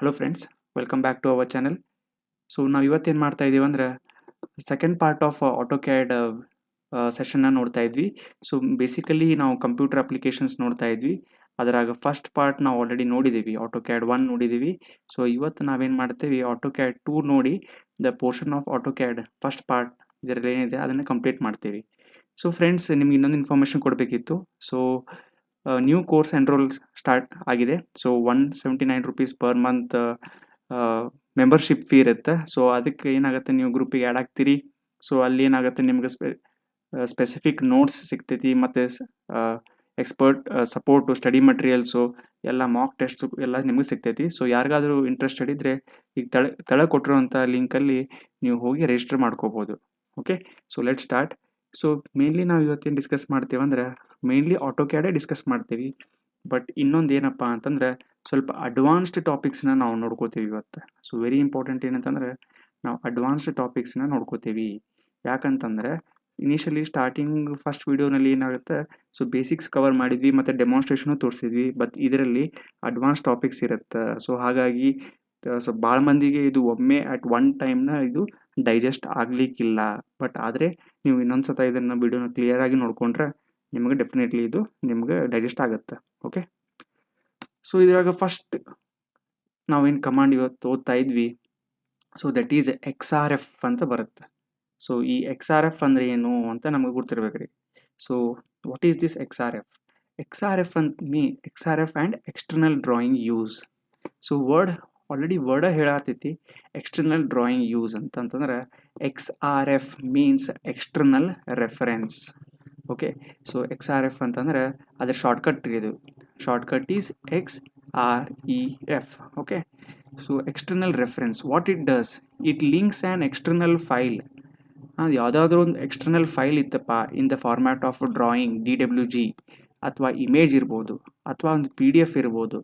Hello friends, welcome back to our channel. So ನಾವು ಇವತ್ತೇನು ಮಾಡ್ತಾ ಇದ್ದೀವಿ ಅಂದ್ರೆ ಸೆಕೆಂಡ್ ಪಾರ್ಟ್ ಆಫ್ ಆಟೋಕ್ಯಾಡ್ ಸೆಷನ್ನ ನೋಡ್ತಾ ಇದ್ವಿ. ಸೊ ಬೇಸಿಕಲಿ ನಾವು ಕಂಪ್ಯೂಟರ್ ಅಪ್ಲಿಕೇಶನ್ಸ್ ನೋಡ್ತಾ ಇದ್ವಿ. ಅದರಾಗ ಫಸ್ಟ್ ಪಾರ್ಟ್ ನಾವು ಆಲ್ರೆಡಿ ನೋಡಿದ್ದೀವಿ, ಆಟೋಕ್ಯಾಡ್ 1 ನೋಡಿದ್ದೀವಿ. ಸೊ ಇವತ್ತು ನಾವೇನು ಮಾಡ್ತೀವಿ, ಆಟೋಕ್ಯಾಡ್ 2 ನೋಡಿ the portion of AutoCAD first part ಇದರಲ್ಲಿ ಏನಿದೆ ಅದನ್ನು ಕಂಪ್ಲೀಟ್ ಮಾಡ್ತೀವಿ. ಸೊ ಫ್ರೆಂಡ್ಸ್, ನಿಮ್ಗೆ ಇನ್ನೊಂದು ಇನ್ಫಾರ್ಮೇಷನ್ ಕೊಡಬೇಕಿತ್ತು. So new course enroll start ಆಗಿದೆ. So ₹179 per month membership fee ಇರುತ್ತೆ. ಸೊ ಅದಕ್ಕೆ ಏನಾಗುತ್ತೆ, ನೀವು ಗ್ರೂಪಿಗೆ ಆ್ಯಡ್ ಆಗ್ತೀರಿ. ಸೊ ಅಲ್ಲಿ ಏನಾಗುತ್ತೆ, ನಿಮ್ಗೆ ಸ್ಪೆಸಿಫಿಕ್ ನೋಟ್ಸ್ ಸಿಗ್ತೈತಿ, ಮತ್ತು ಎಕ್ಸ್ಪರ್ಟ್ ಸಪೋರ್ಟು, ಸ್ಟಡಿ ಮಟೀರಿಯಲ್ಸು, ಎಲ್ಲ ಮಾಕ್ ಟೆಸ್ಟು ಎಲ್ಲ ನಿಮಗೆ ಸಿಗ್ತೈತಿ. ಸೊ ಯಾರಿಗಾದರೂ ಇಂಟ್ರೆಸ್ಟೆಡ್ ಇದ್ದರೆ ಈಗ ತೆಳಗೆ ಕೊಟ್ಟಿರುವಂಥ ಲಿಂಕಲ್ಲಿ ನೀವು ಹೋಗಿ ರಿಜಿಸ್ಟರ್ ಮಾಡ್ಕೋಬೋದು. Okay, so let start. So mainly ನಾವು ಇವತ್ತೇನು ಡಿಸ್ಕಸ್ ಮಾಡ್ತೀವಿ ಅಂದ್ರೆ, ಮೇನ್ಲಿ ಆಟೋಕ್ಯಾಡೇ ಡಿಸ್ಕಸ್ ಮಾಡ್ತೀವಿ. ಬಟ್ ಇನ್ನೊಂದು ಏನಪ್ಪ ಅಂತಂದ್ರೆ, ಸ್ವಲ್ಪ ಅಡ್ವಾನ್ಸ್ಡ್ ಟಾಪಿಕ್ಸ್ನ ನಾವು ನೋಡ್ಕೋತೀವಿ ಇವತ್ತು. ಸೊ ವೆರಿ ಇಂಪಾರ್ಟೆಂಟ್ ಏನಂತಂದ್ರೆ, ನಾವು ಅಡ್ವಾನ್ಸ್ಡ್ ಟಾಪಿಕ್ಸ್ನ ನೋಡ್ಕೋತೀವಿ. ಯಾಕಂತಂದರೆ ಇನಿಷಿಯಲಿ ಸ್ಟಾರ್ಟಿಂಗ್ ಫಸ್ಟ್ ವೀಡಿಯೋನಲ್ಲಿ ಏನಾಗುತ್ತೆ, ಸೊ ಬೇಸಿಕ್ಸ್ ಕವರ್ ಮಾಡಿದ್ವಿ ಮತ್ತು ಡೆಮಾನ್ಸ್ಟ್ರೇಷನು ತೋರಿಸಿದ್ವಿ. ಬಟ್ ಇದರಲ್ಲಿ ಅಡ್ವಾನ್ಸ್ ಟಾಪಿಕ್ಸ್ ಇರುತ್ತೆ. ಸೊ ಹಾಗಾಗಿ ಸೊ ಭಾಳ ಮಂದಿಗೆ ಇದು ಒಮ್ಮೆ ಅಟ್ ಒನ್ ಟೈಮ್ನ ಇದು ಡೈಜೆಸ್ಟ್ ಆಗಲಿಕ್ಕಿಲ್ಲ. ಬಟ್ ಆದರೆ ನೀವು ಇನ್ನೊಂದು ಸತ ಇದನ್ನು ವಿಡಿಯೋನ ಕ್ಲಿಯರಾಗಿ ನೋಡಿಕೊಂಡ್ರೆ ನಿಮಗೆ ಡೆಫಿನೆಟ್ಲಿ ಇದು ನಿಮಗೆ ಡೈಜೆಸ್ಟ್ ಆಗುತ್ತೆ. ಓಕೆ, ಸೊ ಇದ್ರಾಗ ಫಸ್ಟ್ ನಾವೇನು ಕಮಾಂಡ್ ಇವತ್ತು ಓದ್ತಾ ಇದ್ವಿ, ಸೊ ದಟ್ ಈಸ್ XRF ಅಂತ ಬರುತ್ತೆ. ಸೊ ಈ XRF ಅಂದರೆ ಏನು ಅಂತ ನಮಗೆ ಗೊತ್ತಿರ್ಬೇಕು ರೀ. So what is this XRF? XRF and external drawing use. So word ಹೇಳತ್ತೈತಿ ಎಕ್ಸ್ಟರ್ನಲ್ ಡ್ರಾಯಿಂಗ್ ಯೂಸ್ ಅಂತಂದ್ರೆ XRF means external reference. Okay, so XRF ಅಂತಂದ್ರೆ ಅದರ ಶಾರ್ಟ್ಕಟ್ ಇದು. Shortcut is XREF. Okay, so external reference, what it does, it links an external file. ಯಾವುದಾದ್ರೂ ಒಂದು external file ಇತ್ತಪ್ಪ in the format of drawing, DWG, ಅಥವಾ image ಇರ್ಬೋದು, ಅಥವಾ ಒಂದು PDF ಇರ್ಬೋದು.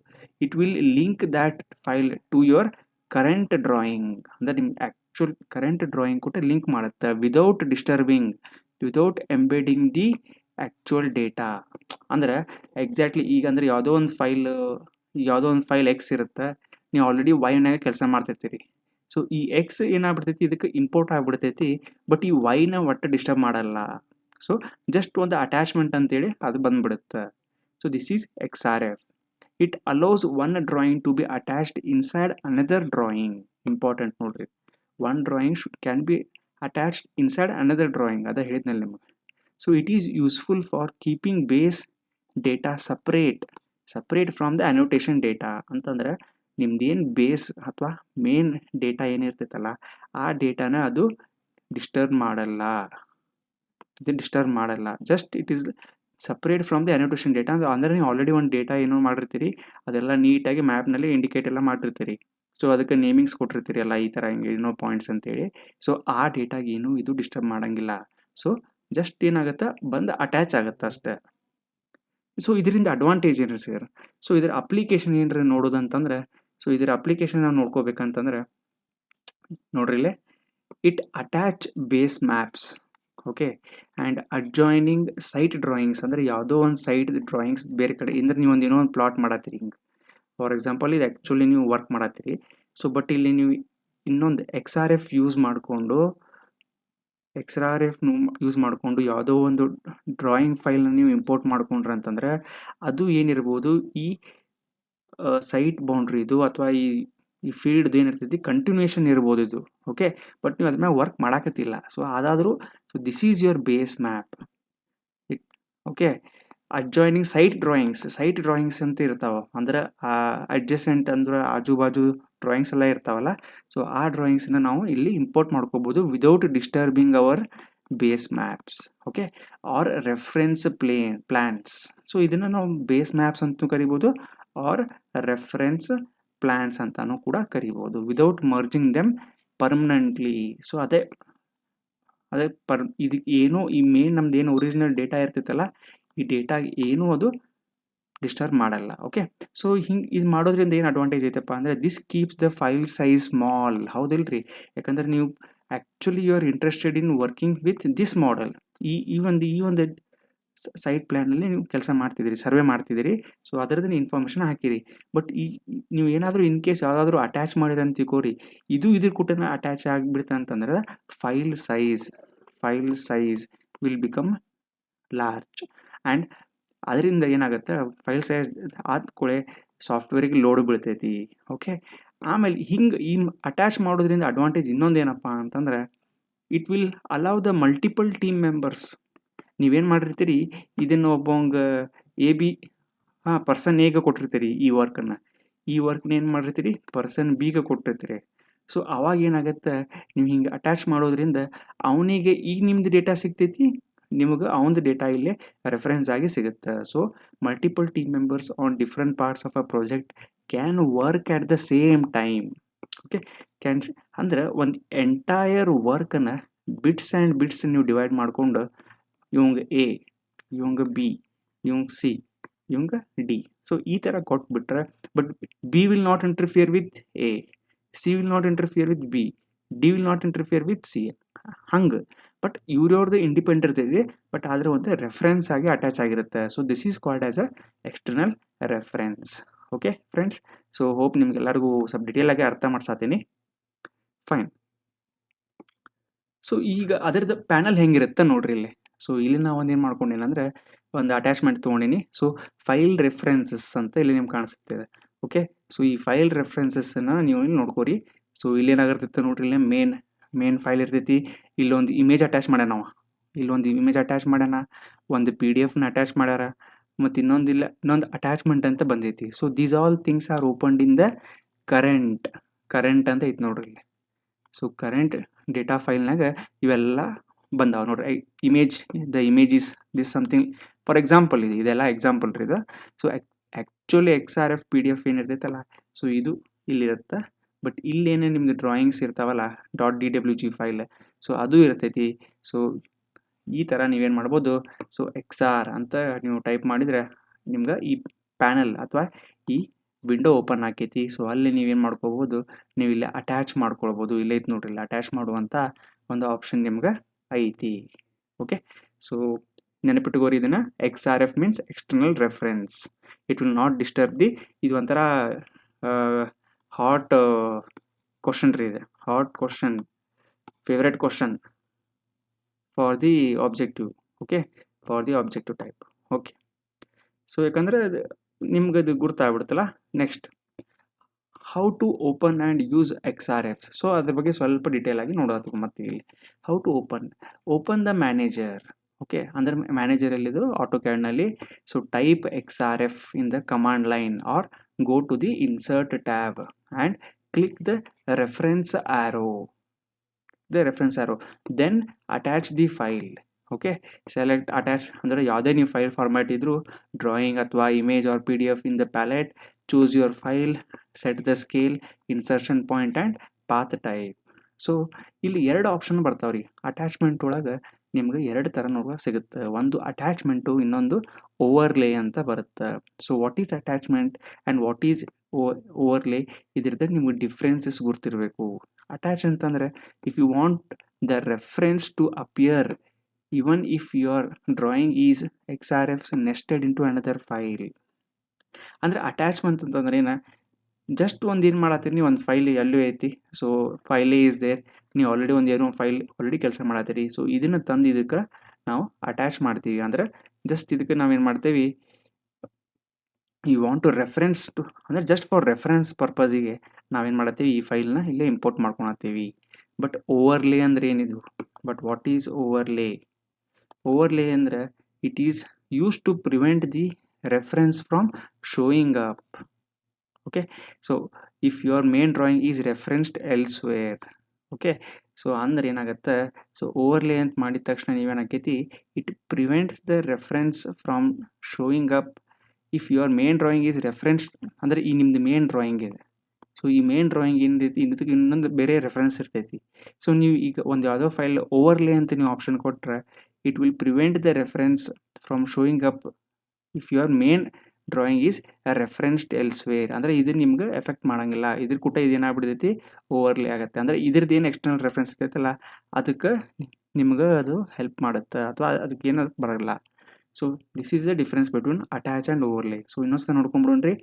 It will link that file to your current drawing. ಅಂದರೆ ನಿಮ್ಮ ಆ್ಯಕ್ಚುಲ್ ಕರೆಂಟ್ ಡ್ರಾಯಿಂಗ್ ಕೂಡ ಲಿಂಕ್ ಮಾಡುತ್ತೆ, without embedding the actual data. ಅಂದರೆ ಎಕ್ಸಾಕ್ಟ್ಲಿ ಈಗ ಅಂದರೆ ಯಾವುದೋ ಒಂದು ಫೈಲ್ X ಇರುತ್ತೆ, ನೀವು ಆಲ್ರೆಡಿ ವೈನಾಗ ಕೆಲಸ ಮಾಡ್ತಿರ್ತೀರಿ. ಸೊ ಈ X ಏನಾಗ್ಬಿಡ್ತೈತಿ, ಇದಕ್ಕೆ ಇಂಪೋರ್ಟ್ ಆಗಿಬಿಡ್ತೈತಿ. ಬಟ್ ಈ ವೈನ ಒಟ್ಟು ಡಿಸ್ಟರ್ಬ್ ಮಾಡಲ್ಲ. ಸೊ ಜಸ್ಟ್ ಒಂದು ಅಟ್ಯಾಚ್ಮೆಂಟ್ ಅಂತೇಳಿ ಅದು ಬಂದ್ಬಿಡುತ್ತೆ. So this is XRF. It allows one drawing to be attached inside another drawing. Important ನೋಡ್ರಿ, one drawing can be attached inside another drawing, ಅದ ಹೇಳಿದ್ನಲ್ಲಿ ನಿಮಗೆ. So it is useful for keeping base data separate from the annotation data. ಅಂತಂದರೆ ನಿಮ್ದೇನು base ಅಥವಾ main data ಏನಿರ್ತೈತಲ್ಲ, ಆ ಡೇಟಾನ ಅದು disturb ಮಾಡಲ್ಲ. Just it is separate from the annotation data. ಅಂದರೆ ನೀವು ಆಲ್ರೆಡಿ ಒಂದು ಡೇಟಾ ಏನೋ ಮಾಡಿರ್ತೀರಿ, ಅದೆಲ್ಲ ನೀಟಾಗಿ ಮ್ಯಾಪ್ನಲ್ಲಿ ಇಂಡಿಕೇಟ್ ಎಲ್ಲ ಮಾಡಿರ್ತೀರಿ. ಸೊ ಅದಕ್ಕೆ ನೇಮಿಂಗ್ಸ್ ಕೊಟ್ಟಿರ್ತೀರಿ ಎಲ್ಲ, ಈ ಥರ ಹಿಂಗೆ ಏನೋ ಪಾಯಿಂಟ್ಸ್ ಅಂತೇಳಿ. ಸೊ ಆ ಡೇಟಾಗೆ ಏನು ಇದು ಡಿಸ್ಟರ್ಬ್ ಮಾಡೋಂಗಿಲ್ಲ. ಸೊ ಜಸ್ಟ್ ಏನಾಗುತ್ತೆ, ಬಂದು ಅಟ್ಯಾಚ್ ಆಗುತ್ತೆ ಅಷ್ಟೇ. ಸೊ ಇದರಿಂದ ಅಡ್ವಾಂಟೇಜ್ ಏನ್ರಿ ಸರ್? ಸೊ ಇದರ ಅಪ್ಲಿಕೇಶನ್ ಏನ್ರಿ ನೋಡೋದಂತಂದ್ರೆ, ಸೊ ಇದರ ಅಪ್ಲಿಕೇಶನ್ ನಾವು ನೋಡ್ಕೋಬೇಕಂತಂದ್ರೆ ನೋಡ್ರಿ ಇಲ್ಲೇ, it attach base maps. Okay, and adjoining site drawings. ಅಂದರೆ ಯಾವುದೋ ಒಂದು ಸೈಟ್ ಡ್ರಾಯಿಂಗ್ಸ್ ಬೇರೆ ಕಡೆ ಇಂದ್ರೆ ನೀವು ಏನೋ ಒಂದು ಪ್ಲಾಟ್ ಮಾಡತ್ತೀರಿ ಹಿಂಗೆ, ಫಾರ್ ಎಕ್ಸಾಂಪಲ್ ಇದು ಆ್ಯಕ್ಚುಲಿ ನೀವು ವರ್ಕ್ ಮಾಡತ್ತೀರಿ. ಸೊ ಬಟ್ ಇಲ್ಲಿ ನೀವು ಇನ್ನೊಂದು XRF ಯೂಸ್ ಮಾಡಿಕೊಂಡು ಯಾವುದೋ ಒಂದು ಡ್ರಾಯಿಂಗ್ ಫೈಲ್ನ ನೀವು ಇಂಪೋರ್ಟ್ ಮಾಡ್ಕೊಂಡ್ರೆ ಅಂತಂದರೆ, ಅದು ಏನಿರ್ಬೋದು, ಈ ಸೈಟ್ ಬೌಂಡ್ರಿದು ಅಥವಾ ಈ ಫೀಲ್ಡ್ದು ಏನಿರ್ತೈತಿ ಕಂಟಿನ್ಯೂಷನ್ ಇರ್ಬೋದು ಇದು. ಓಕೆ, ಬಟ್ ನೀವು ಅದ್ರ ಮೇಲೆ ವರ್ಕ್ ಮಾಡಾಕತ್ತಿಲ್ಲ. ಸೊ ಅದಾದರೂ so this is your base map. Okay, adjoining site drawings ಅಂತ ಇರ್ತಾವೆ. ಅಂದ್ರೆ ಅಡ್ಜಸೆಂಟ್ ಅಂದ್ರೆ ಆಜು ಬಾಜು ಡ್ರಾಯಿಂಗ್ಸ್ ಎಲ್ಲ ಇರ್ತಾವಲ್ಲ. ಸೊ ಆ ಡ್ರಾಯಿಂಗ್ಸನ್ನ ನಾವು ಇಲ್ಲಿ ಇಂಪೋರ್ಟ್ ಮಾಡ್ಕೋಬೋದು without disturbing our base maps. Okay, or reference plans. So ಇದನ್ನು ನಾವು ಬೇಸ್ ಮ್ಯಾಪ್ಸ್ ಅಂತಲೂ ಕರಿಬೋದು, ಆರ್ ರೆಫರೆನ್ಸ್ ಪ್ಲಾನ್ಸ್ ಅಂತಾನು ಕೂಡ ಕರಿಬೋದು, without merging them permanently. So ಅದೇ ಇದಕ್ಕೆ ಏನೋ ಈ ಮೇನ್ ನಮ್ದು ಏನು ಒರಿಜಿನಲ್ ಡೇಟಾ ಇರ್ತೈತಲ್ಲ, ಈ ಡೇಟಾಗೆ ಏನೂ ಅದು ಡಿಸ್ಟರ್ಬ್ ಮಾಡಲ್ಲ. ಓಕೆ, ಸೊ ಹಿಂಗೆ ಇದು ಮಾಡೋದ್ರಿಂದ ಏನು ಅಡ್ವಾಂಟೇಜ್ ಐತಪ್ಪ ಅಂದರೆ, this keeps the file size small. ಹೌದಿಲ್ರಿ? ಯಾಕಂದರೆ ನೀವು actually you are interested in working with this model. ಈ ಒಂದು ಸೈಟ್ ಪ್ಲ್ಯಾನಲ್ಲಿ ನೀವು ಕೆಲಸ ಮಾಡ್ತಿದ್ದೀರಿ, ಸರ್ವೆ ಮಾಡ್ತಿದ್ದೀರಿ. ಸೊ ಅದರದ್ದು ಇನ್ಫಾರ್ಮೇಷನ್ ಹಾಕಿರಿ. ಬಟ್ ನೀವು ಏನಾದರೂ ಇನ್ ಕೇಸ್ ಯಾವುದಾದ್ರೂ ಅಟ್ಯಾಚ್ ಮಾಡಿರಿ ಅಂತ ತಿಳ್ಕೊರಿ, ಇದ್ರ ಕೂಟನ ಅಟ್ಯಾಚ್ ಆಗಿಬಿಡ್ತು ಅಂತಂದ್ರೆ file size will become large. And ಅದರಿಂದ ಏನಾಗುತ್ತೆ, ಫೈಲ್ ಸೈಜ್ ಆದ ಕೂಡಲೇ ಸಾಫ್ಟ್ವೇರಿಗೆ ಲೋಡ್ ಬೀಳ್ತೈತಿ. ಓಕೆ, ಆಮೇಲೆ ಹಿಂಗೆ ಈ ಅಟ್ಯಾಚ್ ಮಾಡೋದ್ರಿಂದ ಅಡ್ವಾಂಟೇಜ್ ಇನ್ನೊಂದು ಏನಪ್ಪ ಅಂತಂದ್ರೆ, it will allow the multiple team members. ನೀವೇನು ಮಾಡಿರ್ತೀರಿ, ಇದನ್ನು ಒಬ್ಬವಂಗೆ ಪರ್ಸನ್ ಎಗೆ ಕೊಟ್ಟಿರ್ತೀರಿ ಈ ವರ್ಕನ್ನು ಏನು ಮಾಡಿರ್ತೀರಿ ಪರ್ಸನ್ ಬಿಗೆ ಕೊಟ್ಟಿರ್ತೀರಿ. ಸೊ ಅವಾಗ ಏನಾಗುತ್ತೆ, ನೀವು ಹಿಂಗೆ ಅಟ್ಯಾಚ್ ಮಾಡೋದ್ರಿಂದ ಅವನಿಗೆ ಈಗ ನಿಮ್ದು ಡೇಟಾ ಸಿಗ್ತೈತಿ, ನಿಮಗೆ ಅವನದು ಡೇಟಾ ಇಲ್ಲೇ ರೆಫರೆನ್ಸ್ ಆಗಿ ಸಿಗುತ್ತೆ. So multiple team members on different parts of a project can work at the same time. Okay, ಅಂದ್ರೆ ಒಂದು ಎಂಟೈರ್ ವರ್ಕನ್ನು ಬಿಟ್ಸ್ ಆ್ಯಂಡ್ ಬಿಟ್ಸ್ ನೀವು ಡಿವೈಡ್ ಮಾಡಿಕೊಂಡು ಇವಂಗೆ ಎ, ಇವಂಗೆ ಬಿ, ಇವಂಗೆ ಸಿ, ಇವಂಗೆ ಡಿ. ಸೊ ಈ ಥರ ಕೊಟ್ಬಿಟ್ರೆ, but B will not interfere with A, C will not interfere with B, D will not interfere with C. ಹಂಗೆ ಬಟ್ ಇವ್ರವ್ರದ್ದು ಇಂಡಿಪೆಂಡೆಂಟ್ ಇದೆ, ಬಟ್ ಆದರೆ ಒಂದು ರೆಫರೆನ್ಸ್ ಆಗಿ ಅಟ್ಯಾಚ್ ಆಗಿರುತ್ತೆ. So this is called as a external reference. Okay friends, so hope ನಿಮ್ಗೆಲ್ಲರಿಗೂ ಸ್ವಲ್ಪ detail ಆಗಿ ಅರ್ಥ ಮಾಡ್ಸಾತೀನಿ. ಫೈನ್. ಸೊ ಈಗ ಅದರದ್ದು ಪ್ಯಾನಲ್ ಹೆಂಗಿರುತ್ತೆ ನೋಡ್ರಿ ಇಲ್ಲಿ. ಸೊ ಇಲ್ಲಿ ನಾವು ಒಂದು ಏನು ಮಾಡ್ಕೊಂಡಿನಿ ಅಂದರೆ ಒಂದು ಅಟ್ಯಾಚ್ಮೆಂಟ್ ತೊಗೊಂಡಿನಿ. ಸೊ ಫೈಲ್ ರೆಫರೆನ್ಸಸ್ ಅಂತ ಇಲ್ಲಿ ನಿಮ್ಗೆ ಕಾಣಿಸ್ತಿದೆ. ಓಕೆ, ಸೊ ಈ ಫೈಲ್ ರೆಫರೆನ್ಸಸ್ಸನ್ನು ನೀವು ಇಲ್ಲಿ ನೋಡ್ಕೋರಿ. ಸೊ ಇಲ್ಲೇನಾಗಿರ್ತೈತೆ ನೋಡ್ರಿ, ಇಲ್ಲಿ ಮೇನ್ ಫೈಲ್ ಇರ್ತೈತಿ. ಇಲ್ಲೊಂದು ಇಮೇಜ್ ಅಟ್ಯಾಚ್ ಮಾಡ್ಯಾನ ನಾವು, ಇಲ್ಲೊಂದು ಇಮೇಜ್ ಅಟ್ಯಾಚ್ ಮಾಡ್ಯಾನ, ಒಂದು PDF ಅಟ್ಯಾಚ್ ಮಾಡ್ಯಾರ, ಮತ್ತು ಇನ್ನೊಂದು ಅಟ್ಯಾಚ್ಮೆಂಟ್ ಅಂತ ಬಂದೈತಿ. So these all things are opened in the current ಅಂತ ಐತಿ ನೋಡ್ರಿ ಇಲ್ಲಿ. ಸೊ ಕರೆಂಟ್ ಡೇಟಾ ಫೈಲ್ನಾಗ ಇವೆಲ್ಲ ಬಂದಾವ ನೋಡ್ರಿ. Image is this something. For example ಇದೆಲ್ಲ ಎಕ್ಸಾಂಪಲ್ ರೀ ಇದು. ಸೊ ಆ್ಯಕ್ಚುಲಿ XRF PDF ಏನಿರ್ತೈತಲ್ಲ, ಸೊ ಇದು ಇಲ್ಲಿರುತ್ತೆ. ಬಟ್ ಇಲ್ಲೇನೇ ನಿಮ್ಗೆ ಡ್ರಾಯಿಂಗ್ಸ್ ಇರ್ತಾವಲ್ಲ .dwg ಫೈಲ್, ಸೊ ಅದು ಇರ್ತೈತಿ. ಸೊ ಈ ಥರ ನೀವೇನು ಮಾಡ್ಬೋದು, ಸೊ XR ಅಂತ ನೀವು ಟೈಪ್ ಮಾಡಿದರೆ ನಿಮ್ಗೆ ಈ ಪ್ಯಾನಲ್ ಅಥವಾ ಈ ವಿಂಡೋ ಓಪನ್ ಆಕೈತಿ. ಸೊ ಅಲ್ಲಿ ನೀವೇನು ಮಾಡ್ಕೋಬೋದು, ನೀವು ಇಲ್ಲಿ ಅಟ್ಯಾಚ್ ಮಾಡ್ಕೊಳ್ಬೋದು. ಇಲ್ಲೇ ಐತೆ ನೋಡ್ರಿ, ಇಲ್ಲಿ ಅಟ್ಯಾಚ್ ಮಾಡುವಂಥ ಒಂದು ಆಪ್ಷನ್ ನಿಮ್ಗೆ ಐತಿ. ಓಕೆ, ಸೊ ನೆನಪಿಟ್ಕೋರಿ ಇದನ್ನು. XRF means external reference. It will not disturb the. ಇದು ಒಂಥರ ಹಾಟ್ ಕ್ವಶನ್ ರೀ ಇದು, hot question, favourite question for the objective. Okay, for the objective type. Okay, so ಯಾಕಂದರೆ ನಿಮ್ಗೆ ಅದು ಗುರ್ತಾಗ್ಬಿಡುತ್ತಲ್ಲ. Next, how to open and use XRFs. So ಅದ್ರ ಬಗ್ಗೆ ಸ್ವಲ್ಪ ಡೀಟೇಲ್ ಆಗಿ ನೋಡೋದು ಮತ್ತೆ ಇಲ್ಲಿ. How to open the manager. Okay, ಅಂದರೆ ಮ್ಯಾನೇಜರ್ ಎಲ್ಲಿದು ಆಟೋಕ್ಯಾಡ್ನಲ್ಲಿ. So type XRF in the command line R go to the insert tab and click the reference arrow, then attach the file. Okay, select attach ಅಂದರೆ ಯಾವುದೇ ನೀವು file format ಇದ್ದರೂ, drawing ಅಥವಾ image or PDF in the palette, choose your file, set the scale, insertion point and path type. So ಇಲ್ಲಿ 2 option ಬರ್ತಾವ್ರಿ. Attachment ಒಳಗೆ ನಿಮ್ಗೆ 2 ಥರ ನೋಡುವ ಸಿಗುತ್ತೆ. ಒಂದು ಅಟ್ಯಾಚ್ಮೆಂಟು, ಇನ್ನೊಂದು ಓವರ್ಲೇ ಅಂತ ಬರುತ್ತೆ. So what is attachment and what is overlay, ಇದ್ರದ್ದು ನಿಮ್ಗೆ ಡಿಫ್ರೆನ್ಸಸ್ ಗೊತ್ತಿರಬೇಕು. ಅಟ್ಯಾಚ್ ಅಂತಂದರೆ if you want the reference to appear even if your drawing is XRFs nested into another file. ಅಂದರೆ ಅಟ್ಯಾಚ್ಮೆಂಟ್ ಅಂತಂದ್ರೆ ಏನು, ಜಸ್ಟ್ ಒಂದು ಏನು ಮಾಡತ್ತೀರಿ, ನೀವು ಒಂದು ಫೈಲ್ ಎಲ್ಲೂ ಐತಿ. ಸೊ ಫೈಲೇ ಈಸ್ ದೇರ್, ನೀವು ಆಲ್ರೆಡಿ ಒಂದು ಏನೋ ಫೈಲ್ ಆಲ್ರೆಡಿ ಕೆಲಸ ಮಾಡತ್ತೀರಿ. ಸೊ ಇದನ್ನು ತಂದು ಇದಕ್ಕೆ ನಾವು ಅಟ್ಯಾಚ್ ಮಾಡ್ತೀವಿ. ಅಂದರೆ ಜಸ್ಟ್ ಇದಕ್ಕೆ ನಾವೇನು ಮಾಡ್ತೀವಿ, you want to reference to, ಅಂದರೆ ಜಸ್ಟ್ ಫಾರ್ ರೆಫರೆನ್ಸ್ ಪರ್ಪಸಿಗೆ ನಾವೇನು ಮಾಡತ್ತೀವಿ, ಈ ಫೈಲ್ನ ಇಲ್ಲೇ ಇಂಪೋರ್ಟ್ ಮಾಡ್ಕೊಳತ್ತೀವಿ. ಬಟ್ ಓವರ್ಲೇ ಅಂದರೆ ಏನಿದು, ಬಟ್ ವಾಟ್ ಈಸ್ ಓವರ್ಲೇ ಅಂದರೆ it is use to prevent the reference from showing up. Okay, so if your main drawing is referenced elsewhere. Okay, so ಅಂದ್ರೆ ಏನಾಗುತ್ತೆ, ಸೊ ಓವರ್ಲೇ ಅಂತ ಮಾಡಿದ ತಕ್ಷಣ ನೀವೇನಾಕೈತಿ, it prevents the reference from showing up if your main drawing is referenced. ಅಂದರೆ ಈ ನಿಮ್ಮದು main drawing ಇದೆ. ಸೊ ಈ ಮೇನ್ ಡ್ರಾಯಿಂಗ್ ಏನಿದೆ ಇದಕ್ಕೆ ಇನ್ನೊಂದು ಬೇರೆ ರೆಫರೆನ್ಸ್ ಇರ್ತೈತಿ. ಸೊ ನೀವು ಈಗ ಒಂದು ಯಾವುದೋ ಫೈಲ್ ಓವರ್ಲೇ ಅಂತ ನೀವು ಆಪ್ಷನ್ ಕೊಟ್ಟರೆ, it will prevent the reference from showing up if your main drawing is referenced elsewhere. ಅಂದರೆ ಇದು ನಿಮ್ಗೆ ಎಫೆಕ್ಟ್ ಮಾಡೋಂಗಿಲ್ಲ. ಇದ್ರ ಕೂಟ ಇದೇನಾಗ್ಬಿಡ್ತೈತಿ, ಓವರ್ಲೇ ಆಗುತ್ತೆ. ಅಂದರೆ ಇದ್ರದ್ದು ಏನು ಎಕ್ಸ್ಟರ್ನಲ್ ರೆಫರೆನ್ಸ್ ಇರ್ತೈತಲ್ಲ, ಅದಕ್ಕೆ ನಿಮ್ಗೆ ಅದು ಹೆಲ್ಪ್ ಮಾಡುತ್ತೆ, ಅಥವಾ ಅದಕ್ಕೆ ಏನದು ಬರೋಲ್ಲ. So this is the difference between attach and overlay. So ಇನ್ನೊಂದ್ಸಲ ನೋಡ್ಕೊಂಬಿಡೋಣ್ರಿ.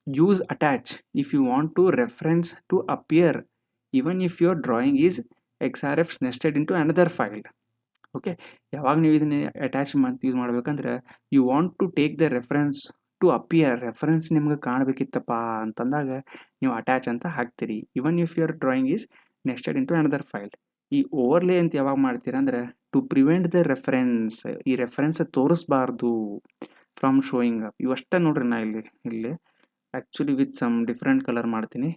Use attach if you want to reference to appear even if your drawing is XRF nested into another file. Okay, ಯಾವಾಗ ನೀವು ಇದನ್ನ attach use ಮಾಡ್ಬೇಕಂದ್ರೆ you want to take the reference to appear, reference ನಿಮ್ಗೆ ಕಾಣಬೇಕಿತ್ತಪ್ಪ ಅಂತಂದಾಗ ನೀವು attach ಅಂತ ಹಾಕ್ತೀರಿ. Even if your drawing is nested into another file. ಈ ಓವರ್ಲೇ ಅಂತ ಯಾವಾಗ ಮಾಡ್ತೀರಾ ಅಂದ್ರೆ ಟು ಪ್ರಿವೆಂಟ್ ದ ರೆಫರೆನ್ಸ್, ಈ ರೆಫರೆನ್ಸ್ ತೋರಿಸ್ಬಾರ್ದು ಫ್ರಮ್ ಶೋಯಿಂಗ್ ಅಪ್. ಇವಷ್ಟ ನೋಡ್ರಿ, ನಾ ಇಲ್ಲಿ actually with some different colour ಮಾಡ್ತೀನಿ.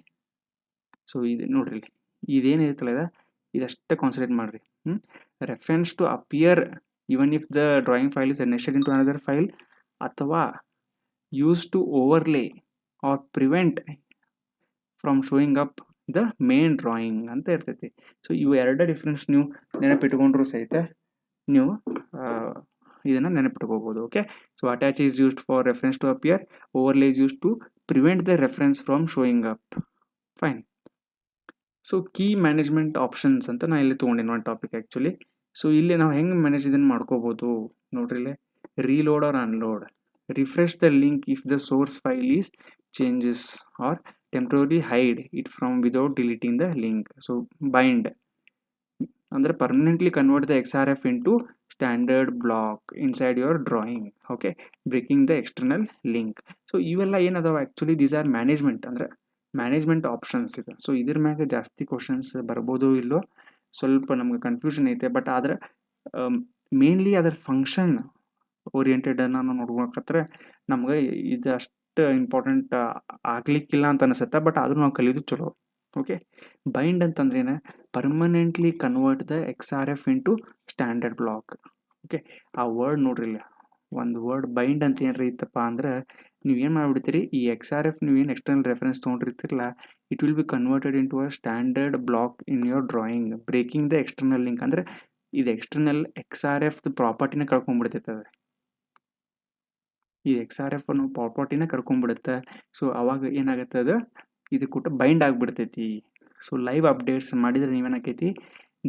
ಸೊ ಇದು ನೋಡ್ರಿ, ಇದೇನಿರುತ್ತಲ್ಲ ಇದಷ್ಟೇ ಕಾನ್ಸಂಟ್ರೇಟ್ ಮಾಡಿರಿ. Reference to appear even if the drawing file is nested into another file, ಅಥವಾ use to overlay or prevent from showing up the main drawing ಅಂತ ಇರ್ತೈತಿ. So ಇವು ಎರಡು ಡಿಫ್ರೆನ್ಸ್ ನೀವು ನೆನಪಿಟ್ಕೊಂಡ್ರು ಸಹಿತ ನೀವು ಇದನ್ನು ನೆನಪಿಟ್ಕೋಬೋದು. Okay, so attach is used for reference to appear, overlay is used to prevent the reference from showing up. Fine. So key management options ಅಂತ ನಾನು ಇಲ್ಲಿ ತೊಗೊಂಡಿನಿ ಒಂದು ಟಾಪಿಕ್ ಆ್ಯಕ್ಚುಲಿ. ಸೊ ಇಲ್ಲಿ ನಾವು ಹೆಂಗೆ ಮ್ಯಾನೇಜ್ ಇದನ್ನು ಮಾಡ್ಕೋಬೋದು ನೋಡ್ರಿ. ಇಲ್ಲಿ reload or unload, refresh the link if the source file is changes or temporary hide it from without deleting the link. So bind ಅಂದರೆ permanently convert the XRF into standard block inside your drawing. Okay, breaking the external link. So ಇವೆಲ್ಲ ಏನದಾವ actually these are management, ಅಂದರೆ management options ಇದೆ. So ಇದ್ರ ಮ್ಯಾಗೆ ಜಾಸ್ತಿ questions ಬರ್ಬೋದು ಇಲ್ಲೋ, ಸ್ವಲ್ಪ ನಮ್ಗೆ ಕನ್ಫ್ಯೂಷನ್ ಐತೆ. ಬಟ್ ಆದ್ರೆ ಮೇನ್ಲಿ ಅದರ ಫಂಕ್ಷನ್ ಓರಿಯೆಂಟೆಡನ್ನು ನಾವು ನೋಡ್ಬೇಕಂದ್ರೆ ನಮ್ಗೆ ಇದು ಅಷ್ಟು ಇಂಪಾರ್ಟೆಂಟ್ ಆಗ್ಲಿಕ್ಕಿಲ್ಲ ಅಂತ ಅನಿಸುತ್ತೆ. ಬಟ್ ಆದರೂ ನಾವು ಕಲಿಯೋದು ಚಲೋ. ಓಕೆ, ಬೈಂಡ್ ಅಂತಂದ್ರೆ ಏನು? Permanently convert the XRF into standard block. Okay, ಆ ವರ್ಡ್ ನೋಡ್ರಿ, ಇಲ್ಲ ಒಂದು ವರ್ಡ್ ಬೈಂಡ್ ಅಂತ ಏನ್ರಿ ಇತ್ತಪ್ಪ ಅಂದ್ರೆ ನೀವೇನು ಮಾಡಿಬಿಡ್ತೀರಿ, ಈ XRF ನೀವೇನು ಎಕ್ಸ್ಟರ್ನಲ್ ರೆಫರೆನ್ಸ್ ತೊಗೊಂಡಿರ್ತಿರಲ್ಲ, it will be converted into a standard block in your drawing, breaking the external link. ಅಂದರೆ ಇದು ಎಕ್ಸ್ಟರ್ನಲ್ XRF ಪ್ರಾಪರ್ಟಿನ ಕಳ್ಕೊಂಡ್ಬಿಡ್ತೈತೆ. ಈ XRF ಅನ್ನೋ ಪ್ರಾಪರ್ಟಿನ ಕರ್ಕೊಂಡ್ಬಿಡುತ್ತೆ. ಸೊ ಅವಾಗ ಏನಾಗುತ್ತೆ, ಅದು ಇದು ಕೂಡ ಬೈಂಡ್ ಆಗಿಬಿಡ್ತೈತಿ. ಸೊ ಲೈವ್ ಅಪ್ಡೇಟ್ಸ್ ಮಾಡಿದರೆ ನೀವೇನಾಕೈತಿ,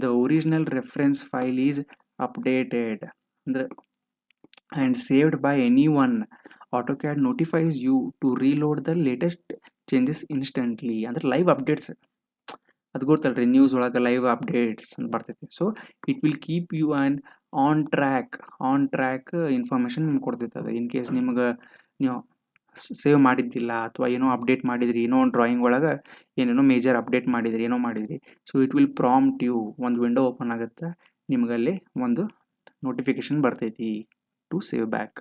the original reference file is updated ಅಂದರೆ and saved by anyone. AutoCAD notifies you to reload the latest changes instantly. ಅಂದರೆ ಲೈವ್ ಅಪ್ಡೇಟ್ಸ್, ಅದು ಗೊತ್ತಲ್ರಿ, ನ್ಯೂಸ್ ಒಳಗೆ ಲೈವ್ ಅಪ್ಡೇಟ್ಸ್ ಅಂತ ಬರ್ತೈತಿ. So it will keep you on track information ನಿಮ್ಗೆ ಕೊಡ್ತೈತೆ. ಅದು ಇನ್ ಕೇಸ್ ನಿಮ್ಗೆ ನೀವು ಸೇವ್ ಮಾಡಿದ್ದಿಲ್ಲ ಅಥವಾ ಏನೋ ಅಪ್ಡೇಟ್ ಮಾಡಿದ್ರಿ, ಏನೋ ಒಂದು ಡ್ರಾಯಿಂಗ್ ಒಳಗೆ ಏನೇನೋ ಮೇಜರ್ ಅಪ್ಡೇಟ್ ಮಾಡಿದ್ರಿ, ಏನೋ ಮಾಡಿದ್ರಿ, so it will prompt you, ಒಂದು ವಿಂಡೋ ಓಪನ್ ಆಗುತ್ತೆ, ನಿಮಗಲ್ಲಿ ಒಂದು ನೋಟಿಫಿಕೇಶನ್ ಬರ್ತೈತಿ to save back.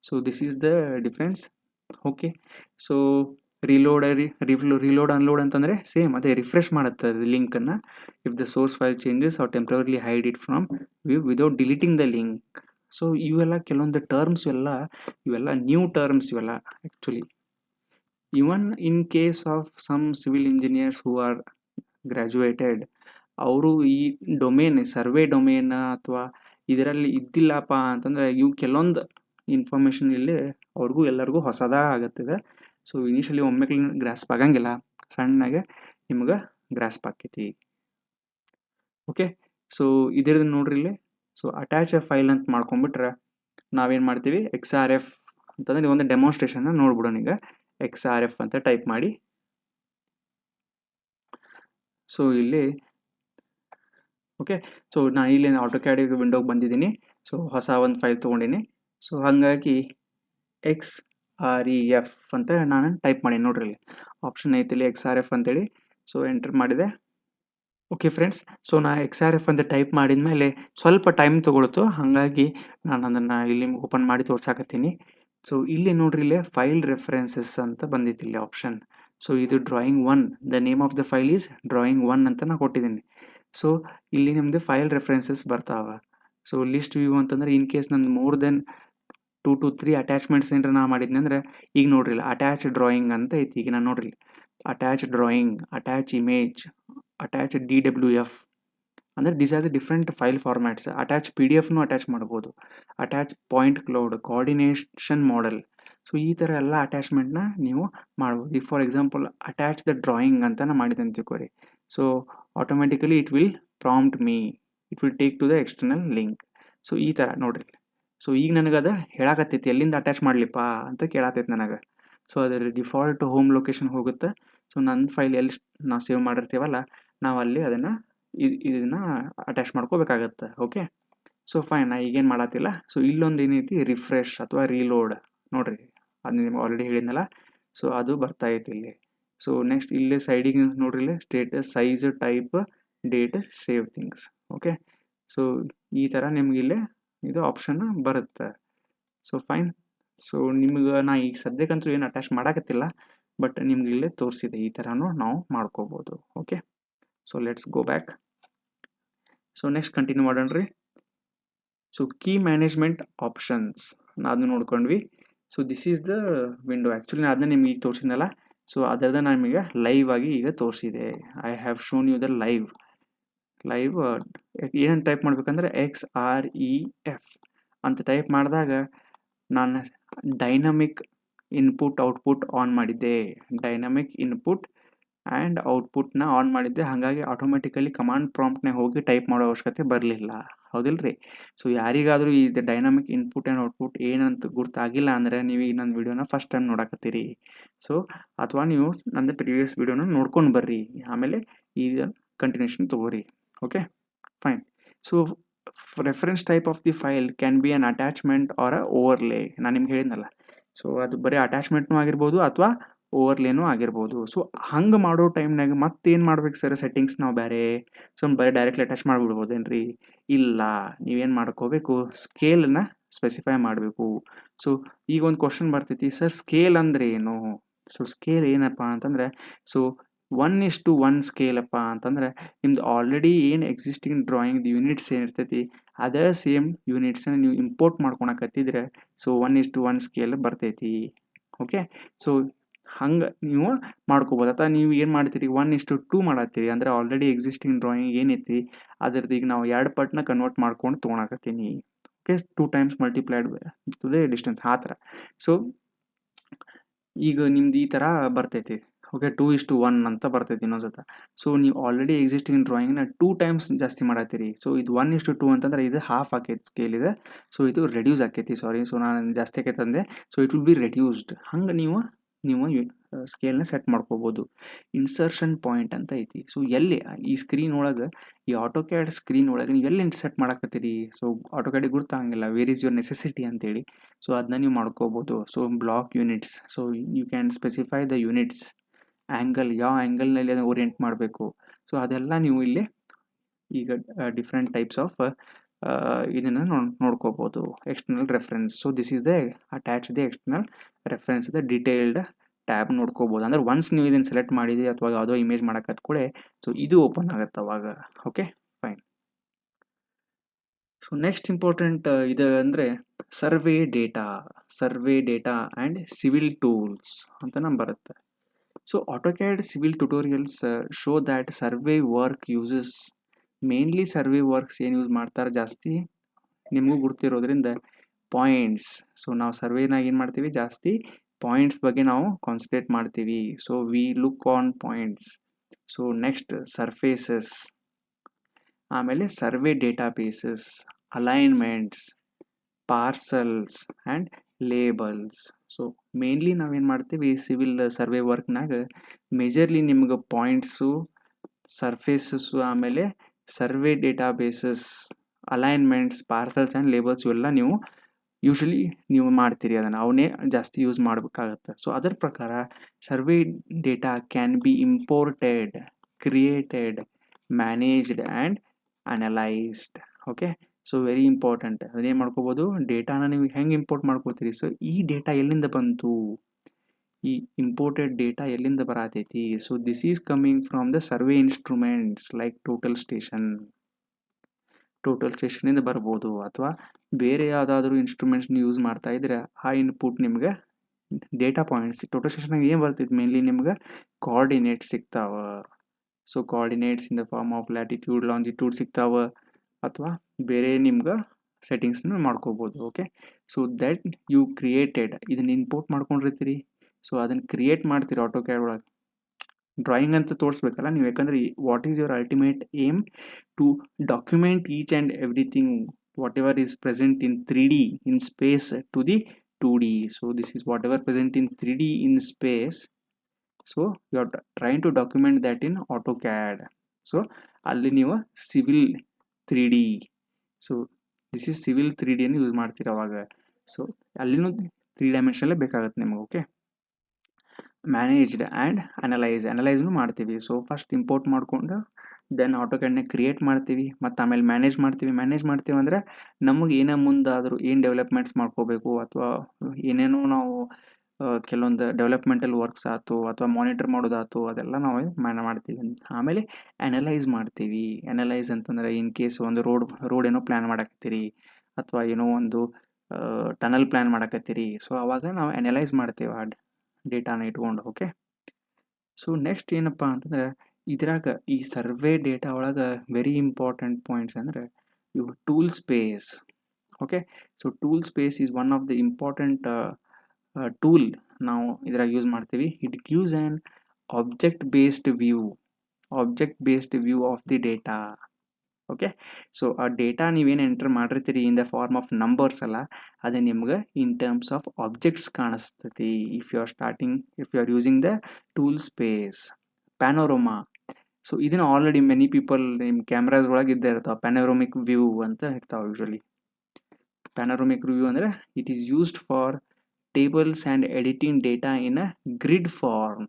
So this is the difference. Okay, so reload unload ಅಂತಂದರೆ ಸೇಮ್ ಅದೇ, ರಿಫ್ರೆಶ್ ಮಾಡುತ್ತೆ ಲಿಂಕನ್ನು if the source file changes or temporarily hide it from view without deleting the link. So ಇವೆಲ್ಲ ಕೆಲವೊಂದು terms, ಇವೆಲ್ಲ new terms ಇವೆಲ್ಲ actually. Even in case of some civil engineers who are graduated, ಅವರು ಈ domain, survey domain ಅಥವಾ ಇದರಲ್ಲಿ ಇದ್ದಿಲ್ಲಪ್ಪ ಅಂತಂದರೆ ಇವು ಕೆಲವೊಂದು ಇನ್ಫಾರ್ಮೇಷನ್ ಇಲ್ಲಿ ಅವ್ರಿಗೂ ಎಲ್ಲರಿಗೂ ಹೊಸದಾಗ ಆಗುತ್ತಿದೆ. ಸೊ ಇನಿಷಿಯಲಿ ಒಮ್ಮೆಗೆ ಗ್ರಾಸ್ಪ್ ಆಗಂಗಿಲ್ಲ, ಸಣ್ಣಗೆ ನಿಮ್ಗೆ ಗ್ರಾಸ್ಪ್ ಆಕೈತಿ. ಓಕೆ, ಸೊ ಇದ್ರದ್ದು ನೋಡ್ರಿ ಇಲ್ಲಿ. ಸೊ ಅಟ್ಯಾಚ್ ಎ ಫೈಲ್ ಅಂತ ಮಾಡ್ಕೊಂಡ್ಬಿಟ್ರೆ ನಾವೇನು ಮಾಡ್ತೀವಿ, XRF ಅಂತಂದರೆ ಒಂದು ಡೆಮಾನ್ಸ್ಟ್ರೇಷನ್ನ ನೋಡ್ಬಿಡೋಣ. ಈಗ XRF ಅಂತ ಟೈಪ್ ಮಾಡಿ, ಸೊ ಇಲ್ಲಿ ಓಕೆ, ಸೊ ನಾನು ಇಲ್ಲಿ AutoCAD ವಿಂಡೋಗೆ ಬಂದಿದ್ದೀನಿ. ಸೊ ಹೊಸ ಒಂದು ಫೈಲ್ ತೊಗೊಂಡಿನಿ. ಸೊ ಹಾಗಾಗಿ XREF ಅಂತ ನಾನು ಟೈಪ್ ಮಾಡಿ ನೋಡ್ರಿ, ಇಲ್ಲಿ ಆಪ್ಷನ್ ಐತಿ ಇಲ್ಲಿ XRF ಅಂತೇಳಿ. ಸೊ ಎಂಟರ್ ಮಾಡಿದೆ. ಓಕೆ ಫ್ರೆಂಡ್ಸ್, ಸೊ ನಾ XRF ಅಂತ ಟೈಪ್ ಮಾಡಿದ ಮೇಲೆ ಸ್ವಲ್ಪ ಟೈಮ್ ತೊಗೊಳ್ತು, ಹಾಗಾಗಿ ನಾನು ಅದನ್ನು ಇಲ್ಲಿ ಓಪನ್ ಮಾಡಿ ತೋರ್ಸಾಕತ್ತೀನಿ. ಸೊ ಇಲ್ಲಿ ನೋಡ್ರಿ, ಇಲ್ಲಿ ಫೈಲ್ ರೆಫರೆನ್ಸಸ್ ಅಂತ ಬಂದಿತ್ತು ಇಲ್ಲಿ ಆಪ್ಷನ್. ಸೊ ಇದು drawing 1, the name of the file is drawing 1 ಅಂತ ನಾನು ಕೊಟ್ಟಿದ್ದೀನಿ. ಸೊ ಇಲ್ಲಿ ನಿಮ್ಮದು ಫೈಲ್ ರೆಫರೆನ್ಸಸ್ ಬರ್ತಾವೆ. ಸೊ ಲಿಸ್ಟ್ ವ್ಯೂ ಅಂತಂದ್ರೆ ಇನ್ ಕೇಸ್ ನಂದು ಮೋರ್ ದೆನ್ 2 to 3 ಅಟ್ಯಾಚ್ಮೆಂಟ್ಸ್ ಏನಾರ ನಾ ಮಾಡಿದ್ನಿ ಅಂದ್ರೆ, ಈಗ ನೋಡ್ರಿ ಅಟ್ಯಾಚ್ ಡ್ರಾಯಿಂಗ್ ಅಂತ ಐತಿ. ಈಗ ನಾನು ನೋಡ್ರಿ attach drawing, attach image, attach DWF ಅಂದರೆ these are the different file formats. Attach PDF attach ಮಾಡ್ಬೋದು, attach point cloud, coordination model. So ಈ ಥರ ಎಲ್ಲ ಅಟ್ಯಾಚ್ಮೆಂಟ್ನ ನೀವು ಮಾಡ್ಬೋದು. ಈಗ for example attach the drawing ಅಂತ ನಾನು ಮಾಡಿದೆ ಅಂತ ತಿಳ್ಕೊರಿ. So automatically it will prompt me, it will take to the external link. So ಈ ಥರ ನೋಡ್ರಿ. ಸೊ ಈಗ ನನಗೆ ಅದು ಹೇಳಾಕತ್ತೈತಿ ಎಲ್ಲಿಂದ ಅಟ್ಯಾಚ್ ಮಾಡಲಿಪ್ಪ ಅಂತ ಕೇಳಾತೈತಿ ನನಗೆ. ಸೊ ಅದರ ಡಿಫಾಲ್ಟ್ ಹೋಮ್ ಲೊಕೇಶನ್ ಹೋಗುತ್ತೆ. ಸೊ ನನ್ನ ಫೈಲ್ ಎಲ್ಲಿ ನಾವು ಸೇವ್ ಮಾಡಿರ್ತೀವಲ್ಲ ನಾವು ಅಲ್ಲಿ ಅದನ್ನು ಇದನ್ನು ಅಟ್ಯಾಚ್ ಮಾಡ್ಕೋಬೇಕಾಗತ್ತೆ. ಓಕೆ, ಸೊ ಫೈನ್, ನಾ ಈಗೇನು ಮಾಡತ್ತಿಲ್ಲ. ಸೊ ಇಲ್ಲೊಂದು ಏನೈತಿ ರಿಫ್ರೆಶ್ ಅಥವಾ ರೀಲೋಡ್ ನೋಡಿರಿ, ಅದು ನಿಮ್ಗೆ ಆಲ್ರೆಡಿ ಹೇಳಿದ್ನಲ್ಲ. ಸೊ ಅದು ಬರ್ತಾ ಐತಿ ಇಲ್ಲಿ. ಸೊ ನೆಕ್ಸ್ಟ್ ಇಲ್ಲೇ ಸೈಡಿಗೆ ನೋಡ್ರಿ, ಇಲ್ಲಿ status, size, type, date, save things. Okay, so ಈ ಥರ ನಿಮ್ಗೆ ಇಲ್ಲೇ ಇದು ಆಪ್ಷನ್ ಬರುತ್ತೆ. So fine. ಸೊ ನಿಮ್ಗೆ ನಾ ಈಗ ಸದ್ಯಕ್ಕಂತೂ ಏನು ಅಟ್ಯಾಚ್ ಮಾಡೋಕತ್ತಿಲ್ಲ, ಬಟ್ ನಿಮ್ಗೆ ಇಲ್ಲೇ ತೋರಿಸಿದೆ ಈ ಥರನೂ ನಾವು ಮಾಡ್ಕೋಬೋದು. Okay, so let's go back. So next continue ಮಾಡೋಣ ರೀ. ಸೊ ಕೀ ಮ್ಯಾನೇಜ್ಮೆಂಟ್ ಆಪ್ಷನ್ಸ್ ಅದನ್ನು ನೋಡ್ಕೊಂಡ್ವಿ. So this is the window. Actually ನಾನು ಅದನ್ನ ನಿಮ್ಗೆ ಈಗ ತೋರಿಸಿದ್ನಲ್ಲ, ಸೊ ಅದರದ ನಮಗೆ ಲೈವ್ ಆಗಿ ಈಗ ತೋರಿಸಿದೆ. I have shown you the live ಏನಂತ ಟೈಪ್ ಮಾಡ್ಬೇಕಂದ್ರೆ XREF ಅಂತ ಟೈಪ್ ಮಾಡಿದಾಗ ನಾನು ಡೈನಮಿಕ್ ಇನ್ಪುಟ್ ಔಟ್ಪುಟ್ ಆನ್ ಮಾಡಿದ್ದೆ. ಡೈನಮಿಕ್ ಇನ್ಪುಟ್ ಆ್ಯಂಡ್ ಔಟ್ಪುಟ್ನ ಆನ್ ಮಾಡಿದ್ದೆ. ಹಾಗಾಗಿ ಆಟೋಮೆಟಿಕಲಿ ಕಮಾಂಡ್ ಪ್ರಾಂಪ್ಟ್ನಾಗ ಹೋಗಿ ಟೈಪ್ ಮಾಡೋ ಅವಶ್ಯಕತೆ ಬರಲಿಲ್ಲ. ಹೌದಿಲ್ಲ ರೀ? ಸೊ ಯಾರಿಗಾದರೂ ಈ ಡೈನಮಿಕ್ ಇನ್ಪುಟ್ ಆ್ಯಂಡ್ ಔಟ್ಪುಟ್ ಏನಂತ ಗೊತ್ತಾಗಿಲ್ಲ ಅಂದರೆ ನೀವು ಈ ನನ್ನ ವಿಡಿಯೋನ ಫಸ್ಟ್ ಟೈಮ್ ನೋಡಕತ್ತೀರಿ. ಸೊ ಅಥವಾ ನೀವು ನಂದು ಪ್ರೀವಿಯಸ್ ವಿಡಿಯೋನ ನೋಡ್ಕೊಂಡು ಬರ್ರಿ, ಆಮೇಲೆ ಈಗ ಕಂಟಿನ್ಯೂಷನ್ ತೊಗೋರಿ. Okay, fine. So reference type of the file can be an attachment or a overlay. ನಾನು ನಿಮ್ಗೆ ಹೇಳಿದ್ನಲ್ಲ, ಸೊ ಅದು ಬರೀ ಅಟ್ಯಾಚ್ಮೆಂಟ್ನೂ ಆಗಿರ್ಬೋದು ಅಥವಾ ಓವರ್ಲೇನೂ ಆಗಿರ್ಬೋದು. ಸೊ ಹಂಗೆ ಮಾಡೋ ಟೈಮ್ನಾಗ ಮತ್ತೇನು ಮಾಡ್ಬೇಕು ಸರ್, ಸೆಟ್ಟಿಂಗ್ಸ್ ನಾವು ಬೇರೆ ಬರೀ ಡೈರೆಕ್ಟ್ಲಿ ಅಟ್ಯಾಚ್ ಮಾಡಿಬಿಡ್ಬೋದೇನ್ರಿ? ಇಲ್ಲ, ನೀವೇನು ಮಾಡ್ಕೋಬೇಕು, ಸ್ಕೇಲನ್ನು ಸ್ಪೆಸಿಫೈ ಮಾಡಬೇಕು. ಸೊ ಈಗ ಒಂದು ಕ್ವಶನ್ ಬರ್ತೈತಿ, ಸರ್ ಸ್ಕೇಲ್ ಅಂದರೆ ಏನು? ಸೊ ಸ್ಕೇಲ್ ಏನಪ್ಪ ಅಂತಂದರೆ, ಸೊ 1:1 ಸ್ಕೇಲಪ್ಪ ಅಂತಂದರೆ ನಿಮ್ದು ಆಲ್ರೆಡಿ ಏನು ಎಕ್ಸಿಸ್ಟಿಂಗ್ ಡ್ರಾಯಿಂಗ್ ಯೂನಿಟ್ಸ್ ಏನಿರ್ತೈತಿ ಅದೇ ಸೇಮ್ ಯೂನಿಟ್ಸನ್ನ ನೀವು ಇಂಪೋರ್ಟ್ ಮಾಡ್ಕೊಳಕತ್ತಿದ್ರೆ ಸೊ 1:1 ಸ್ಕೇಲ್ ಬರ್ತೈತಿ. ಓಕೆ, ಸೊ ಹಂಗೆ ನೀವು ಮಾಡ್ಕೋಬೋದು. ಅಥವಾ ನೀವು ಏನು ಮಾಡ್ತೀರಿ, 1:2 ಮಾಡತ್ತೀರಿ ಅಂದರೆ ಆಲ್ರೆಡಿ ಎಕ್ಸಿಸ್ಟಿಂಗ್ ಡ್ರಾಯಿಂಗ್ ಏನೈತಿ ಅದ್ರದ್ದು ಈಗ ನಾವು 2 ಪಟ್ಟನ್ನ ಕನ್ವರ್ಟ್ ಮಾಡ್ಕೊಂಡು ತೊಗೊಳಕತ್ತೀನಿ. Okay, 2 times multiplied to the distance ಆ ಥರ. ಸೊ ಈಗ ನಿಮ್ದು ಈ ಥರ ಬರ್ತೈತಿ. ಓಕೆ, 2:1 ಅಂತ ಬರ್ತೈತಿ ಇನ್ನೊಂದ್ಸತ. ಸೊ ನೀವು ಆಲ್ರೆಡಿ ಎಕ್ಸಿಸ್ಟಿಂಗ್ ಡ್ರಾಯಿಂಗ್ನ 2 ಟೈಮ್ಸ್ ಜಾಸ್ತಿ ಮಾಡತ್ತೀರಿ. ಸೊ ಇದು 1:2 ಅಂತಂದ್ರೆ ಇದು ಹಾಫ್ ಆಕೈತಿ ಸ್ಕೇಲ್ ಇದೆ. ಸೊ ಇದು ರೆಡ್ಯೂಸ್ ಆಕೈತಿ, ಸಾರಿ. ಸೊ ನಾನು ಜಾಸ್ತಿ ಆಕೈತೆ ಅಂದೆ. So it will be reduced. ಹಂಗೆ ನೀವು ಸ್ಕೇಲ್ನ ಸೆಟ್ ಮಾಡ್ಕೋಬೋದು. ಇನ್ಸರ್ಷನ್ ಪಾಯಿಂಟ್ ಅಂತ ಐತಿ. ಸೊ ಎಲ್ಲಿ ಈ ಸ್ಕ್ರೀನ್ ಒಳಗೆ, ಈ ಆಟೋಕ್ಯಾಡ್ ಸ್ಕ್ರೀನ್ ಒಳಗೆ ನೀವು ಎಲ್ಲಿ ಸೆಟ್ ಮಾಡಕತ್ತೀರಿ? ಸೊ ಆಟೋಕ್ಯಾಡಿಗೆ ಗೊತ್ತಾಗಂಗಿಲ್ಲ ವೇರ್ ಈಸ್ ಯುವರ್ ನೆಸೆಸಿಟಿ ಅಂತೇಳಿ. ಸೊ ಅದನ್ನ ನೀವು ಮಾಡ್ಕೋಬೋದು. So block units, so you can specify the units, angle, ಯಾವ ಆ್ಯಂಗಲ್ನಲ್ಲಿ ಅದನ್ನು ಓರಿಯೆಂಟ್ ಮಾಡಬೇಕು. ಸೊ ಅದೆಲ್ಲ ನೀವು ಇಲ್ಲಿ ಈಗ ಡಿಫ್ರೆಂಟ್ ಟೈಪ್ಸ್ ಆಫ್ ಇದನ್ನು ನೋಡ್ಕೋಬೋದು. External reference. So this is the attach the external reference the detailed tab ನೋಡ್ಕೋಬೋದು. ಅಂದರೆ ಒನ್ಸ್ ನೀವು ಇದನ್ನು ಸೆಲೆಕ್ಟ್ ಮಾಡಿದ್ರಿ ಅಥವಾ ಯಾವುದೋ ಇಮೇಜ್ ಮಾಡಕ್ಕೆ ಕೂಡ ಸೊ ಇದು ಓಪನ್ ಆಗುತ್ತೆ ಅವಾಗ. Okay, fine. So next important ಇದು ಅಂದರೆ survey data and civil tools ಅಂತ ನಮ್ಗೆ ಬರುತ್ತೆ. So AutoCAD civil tutorials show that survey work uses mainly survey works ಏನು ಯೂಸ್ ಮಾಡ್ತಾರೆ ಜಾಸ್ತಿ ನಿಮಗೂ ಗೊತ್ತಿರೋದ್ರಿಂದ ಪಾಯಿಂಟ್ಸ್. ಸೊ ನಾವು ಸರ್ವೇನಾಗ ಏನು ಮಾಡ್ತೀವಿ, ಜಾಸ್ತಿ ಪಾಯಿಂಟ್ಸ್ ಬಗ್ಗೆ ನಾವು ಕಾನ್ಸಂಟ್ರೇಟ್ ಮಾಡ್ತೀವಿ. So we look on points. So next surfaces, ಆಮೇಲೆ survey databases, alignments, parcels and labels. So mainly ನಾವೇನು ಮಾಡ್ತೀವಿ ಸಿವಿಲ್ ಸರ್ವೆ ವರ್ಕ್ನಾಗ ಮೇಜರ್ಲಿ ನಿಮ್ಗೆ ಪಾಯಿಂಟ್ಸು, ಸರ್ಫೇಸಸ್ಸು, ಆಮೇಲೆ survey databases, alignments, parcels and labels ಇವೆಲ್ಲ ನೀವು ಯೂಶ್ವಲಿ ನೀವು ಮಾಡ್ತೀರಿ. ಅದನ್ನು ಅವನ್ನೇ ಜಾಸ್ತಿ ಯೂಸ್ ಮಾಡಬೇಕಾಗತ್ತೆ. ಸೊ ಅದರ ಪ್ರಕಾರ survey data can be imported, created, managed and analysed. Okay, so very important. ಅದೇನು ಮಾಡ್ಕೋಬೋದು, ಡೇಟಾನ ನೀವು ಹೆಂಗೆ ಇಂಪೋರ್ಟ್ ಮಾಡ್ಕೋತೀರಿ. ಸೊ ಈ ಡೇಟಾ ಎಲ್ಲಿಂದ ಬಂತು, ಈ ಇಂಪೋರ್ಟೆಡ್ ಡೇಟಾ ಎಲ್ಲಿಂದ ಬರತೈತಿ. So this is coming from the survey instruments like total ಸ್ಟೇಷನಿಂದ ಬರ್ಬೋದು. ಅಥವಾ ಬೇರೆ ಯಾವುದಾದ್ರೂ ಇನ್ಸ್ಟ್ರೂಮೆಂಟ್ಸ್ನ ಯೂಸ್ ಮಾಡ್ತಾ ಇದ್ರೆ ಆ ಇನ್ಪುಟ್ ನಿಮ್ಗೆ ಡೇಟಾ ಪಾಯಿಂಟ್ಸ್. ಟೋಟಲ್ ಸ್ಟೇಷನಾಗ ಏನು ಬರ್ತೈತಿ, ಮೇನ್ಲಿ ನಿಮ್ಗೆ ಕೋಆರ್ಡಿನೇಟ್ ಸಿಗ್ತಾವ. So coordinates in the form of latitude, longitude ಸಿಗ್ತಾವ. ಅಥವಾ ಬೇರೆ ನಿಮ್ಗೆ ಸೆಟ್ಟಿಂಗ್ಸ್ನ ಮಾಡ್ಕೋಬೋದು. Okay, so that you created, ಇದನ್ನು ಇಂಪೋರ್ಟ್ ಮಾಡ್ಕೊಂಡಿರ್ತೀರಿ. ಸೊ ಅದನ್ನು ಕ್ರಿಯೇಟ್ ಮಾಡ್ತೀರಿ ಆಟೋಕ್ಯಾಡ್ ಒಳಗೆ. ಡ್ರಾಯಿಂಗ್ ಅಂತ ತೋರಿಸ್ಬೇಕಲ್ಲ ನೀವು, ಯಾಕಂದರೆ what is your ultimate aim to document each and everything whatever is present in 3D in space to the 2D. So this is whatever present in 3D in space, so you are trying to document that in AutoCAD. So ಅಲ್ಲಿ ನೀವು civil 3D, so this is civil 3D ಅನ್ನು use ಮಾಡ್ತೀರ ಅವಾಗ. So ಅಲ್ಲಿನೂ 3 ಡೈಮೆನ್ಷನಲ್ಲೇ ಬೇಕಾಗುತ್ತೆ ನಿಮಗೆ. Okay, managed and ಅನಲೈಸ್ನು ಮಾಡ್ತೀವಿ. So first import ಮಾಡಿಕೊಂಡು ದೆನ್ ಆಟೋಕ್ಯಾಡ್ನ ಕ್ರಿಯೇಟ್ ಮಾಡ್ತೀವಿ, ಮತ್ತು ಆಮೇಲೆ ಮ್ಯಾನೇಜ್ ಮಾಡ್ತೀವಿ ಅಂದರೆ ನಮಗೆ ಏನೇ ಮುಂದಾದರೂ ಏನು ಡೆವಲಪ್ಮೆಂಟ್ಸ್ ಮಾಡ್ಕೋಬೇಕು ಅಥವಾ ಏನೇನೋ ನಾವು ಕೆಲವೊಂದು ಡೆವಲಪ್ಮೆಂಟಲ್ ವರ್ಕ್ಸ್ ಆಯ್ತು ಅಥವಾ ಮಾನಿಟರ್ ಮಾಡೋದಾಯ್ತು, ಅದೆಲ್ಲ ನಾವು ಮಾಡ್ತೀವಿ. ಆಮೇಲೆ ಅನಲೈಸ್ ಮಾಡ್ತೀವಿ. ಅನಲೈಸ್ ಅಂತಂದರೆ ಇನ್ ಕೇಸ್ ಒಂದು ರೋಡ್ ಏನೋ ಪ್ಲ್ಯಾನ್ ಮಾಡಕತ್ತೀರಿ ಅಥವಾ ಏನೋ ಒಂದು ಟನಲ್ ಪ್ಲ್ಯಾನ್ ಮಾಡಕತ್ತೀರಿ, ಸೊ ಅವಾಗ ನಾವು ಅನಲೈಸ್ ಮಾಡ್ತೀವಿ ಆ ಡೇಟಾನ ಇಟ್ಕೊಂಡು. ಓಕೆ, ಸೊ ನೆಕ್ಸ್ಟ್ ಏನಪ್ಪ ಅಂತಂದ್ರೆ ಇದ್ರಾಗ ಈ ಸರ್ವೆ ಡೇಟಾ ಒಳಗೆ ವೆರಿ ಇಂಪಾರ್ಟೆಂಟ್ ಪಾಯಿಂಟ್ಸ್ ಅಂದರೆ ಇವು tool space. Okay, so tool space is one of the important tool ನಾವು ಇದ್ರಾಗ ಯೂಸ್ ಮಾಡ್ತೀವಿ. It gives an object based view of the data. Okay, so ಆ ಡೇಟಾ ನೀವೇನು ಎಂಟರ್ ಮಾಡಿರ್ತೀರಿ in the form of numbers ಅಲ್ಲ, ಅದು ನಿಮ್ಗೆ in terms of objects ಕಾಣಿಸ್ತೈತಿ if you are using the tool space. Panorama, so ಇದನ್ನು already many people ನಿಮ್ಮ cameras ಒಳಗೆ ಇದ್ದೇ ಇರ್ತಾವೆ. ಪ್ಯಾನೋರಮಿಕ್ ವ್ಯೂ ಅಂತ ಇರ್ತಾವೆ ಯೂಶ್ವಲಿ. ಪ್ಯಾನೋರಮಿಕ್ ವ್ಯೂ ಅಂದರೆ it is used for tables and editing data in a grid form.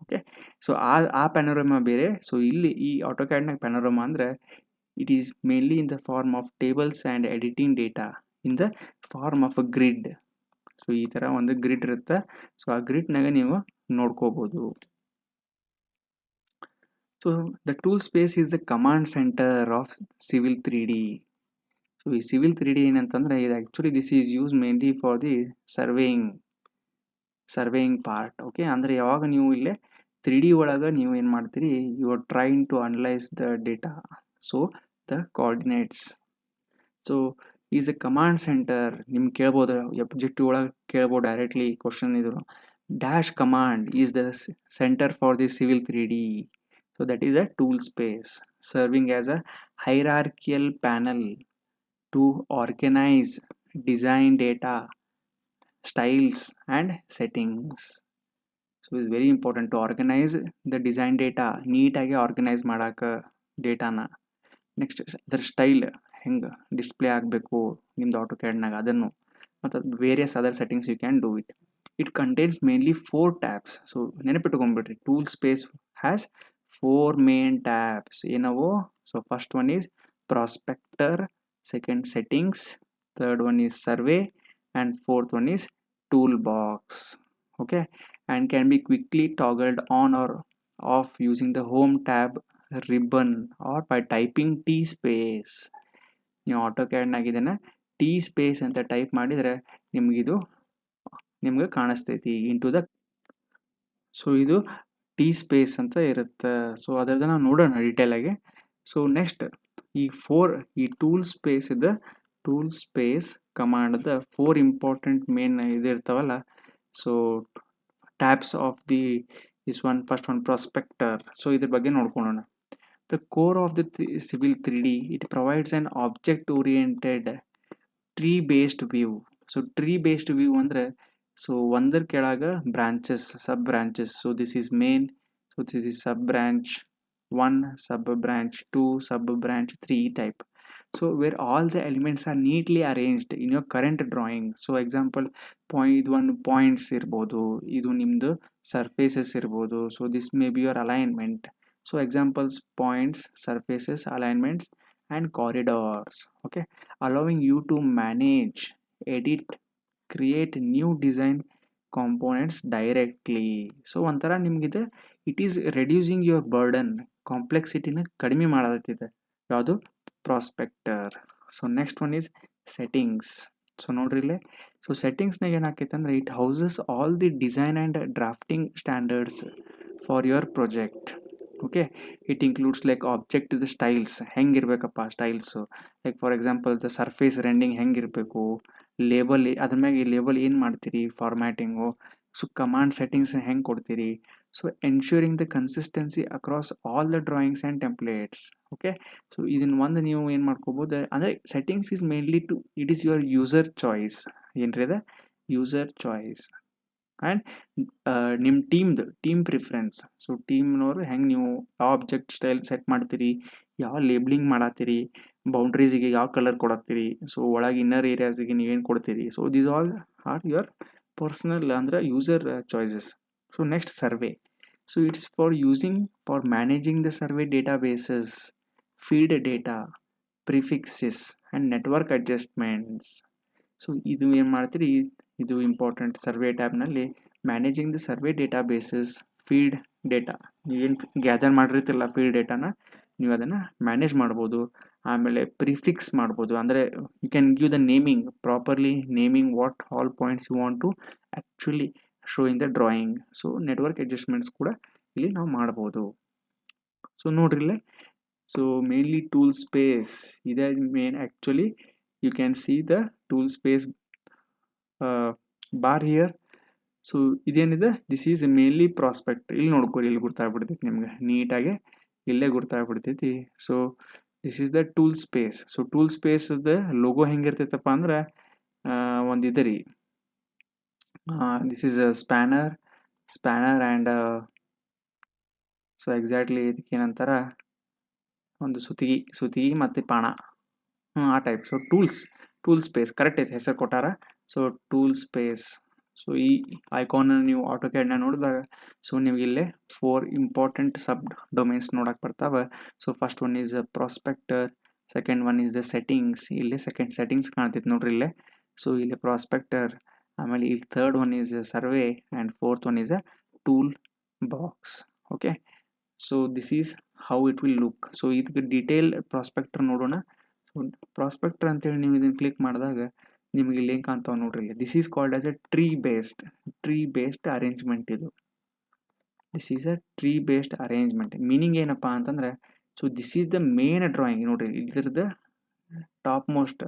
Okay, so ಆ panorama ಬೇರೆ. ಸೊ ಇಲ್ಲಿ ಈ ಆಟೋಕ್ಯಾಡ್ನಾಗ ಪ್ಯಾನೋರಮಾ ಅಂದರೆ it is mainly in the form of tables and editing data in the form of a grid. So ಈ ಥರ ಒಂದು grid ಇರುತ್ತೆ. So ಆ ಗ್ರಿಡ್ನಾಗ ನೀವು ನೋಡ್ಕೋಬೋದು. So the tool space is the command center of civil 3D. So ಈ civil 3D ಏನಂತಂದರೆ ಇದು actually this is use mainly for the surveying part. Okay, ಅಂದರೆ ಯಾವಾಗ ನೀವು ಇಲ್ಲೇ 3D ಒಳಗೆ ನೀವು ಏನು ಮಾಡ್ತೀರಿ, you are trying to analyse the data. So the coordinates, so is a command center. ನಿಮ್ಗೆ ಕೇಳ್ಬೋದು ಆಬ್ಜೆಕ್ಟಿವ್ ಒಳಗೆ ಕೇಳ್ಬೋದು ಡೈರೆಕ್ಟ್ಲಿ ಕ್ವಶನ್. ಇದು dash command is the center for the civil 3D. So that is a tool space serving as a hierarchical panel to organise design data, styles and settings. So it's very important to organise the design data, ನೀಟಾಗಿ organise ಮಾಡೋಕೆ ಡೇಟಾನ. Next ಅದರ style ಹೆಂಗೆ display ಆಗಬೇಕು ನಿಮ್ದು ಆಟೋಕ್ಯಾಡ್ನಾಗ, ಅದನ್ನು ಮತ್ತು various other settings you can do it. It contains mainly 4 tabs. So ನೆನಪಿಟ್ಕೊಂಡ್ಬಿಡ್ರಿ, tool space has 4 main tabs. ಏನವು? So first one is prospector, second settings, third one is survey, and fourth one is tool box. Okay, and can be quickly toggled on or off using the home tab ribbon or by typing T space. ನೀವು ಆಟೋಕ್ಯಾಡ್ನಾಗ ಇದನ್ನು T space ಅಂತ type ಮಾಡಿದರೆ ನಿಮ್ಗೆ ಕಾಣಿಸ್ತೈತಿ into the. So ಇದು T space ಅಂತ ಇರುತ್ತೆ. ಸೊ ಅದರದ್ದು ನಾವು ನೋಡೋಣ ಡೀಟೇಲಾಗಿ. ಸೊ ನೆಕ್ಸ್ಟ್ ಈ ಟೂಲ್ ಸ್ಪೇಸ್ ಕಮಾಂಡ್ದ 4 ಇಂಪಾರ್ಟೆಂಟ್ ಮೇನ್ ಇದು ಇರ್ತಾವಲ್ಲ. So tabs of first one ಪ್ರಾಸ್ಪೆಕ್ಟರ್. So ಇದ್ರ ಬಗ್ಗೆ ನೋಡ್ಕೊಳ್ಳೋಣ. The core of the Civil 3D, it provides an object-oriented tree-based view. So tree-based view ಅಂದರೆ ಸೊ ಒಂದರ ಕೆಳಗೆ branches, sub branches. So this is main, so this is sub branch 1, sub branch 2, sub branch 3 type. So where all the elements are neatly arranged in your current drawing. So example ಇದು ಒಂದು points ಇರ್ಬೋದು, ಇದು ನಿಮ್ಮದು surfaces ಇರ್ಬೋದು. So this may be your alignment. So examples: points, surfaces, alignments and corridors. Okay, allowing you to manage, edit, create new design components directly. So ಒಂಥರ ನಿಮಗಿದೆ it is reducing your burden, ಕಾಂಪ್ಲೆಕ್ಸಿಟಿನ ಕಡಿಮೆ ಮಾಡತ್ತಿದೆ ಯಾವುದು prospector. So next one is settings. So ನೋಡ್ರಿ ಇಲ್ಲೇ, so ಸೆಟ್ಟಿಂಗ್ಸ್ನಾಗ ಏನಾಕೈತೆ ಅಂದರೆ it houses all the design and drafting standards for your project. Okay, it includes like object the styles ಹೆಂಗಿರ್ಬೇಕಪ್ಪ styles, like for example the surface rendering ಹೆಂಗಿರಬೇಕು, label ಅದ್ರ ಮ್ಯಾಗೆ ಈ ಲೇಬಲ್ ಏನು ಮಾಡ್ತೀರಿ ಫಾರ್ಮ್ಯಾಟಿಂಗು, ಸೊ ಕಮಾಂಡ್ ಸೆಟ್ಟಿಂಗ್ಸ್ ಹೆಂಗೆ ಕೊಡ್ತೀರಿ, so ensuring the consistency across all the drawings and templates. Okay, so ಇದನ್ನು ಒಂದು ನೀವು ಏನು ಮಾಡ್ಕೋಬೋದು ಅಂದರೆ settings is mainly to it is your user choice. ಏನ್ರಿ ಅದ ಯೂಸರ್ ಚಾಯ್ಸ್ ಆ್ಯಂಡ್ ನಿಮ್ಮ ಟೀಮ್ ಪ್ರಿಫರೆನ್ಸ್. ಸೊ ಟೀಮ್ನವರು ಹೆಂಗೆ ನೀವು ಯಾವ ಆಬ್ಜೆಕ್ಟ್ ಸ್ಟೈಲ್ ಸೆಟ್ ಮಾಡ್ತೀರಿ, ಯಾವ ಲೇಬ್ಲಿಂಗ್ ಮಾಡತ್ತೀರಿ, ಬೌಂಡ್ರೀಸಿಗೆ ಯಾವ ಕಲರ್ ಕೊಡತ್ತೀರಿ, ಸೊ ಒಳಗೆ ಇನ್ನರ್ ಏರಿಯಾಸಿಗೆ ನೀವೇನು ಕೊಡ್ತೀರಿ. So this all are your personal ಅಂದರೆ user choices. So next survey. So it's for using for managing the survey databases, field data, prefixes and network adjustments. So ಇದು ಏನು ಮಾಡ್ತೀರಿ, ಇದು ಇಂಪಾರ್ಟೆಂಟ್. ಸರ್ವೆ ಟ್ಯಾಬ್ನಲ್ಲಿ managing the survey databases, field data ನೀವೇನು gather ಮಾಡಿರ್ತಿರಲ್ಲ field ಡೇಟಾನ ನೀವು ಅದನ್ನು ಮ್ಯಾನೇಜ್ ಮಾಡ್ಬೋದು. ಆಮೇಲೆ ಪ್ರಿಫಿಕ್ಸ್ ಮಾಡ್ಬೋದು, ಅಂದರೆ you can give the naming properly, naming what all points you want to actually show in the drawing. So network adjustments ಕೂಡ ಇಲ್ಲಿ ನಾವು ಮಾಡ್ಬೋದು. ಸೊ ನೋಡ್ರಿಲ್ಲೇ, ಸೊ ಮೇನ್ಲಿ ಟೂಲ್ ಸ್ಪೇಸ್ ಇದೆ main. Actually you can see the tool space bar here. So ಇದೇನಿದೆ, this is mainly prospect. ಇಲ್ಲಿ ನೋಡ್ಕೊಳ್ಳಿ, ಇಲ್ಲಿ ಗುರ್ತಾಗ್ಬಿಡ್ತೈತಿ ನಿಮ್ಗೆ ನೀಟಾಗಿ, ಇಲ್ಲೇ ಗುರ್ತಾಗ್ಬಿಡ್ತೈತಿ. So this is the tool space. So tool ಸ್ಪೇಸ್ದ ಲೋಗೋ ಹೆಂಗಿರ್ತೈತಪ್ಪ ಅಂದ್ರೆ ಒಂದು ಇದೆ ರೀ, this is spanner and so exactly ಇದಕ್ಕೆ ಏನಂತಾರ, ಒಂದು ಸುತಿಗಿ ಮತ್ತು ಪಾಣ, ಆ type. So tool space correct ಐತೆ, ಹೆಸರು ಕೊಟ್ಟಾರ. So tool space. ಸೊ ಈ ಐಕಾನ್ ನೀವು ಆಟೋಕ್ಯಾಡ್ನ ನೋಡಿದಾಗ ಸೊ ನಿಮ್ಗೆ ಇಲ್ಲೇ 4 ಇಂಪಾರ್ಟೆಂಟ್ ಸಬ್ ಡೊಮೇನ್ಸ್ ನೋಡಕ್ಕೆ ಬರ್ತಾವೆ. So first one is prospector, second one is the settings. ಇಲ್ಲಿ ಸೆಟ್ಟಿಂಗ್ಸ್ ಕಾಣ್ತೈತೆ ನೋಡ್ರಿ ಇಲ್ಲೇ. ಸೊ ಇಲ್ಲಿ ಪ್ರಾಸ್ಪೆಕ್ಟರ್, ಆಮೇಲೆ ಇಲ್ಲಿ third one is survey and fourth one is a tool box. Okay, so this is how it will look. So ಇದಕ್ಕೆ detail prospector ನೋಡೋಣ. So ಪ್ರಾಸ್ಪೆಕ್ಟರ್ ಅಂತೇಳಿ ನೀವು ಇದನ್ನು ಕ್ಲಿಕ್ ಮಾಡಿದಾಗ ನಿಮಗೆ ಇಲ್ಲಿ ಏನು ಕಾಣ್ತಾವೆ ನೋಡ್ರಿ ಇಲ್ಲಿ. This is called as A tree based arrangement. This is a tree based arrangement. Meaning ಏನಪ್ಪ ಅಂತಂದ್ರೆ, so this is the main drawing ನೋಡ್ರಿ, ಇದ್ರದ್ದು ಟಾಪ್ ಮೋಸ್ಟ್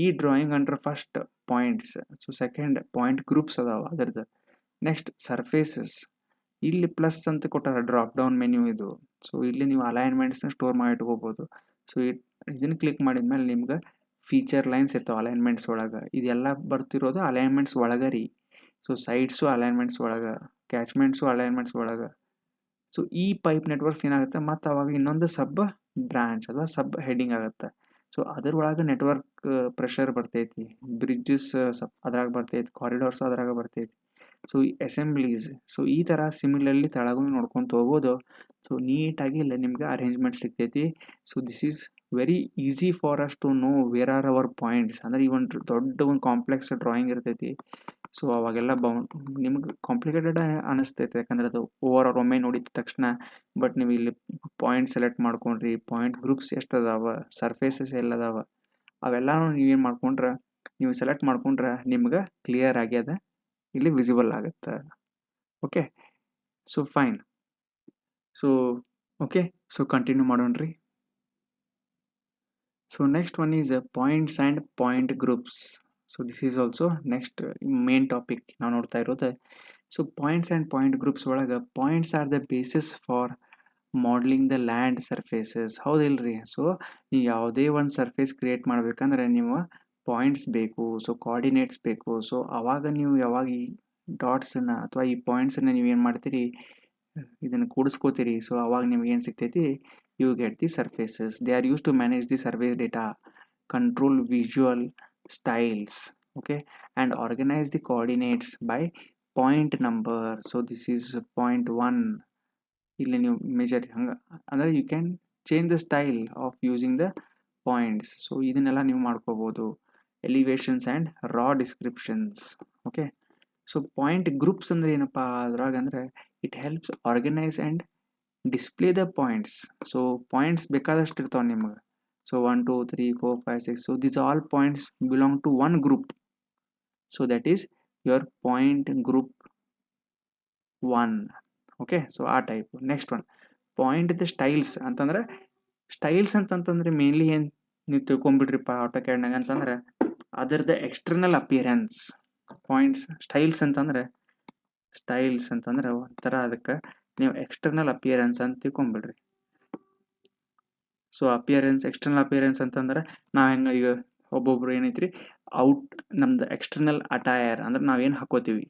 ಈ drawing under first points. So second point groups ಅದಾವ ಅದರದ್ದು. Next surfaces, ಇಲ್ಲಿ plus ಅಂತ ಕೊಟ್ಟಾರ, ಡ್ರಾಪ್ ಡೌನ್ ಮೆನ್ಯೂ ಇದು. ಸೊ ಇಲ್ಲಿ ನೀವು ಅಲೈನ್ಮೆಂಟ್ಸ್ನ ಸ್ಟೋರ್ ಮಾಡಿ ಇಟ್ಕೋಬೋದು. ಸೊ ಇದನ್ನು ಕ್ಲಿಕ್ ಮಾಡಿದ್ಮೇಲೆ ನಿಮ್ಗೆ ಫೀಚರ್ ಲೈನ್ಸ್ ಇರ್ತಾವೆ ಅಲೈನ್ಮೆಂಟ್ಸ್ ಒಳಗೆ. ಇದೆಲ್ಲ ಬರ್ತಿರೋದು ಅಲೈನ್ಮೆಂಟ್ಸ್ ಒಳಗೆ ರೀ. ಸೊ ಸೈಡ್ಸು ಅಲೈನ್ಮೆಂಟ್ಸ್ ಒಳಗೆ, ಕ್ಯಾಚ್ಮೆಂಟ್ಸು ಅಲೈನ್ಮೆಂಟ್ಸ್ ಒಳಗೆ. ಸೊ ಈ ಪೈಪ್ ನೆಟ್ವರ್ಕ್ಸ್ ಏನಾಗುತ್ತೆ, ಮತ್ತು ಅವಾಗ ಇನ್ನೊಂದು ಸಬ್ ಬ್ರಾಂಚ್ ಅಥವಾ ಸಬ್ ಹೆಡಿಂಗ್ ಆಗುತ್ತೆ. ಸೊ ಅದರೊಳಗೆ ನೆಟ್ವರ್ಕ್ ಪ್ರೆಷರ್ ಬರ್ತೈತಿ, ಬ್ರಿಡ್ಜಸ್ ಅದ್ರಾಗ ಬರ್ತೈತಿ, ಕಾರಿಡಾರ್ಸ್ ಅದ್ರಾಗ ಬರ್ತೈತಿ. ಸೊ ಈ ಅಸೆಂಬ್ಲೀಸ್, ಸೊ ಈ ಥರ ಸಿಮಿಲರ್ಲಿ ತೆಳಗೂ ನೋಡ್ಕೊತ ಹೋಗ್ಬೋದು. ಸೊ ನೀಟಾಗಿ ಇಲ್ಲ ನಿಮ್ಗೆ ಅರೇಂಜ್ಮೆಂಟ್ ಸಿಗ್ತೈತಿ. So this is very easy for us to know where are our points. ಅಂದರೆ ಈ ಒಂದು ದೊಡ್ಡ ಒಂದು ಕಾಂಪ್ಲೆಕ್ಸ್ ಡ್ರಾಯಿಂಗ್ ಇರ್ತೈತಿ. ಸೊ ಅವಾಗೆಲ್ಲ ನಿಮ್ಗೆ ಕಾಂಪ್ಲಿಕೇಟೆಡ್ ಅನಿಸ್ತೈತೆ, ಯಾಕಂದ್ರೆ ಅದು ಓವರ್ ಒಮ್ಮೆ ನೋಡಿದ ತಕ್ಷಣ. ಬಟ್ ನೀವು ಇಲ್ಲಿ ಪಾಯಿಂಟ್ ಸೆಲೆಕ್ಟ್ ಮಾಡ್ಕೊಂಡ್ರಿ, ಪಾಯಿಂಟ್ ಗ್ರೂಪ್ಸ್ ಎಷ್ಟು ಅದಾವ, ಸರ್ಫೇಸಸ್ ಎಲ್ಲದಾವ, ಅವೆಲ್ಲನೂ ನೀವೇನು ಮಾಡ್ಕೊಂಡ್ರೆ, ನೀವು ಸೆಲೆಕ್ಟ್ ಮಾಡ್ಕೊಂಡ್ರೆ ನಿಮ್ಗೆ ಕ್ಲಿಯರ್ ಆಗ್ಯದ ಇಲ್ಲಿ ವಿಸಿಬಲ್ ಆಗುತ್ತೆ. Okay, so fine. So okay, so continue ಮಾಡೋಣ್ರಿ. So next one is points and point groups. So this is also next main topic ನಾವು ನೋಡ್ತಾ ಇರೋದು. So points and point groups ಒಳಗೆ points are the basis for modelling the land surfaces. ಹೌದಿಲ್ರಿ. So ನೀವು ಯಾವುದೇ ಒಂದು surface create ಮಾಡಬೇಕಂದ್ರೆ ನೀವು ಪಾಯಿಂಟ್ಸ್ ಬೇಕು, ಸೊ ಕೋಆರ್ಡಿನೇಟ್ಸ್ ಬೇಕು. ಸೊ ಆವಾಗ ನೀವು ಯಾವಾಗ ಈ ಡಾಟ್ಸನ್ನು ಅಥವಾ ಈ ಪಾಯಿಂಟ್ಸನ್ನು ನೀವೇನು ಮಾಡ್ತೀರಿ, ಇದನ್ನು ಕೂಡಿಸ್ಕೋತೀರಿ. ಸೊ ಅವಾಗ ನಿಮ್ಗೆ ಏನು ಸಿಗ್ತೈತಿ, you get the surfaces. They are use to manage the surface data, control visual styles, okay, and organize the coordinates by point number. So this is point 1. ಇಲ್ಲಿ ನೀವು ಮೆಜರ್ ಹಂಗೆ ಅಂದರೆ you can change the style of using the points. So ಇದನ್ನೆಲ್ಲ ನೀವು ಮಾಡ್ಕೋಬೋದು. Elevations and raw descriptions. Okay, so point groups ಅಂದರೆ ಏನಪ್ಪ ಅದ್ರಾಗ ಅಂದರೆ it helps organise and display the points. So points ಬೇಕಾದಷ್ಟು ಇರ್ತಾವೆ ನಿಮಗೆ. So 1, 2, 3, 4, 5, 6. So these all points belong to one group. So that is your point group 1. Okay, so our type. Next one, point the styles ಅಂತಂದ್ರೆ styles ಅಂತಂತಂದ್ರೆ mainly ಏನು ನೀವು ತಿಳ್ಕೊಂಬಿಡ್ರಿಪ್ಪ ಆಟೋಕ್ಯಾಡ್ನಾಗ ಅಂತಂದ್ರೆ ಅದರದ್ದು external appearance. Points styles ಅಂತಂದ್ರೆ ಒಂಥರ ಅದಕ್ಕೆ ನೀವು ಎಕ್ಸ್ಟರ್ನಲ್ ಅಪಿಯರೆನ್ಸ್ ಅಂತ ತಿಳ್ಕೊಂಬಿಡ್ರಿ. ಸೊ ಎಕ್ಸ್ಟರ್ನಲ್ ಅಪಿಯರೆನ್ಸ್ ಅಂತಂದ್ರೆ ನಾವು ಹೆಂಗೆ ಈಗ ಒಬ್ಬೊಬ್ರು ಏನೈತ್ರಿ ನಮ್ದು ಎಕ್ಸ್ಟರ್ನಲ್ ಅಟೈರ್ ಅಂದ್ರೆ ನಾವೇನು ಹಾಕೋತೀವಿ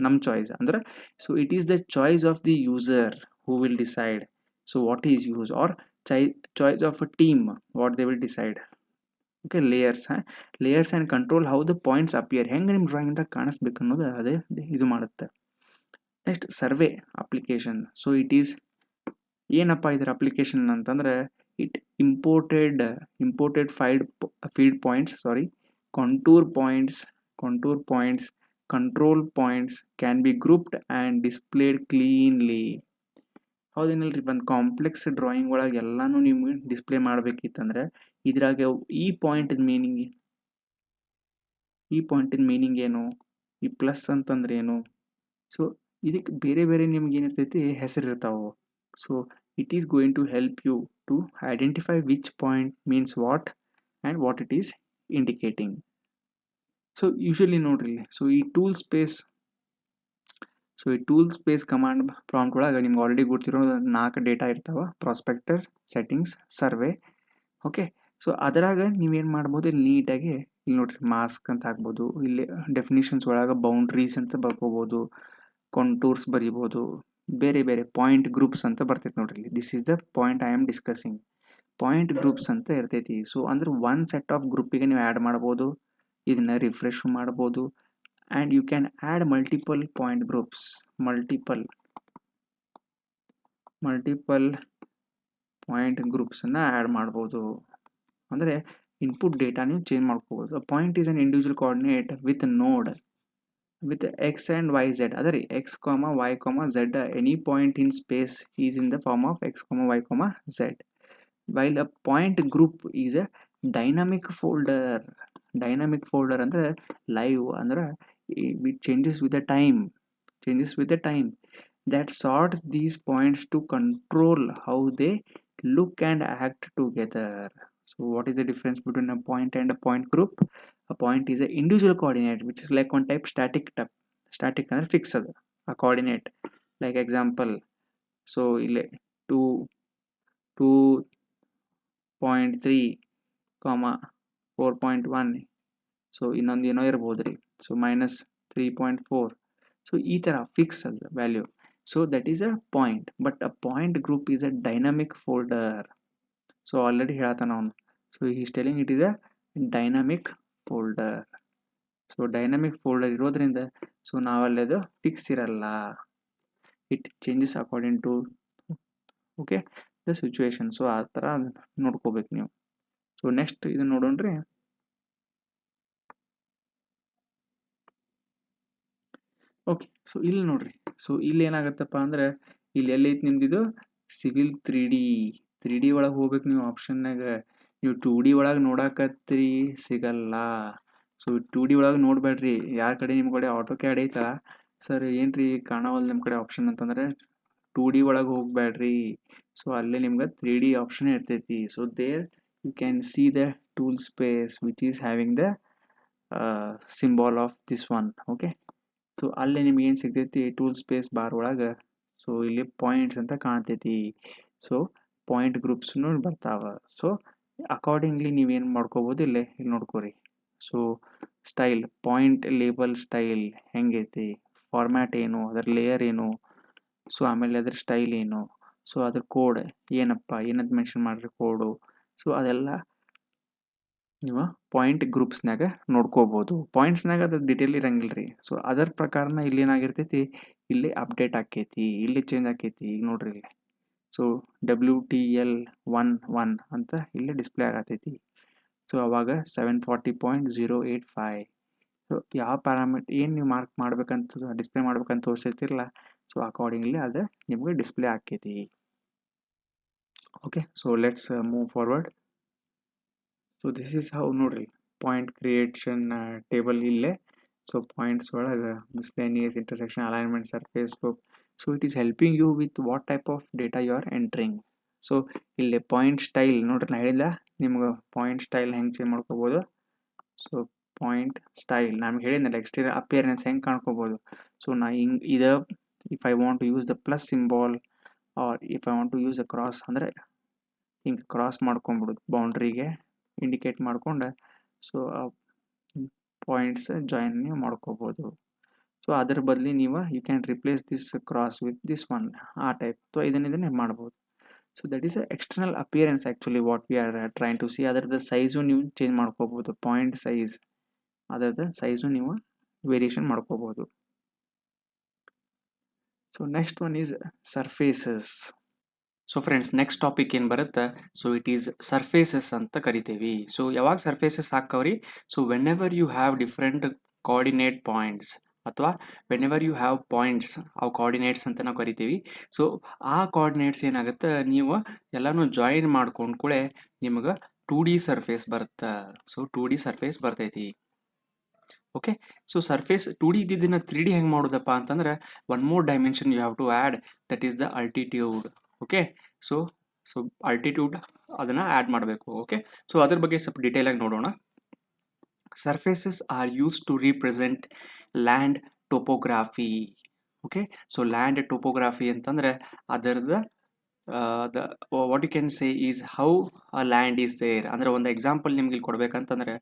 ನಮ್ಮ ಚಾಯ್ಸ್ ಅಂದ್ರೆ, so it is the choice of the user who will decide so what is use R choice of a team what they will decide. Okay, layers and control how the points appear, ಹೆಂಗೆ ನಿಮ್ಮ ಡ್ರಾಯಿಂಗ್ದಾಗ ಕಾಣಿಸ್ಬೇಕು ಅನ್ನೋದು ಅದೇ ಇದು ಮಾಡುತ್ತೆ. Next survey application. So it is ಏನಪ್ಪ ಇದರ application ಅಂತಂದ್ರೆ, it imported field points, contour points control points can be grouped and displayed cleanly. ಹೌದೇನಲ್ರಿ, ಒಂದು ಕಾಂಪ್ಲೆಕ್ಸ್ ಡ್ರಾಯಿಂಗ್ ಒಳಗೆ ಎಲ್ಲಾನು ನಿಮ್ಗೆ ಡಿಸ್ಪ್ಲೇ ಮಾಡ್ಬೇಕಿತ್ತಂದ್ರೆ ಇದ್ರಾಗ ಈ ಪಾಯಿಂಟಿನ ಮೀನಿಂಗ್ ಏನು, ಈ ಪ್ಲಸ್ ಅಂತಂದ್ರೆ ಏನು, ಸೊ ಇದಕ್ಕೆ ಬೇರೆ ಬೇರೆ ನಿಮ್ಗೆ ಏನಿರ್ತೈತಿ ಹೆಸರಿರ್ತಾವೆ. So it is going to help you to identify which point means what and what it is indicating. So usually ನೋಡ್ರಿ, ಸೊ ಈ ಟೂಲ್ ಸ್ಪೇಸ್ ಕಮಾಂಡ್ ಪ್ರಾಂಪ್ಟ್ ಒಳಗೆ ನಿಮ್ಗೆ ಆಲ್ರೆಡಿ ಗೊತ್ತಿರೋ 4 ಡೇಟಾ ಇರ್ತಾವೆ: prospector, settings, survey. Okay, so ಅದರಾಗ ನೀವೇನು ಮಾಡ್ಬೋದು, ಇಲ್ಲಿ ನೀಟಾಗಿ ಇಲ್ಲಿ ನೋಡ್ರಿ ಮಾಸ್ಕ್ ಅಂತ ಹಾಕ್ಬೋದು, ಇಲ್ಲಿ ಡೆಫಿನಿಷನ್ಸ್ ಒಳಗೆ ಬೌಂಡ್ರೀಸ್ ಅಂತ ಬರ್ಕೋಬೋದು, ಕಾಂಟೂರ್ಸ್ ಬರಿಬೋದು, ಬೇರೆ ಬೇರೆ ಪಾಯಿಂಟ್ ಗ್ರೂಪ್ಸ್ ಅಂತ ಬರ್ತೈತೆ ನೋಡ್ರಿ. This is the point I am discussing. Point groups ಅಂತ ಇರ್ತೈತಿ. ಸೊ ಅಂದ್ರೆ ಒನ್ ಸೆಟ್ ಆಫ್ ಗ್ರೂಪಿಗೆ ನೀವು ಆ್ಯಡ್ ಮಾಡ್ಬೋದು, ಇದನ್ನ ರಿಫ್ರೆಶ್ ಮಾಡ್ಬೋದು, and you can add multiple point groups, multiple point ಗ್ರೂಪ್ಸನ್ನು ಆ್ಯಡ್ ಮಾಡ್ಬೋದು. ಅಂದರೆ ಇನ್ಪುಟ್ ಡೇಟಾ ನೀವು ಚೇಂಜ್ ಮಾಡ್ಕೋಬೋದು. Point is an individual coordinate with node with x and y z, other x comma y comma z, any point in space is in the form of x comma y comma z, while a point group is a dynamic folder ಅಂದ್ರೆ live ಅಂದ್ರೆ it changes with the time that sorts these points to control how they look and act together. So what is the difference between a point and a point group? A point is an individual coordinate which is like one type static ಅಂದ್ರೆ fixed a coordinate, like example. So ಇಲ್ಲಿ 2.3 4.1, so ಇನ್ನೊಂದು ಏನೋ ಇರ್ಬೋದು ರೀ, so -3.4. So ಈ ಥರ fix ಅದ value. So that is a point, but a point group is a dynamic folder. So already ಹೇಳ್ತಾನೆ ಅವನು. So is telling it is a dynamic folder. So dynamic folder ಇರೋದ್ರಿಂದ ಸೊ ನಾವಲ್ಲಿ ಅದು fix ಇರಲ್ಲ, it changes according to okay the situation. So ಆ ಥರ ನೋಡ್ಕೋಬೇಕು ನೀವು. ಸೊ ನೆಕ್ಸ್ಟ್ ಇದು ನೋಡೋಣ್ರಿ. ಓಕೆ, ಸೊ ಇಲ್ಲಿ ನೋಡ್ರಿ, ಸೊ ಇಲ್ಲಿ ಏನಾಗತ್ತಪ್ಪ ಅಂದ್ರೆ ಇಲ್ಲಿ ಎಲ್ಲೈತಿ ನಿಮ್ದಿದು ಸಿವಿಲ್ 3D ಒಳಗೆ ಹೋಗ್ಬೇಕು ನೀವು. ಆಪ್ಷನ್ನಾಗ ನೀವು 2D ಒಳಗೆ ನೋಡಕತ್ರಿ ಸಿಗಲ್ಲ. ಸೊ 2D ಒಳಗೆ ನೋಡಬೇಡ್ರಿ. ಯಾರ ಕಡೆ ನಿಮ್ಮ ಕಡೆ ಆಟೋ ಕ್ಯಾಡ್ ಐತಾ ಸರ್, ಏನ್ರಿ ಕಾಣವಲ್ಲ ನಿಮ್ಮ ಕಡೆ ಆಪ್ಷನ್ ಅಂತಂದ್ರೆ 2D ಒಳಗೆ ಹೋಗ್ಬೇಡ್ರಿ. ಸೊ ಅಲ್ಲೇ ನಿಮ್ಗೆ 3D ಆಪ್ಷನ್ ಇರ್ತೈತಿ. So there you can see the tool space which is having the symbol of this one. Okay, so ಅಲ್ಲೇ ನಿಮ್ಗೆ ಏನು ಸಿಗ್ತೈತಿ ಟೂಲ್ ಸ್ಪೇಸ್ ಬಾರ್ ಒಳಗೆ. ಸೊ ಇಲ್ಲಿ ಪಾಯಿಂಟ್ಸ್ ಅಂತ ಕಾಣ್ತೈತಿ. ಸೊ ಪಾಯಿಂಟ್ ಗ್ರೂಪ್ಸ್ನು ಬರ್ತಾವೆ. ಸೊ ಅಕಾರ್ಡಿಂಗ್ಲಿ ನೀವೇನು ಮಾಡ್ಕೋಬೋದು, ಇಲ್ಲಿ ನೋಡ್ಕೋರಿ. So style, point label style ಹೆಂಗೈತಿ, ಫಾರ್ಮ್ಯಾಟ್ ಏನು, ಅದರ ಲೇಯರ್ ಏನು, ಸೊ ಆಮೇಲೆ ಅದ್ರ ಸ್ಟೈಲ್ ಏನು, ಸೊ ಅದ್ರ ಕೋಡ್ ಏನಂತ ಮೆನ್ಷನ್ ಮಾಡ್ರಿ ಕೋಡು. ಸೊ ಅದೆಲ್ಲ ನೀವು ಪಾಯಿಂಟ್ ಗ್ರೂಪ್ಸ್ನಾಗ ನೋಡ್ಕೋಬೋದು. ಪಾಯಿಂಟ್ಸ್ನಾಗ ಅದು ಡಿಟೇಲ್ ಇರಂಗಿಲ್ಲ ರೀ. ಸೊ ಅದರ ಪ್ರಕಾರನ ಇಲ್ಲಿ ಏನಾಗಿರ್ತೈತಿ, ಇಲ್ಲಿ ಅಪ್ಡೇಟ್ ಆಕೈತಿ, ಇಲ್ಲಿ ಚೇಂಜ್ ಆಕೈತಿ. ಈಗ ನೋಡ್ರಿ ಇಲ್ಲಿ ಸೊ WTL11 ಅಂತ ಇಲ್ಲಿ ಡಿಸ್ಪ್ಲೇ ಆಗತೈತಿ. ಸೊ ಅವಾಗ 740.085. ಸೊ ಯಾವ ಪ್ಯಾರಾಮೀಟರ್ ಏನು ನೀವು ಮಾರ್ಕ್ ಮಾಡ್ಬೇಕಂತ ಡಿಸ್ಪ್ಲೇ ಮಾಡ್ಬೇಕಂತ ತೋರಿಸಿರ್ತಿರಲ್ಲ, ಸೊ ಅಕಾರ್ಡಿಂಗ್ಲಿ ಅದು ನಿಮಗೆ ಡಿಸ್ಪ್ಲೇ ಆಕೈತಿ. Okay, so let's move forward. So this is how ನೋಡ್ರಿ ಪಾಯಿಂಟ್ ಕ್ರಿಯೇಷನ್ ಟೇಬಲ್ ಇಲ್ಲೇ. ಸೊ ಪಾಯಿಂಟ್ಸ್ ಒಳಗೆ miscellaneous, intersection, alignment, surface, scope. So it is helping you with what type of data you are entering. So ಇಲ್ಲಿ point style ನೋಡ್ರಿ, ನಾ ಹೇಳಿಲ್ಲ ನಿಮ್ಗೆ point style ಹೆಂಗೆ change ಮಾಡ್ಕೋಬೋದು. ಸೊ ಪಾಯಿಂಟ್ ಸ್ಟೈಲ್ ನಮ್ಗೆ ಹೇಳಿದ್ನಲ್ಲ, ಎಕ್ಸ್ಟೀರಿಯರ್ ಅಪಿಯರೆನ್ಸ್ ಹೆಂಗೆ ಕಾಣ್ಕೋಬೋದು. ಸೊ ನಾ ಹಿಂಗೆ if I want to use the plus symbol or if I want to use a cross ಅಂದರೆ ಹಿಂಗೆ ಕ್ರಾಸ್ ಮಾಡ್ಕೊಂಬಿಡೋದು ಬೌಂಡ್ರಿಗೆ ಇಂಡಿಕೇಟ್ ಮಾಡ್ಕೊಂಡು ಸೊ ಪಾಯಿಂಟ್ಸ್ ಜಾಯಿನ್ ನೀವು ಮಾಡ್ಕೋಬೋದು. ಸೊ ಅದರ ಬದಲಿ ನೀವು you can replace this cross with this one ಆ ಟೈಪ್. ಸೊ ಇದನ್ನೇ ಮಾಡ್ಬೋದು. So that is a external appearance actually what we are trying to see. ಅದರದ್ದು ಸೈಜು ನೀವು ಚೇಂಜ್ ಮಾಡ್ಕೋಬೋದು, ಪಾಯಿಂಟ್ ಸೈಜ್ ಅದರದ್ದು ಸೈಜು ನೀವು ವೇರಿಯೇಷನ್ ಮಾಡ್ಕೋಬೋದು. So next one is surfaces. So friends next topic ಏನು ಬರುತ್ತೆ, ಸೊ ಇಟ್ ಈಸ್ ಸರ್ಫೇಸಸ್ ಅಂತ ಕರಿತೀವಿ. ಸೊ ಯಾವಾಗ ಸರ್ಫೇಸಸ್ ಹಾಕವ್ರಿ, so whenever you have different coordinate points ಅಥವಾ whenever you have points ಅವು ಕೋಆರ್ಡಿನೇಟ್ಸ್ ಅಂತ ನಾವು ಕರಿತೀವಿ. ಸೊ ಆ ಕೋಆರ್ಡಿನೇಟ್ಸ್ ಏನಾಗುತ್ತೆ, ನೀವು ಎಲ್ಲನೂ ಜಾಯಿನ್ ಮಾಡ್ಕೊಂಡು ಕೂಡ ನಿಮಗೆ 2D ಸರ್ಫೇಸ್ ಬರುತ್ತೆ. ಸೊ 2D ಸರ್ಫೇಸ್ ಬರ್ತೈತಿ. ಓಕೆ, ಸೊ ಸರ್ಫೇಸ್ 2D ಇದ್ದಿದ್ದನ್ನು 3D ಹೆಂಗೆ ಮಾಡೋದಪ್ಪ ಅಂತಂದ್ರೆ one more dimension you have to add, that is the altitude. Okay, so altitude ಅದನ್ನು ಆ್ಯಡ್ ಮಾಡಬೇಕು. ಓಕೆ, ಸೊ ಅದ್ರ ಬಗ್ಗೆ ಸ್ವಲ್ಪ ಡೀಟೇಲಾಗಿ ನೋಡೋಣ. Surfaces are use to represent land topography. Okay, so land topography ಅಂತಂದರೆ ಅದರದ್ದು what you can say is how a land is there. ಅಂದರೆ ಒಂದು ಎಕ್ಸಾಂಪಲ್ ನಿಮ್ಗೆ ಇಲ್ಲಿ ಕೊಡ್ಬೇಕಂತಂದ್ರೆ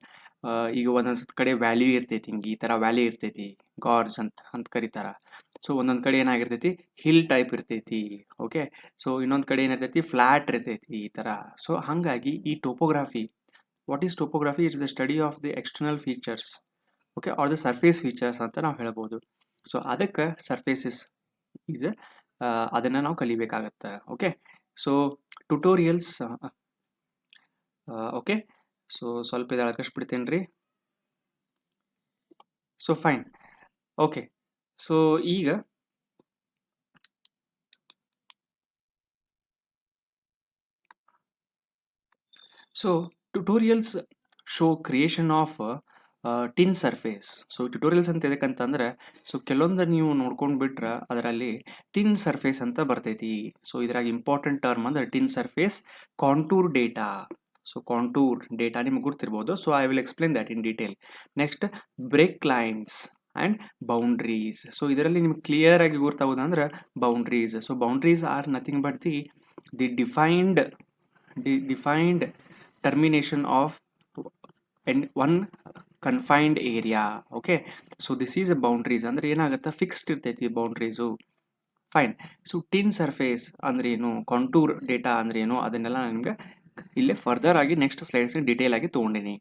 ಈಗ ಒಂದೊಂದು ಕಡೆ ವ್ಯಾಲಿ ಇರ್ತೈತಿ, ಹಿಂಗೆ ಈ ಥರ ವ್ಯಾಲಿ ಇರ್ತೈತಿ, ಗಾರ್ಜ್ ಅಂತ ಕರೀತಾರ. ಸೊ ಒಂದೊಂದು ಕಡೆ ಏನಾಗಿರ್ತೈತಿ, ಹಿಲ್ ಟೈಪ್ ಇರ್ತೈತಿ. ಓಕೆ, ಸೊ ಇನ್ನೊಂದು ಕಡೆ ಏನಿರ್ತೈತಿ, ಫ್ಲ್ಯಾಟ್ ಇರ್ತೈತಿ, ಈ ಥರ. ಸೊ ಹಾಗಾಗಿ ಈ topography, what is topography, it's the study of the external features, okay, or the surface features ಅಂತ ನಾವು ಹೇಳ್ಬೋದು. ಸೊ ಅದಕ್ಕೆ ಸರ್ಫೇಸಸ್ ಈಸ್ ಅದನ್ನು ನಾವು ಕಲಿಬೇಕಾಗತ್ತೆ. Okay, so tutorials. Okay, so ಸ್ವಲ್ಪ ಇದು ಅಳಕಸ್ಬಿಡ್ತೇನೆ ರೀ. So fine. ಓಕೆ, ಸೊ ಈಗ so tutorials show creation of TIN surface. So tutorials ಅಂತ ಎದಕ್ಕಂತಂದ್ರೆ, ಸೊ ಕೆಲವೊಂದು ನೀವು ನೋಡ್ಕೊಂಡು ಬಿಟ್ರೆ ಅದರಲ್ಲಿ ಟಿನ್ ಸರ್ಫೇಸ್ ಅಂತ ಬರ್ತೈತಿ. ಸೊ ಇದ್ರಾಗ ಇಂಪಾರ್ಟೆಂಟ್ ಟರ್ಮ್ ಅಂದ್ರೆ TIN surface, contour data. So contour data ನಿಮ್ಗೆ ಗೊತ್ತಿರ್ಬೋದು. So I will explain that in detail. Next break lines and boundaries. So ಇದರಲ್ಲಿ ನಿಮ್ಗೆ ಕ್ಲಿಯರ್ ಆಗಿ ಗೊತ್ತಾಗೋದಂದ್ರೆ boundaries. So boundaries are nothing but the defined termination of one confined area. Okay, so this is a boundaries ಅಂದ್ರೆ ಏನಾಗುತ್ತೆ, fixed ಇರ್ತೈತಿ boundaries. Fine. So TIN surface ಅಂದ್ರೆ ಏನು, contour data ಅಂದ್ರೆ ಏನು, ಅದನ್ನೆಲ್ಲ ನಿಮ್ಗೆ ಇಲ್ಲೇ ಫರ್ದರ್ ಆಗಿ ನೆಕ್ಸ್ಟ್ ಸ್ಲೈಡ್ಸ್ ಡೀಟೇಲ್ ಆಗಿ ತೊಗೊಂಡಿನಿ.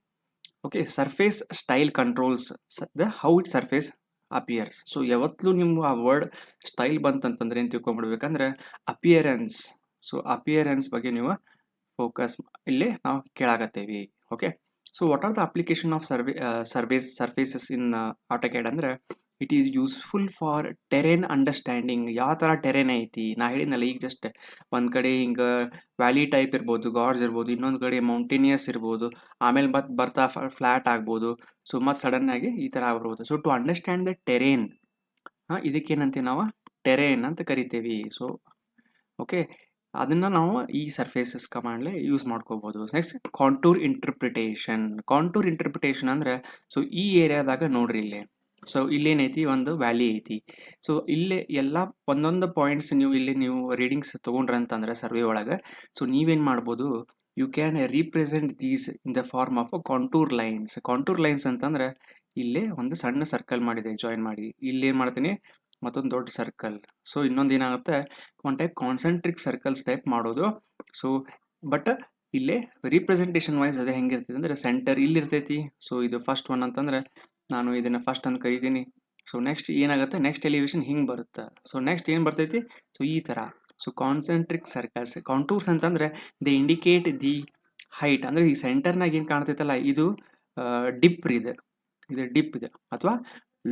Okay, surface style controls the how it surface appears. So ಯಾವತ್ತೂ ನಿಮ್ಮ ಆ ವರ್ಡ್ ಸ್ಟೈಲ್ ಬಂತಂತಂದ್ರೆ ಏನು ತಿಳ್ಕೊಂಡ್ಬಿಡ್ಬೇಕಂದ್ರೆ ಅಪಿಯರೆನ್ಸ್. ಸೊ ಅಪಿಯರೆನ್ಸ್ ಬಗ್ಗೆ ನೀವು ಫೋಕಸ್ ಇಲ್ಲಿ ನಾವು ಕೇಳಾಕತ್ತೇವಿ. Okay, so what are the application of surfaces in AutoCAD ಅಂದ್ರೆ it is useful for terrain understanding. ಯಾವ ಥರ ಟೆರೇನ್ ಐತಿ, ನಾ ಹೇಳಿದ್ನಲ್ಲ ಈಗ ಜಸ್ಟ್ ಒಂದು ಕಡೆ ಹಿಂಗೆ ವ್ಯಾಲಿ ಟೈಪ್ ಇರ್ಬೋದು, ಗಾರ್ಜ್ ಇರ್ಬೋದು, ಇನ್ನೊಂದು ಕಡೆ ಮೌಂಟೇನಿಯಸ್ ಇರ್ಬೋದು, ಆಮೇಲೆ ಬರ್ತಾ ಫ್ಲ್ಯಾಟ್ ಆಗ್ಬೋದು. ಸೊ ಮತ್ತು ಸಡನ್ನಾಗಿ ಈ ಥರ ಆಗ್ಬೋದು. So to understand the terrain, ಇದಕ್ಕೇನಂತೀವಿ ನಾವು, ಟೆರೇನ್ ಅಂತ ಕರಿತೇವಿ. ಸೊ ಓಕೆ, ಅದನ್ನು ನಾವು ಈ ಸರ್ಫೇಸಸ್ ಕಮಾಂಡ್ಲೆ ಯೂಸ್ ಮಾಡ್ಕೋಬೋದು. ನೆಕ್ಸ್ಟ್ ಕಾಂಟೂರ್ ಇಂಟರ್ಪ್ರಿಟೇಷನ್ ಅಂದರೆ, ಸೊ ಈ ಏರಿಯಾದಾಗ ನೋಡ್ರಿ ಇಲ್ಲಿ, ಸೊ ಇಲ್ಲೇನೈತಿ, ಒಂದು ವ್ಯಾಲಿ ಐತಿ. ಸೊ ಇಲ್ಲೇ ಎಲ್ಲ ಒಂದೊಂದು ಪಾಯಿಂಟ್ಸ್ ನೀವು ರೀಡಿಂಗ್ಸ್ ತೊಗೊಂಡ್ರೆ ಅಂತಂದ್ರೆ ಸರ್ವೆ ಒಳಗೆ, ಸೊ ನೀವೇನು ಮಾಡ್ಬೋದು, you can represent these in the form of contour lines. Contour lines ಅಂತಂದ್ರೆ ಇಲ್ಲೇ ಒಂದು ಸಣ್ಣ ಸರ್ಕಲ್ ಮಾಡಿದೆ, ಜಾಯಿನ್ ಮಾಡಿ ಇಲ್ಲೇನು ಮಾಡ್ತೀನಿ, ಮತ್ತೊಂದು ದೊಡ್ಡ ಸರ್ಕಲ್. ಸೊ ಇನ್ನೊಂದು ಏನಾಗುತ್ತೆ, ಒಂದು ಟೈಪ್ ಕಾನ್ಸೆಂಟ್ರಿಕ್ ಸರ್ಕಲ್ಸ್ ಟೈಪ್ ಮಾಡೋದು. ಸೊ ಬಟ್ ಇಲ್ಲೇ ರೀಪ್ರೆಸೆಂಟೇಷನ್ ವೈಸ್ ಅದೇ ಹೆಂಗಿರ್ತೈತಿ ಅಂದರೆ ಸೆಂಟರ್ ಇಲ್ಲಿರ್ತೈತಿ. ಸೊ ಇದು ಫಸ್ಟ್ ಒನ್ ಅಂತಂದರೆ ನಾನು ಇದನ್ನು ಫಸ್ಟ್ ಅಂತ ಕರಿತೀನಿ. ಸೊ ನೆಕ್ಸ್ಟ್ ಏನಾಗುತ್ತೆ, ನೆಕ್ಸ್ಟ್ ಎಲಿವೇಶನ್ ಹಿಂಗೆ ಬರುತ್ತೆ. ಸೊ ನೆಕ್ಸ್ಟ್ ಏನು ಬರ್ತೈತಿ, ಸೊ ಈ ಥರ. So concentric circles. ಕಾಂಟೂರ್ಸ್ ಅಂತಂದರೆ ದೇ ಇಂಡಿಕೇಟ್ ದಿ ಹೈಟ್. ಅಂದರೆ ಈ ಸೆಂಟರ್ನಾಗ ಏನು ಕಾಣ್ತೈತಲ್ಲ, ಇದು ಡಿಪ್ ಇದೆ, ಡಿಪ್ ಇದೆ ಅಥವಾ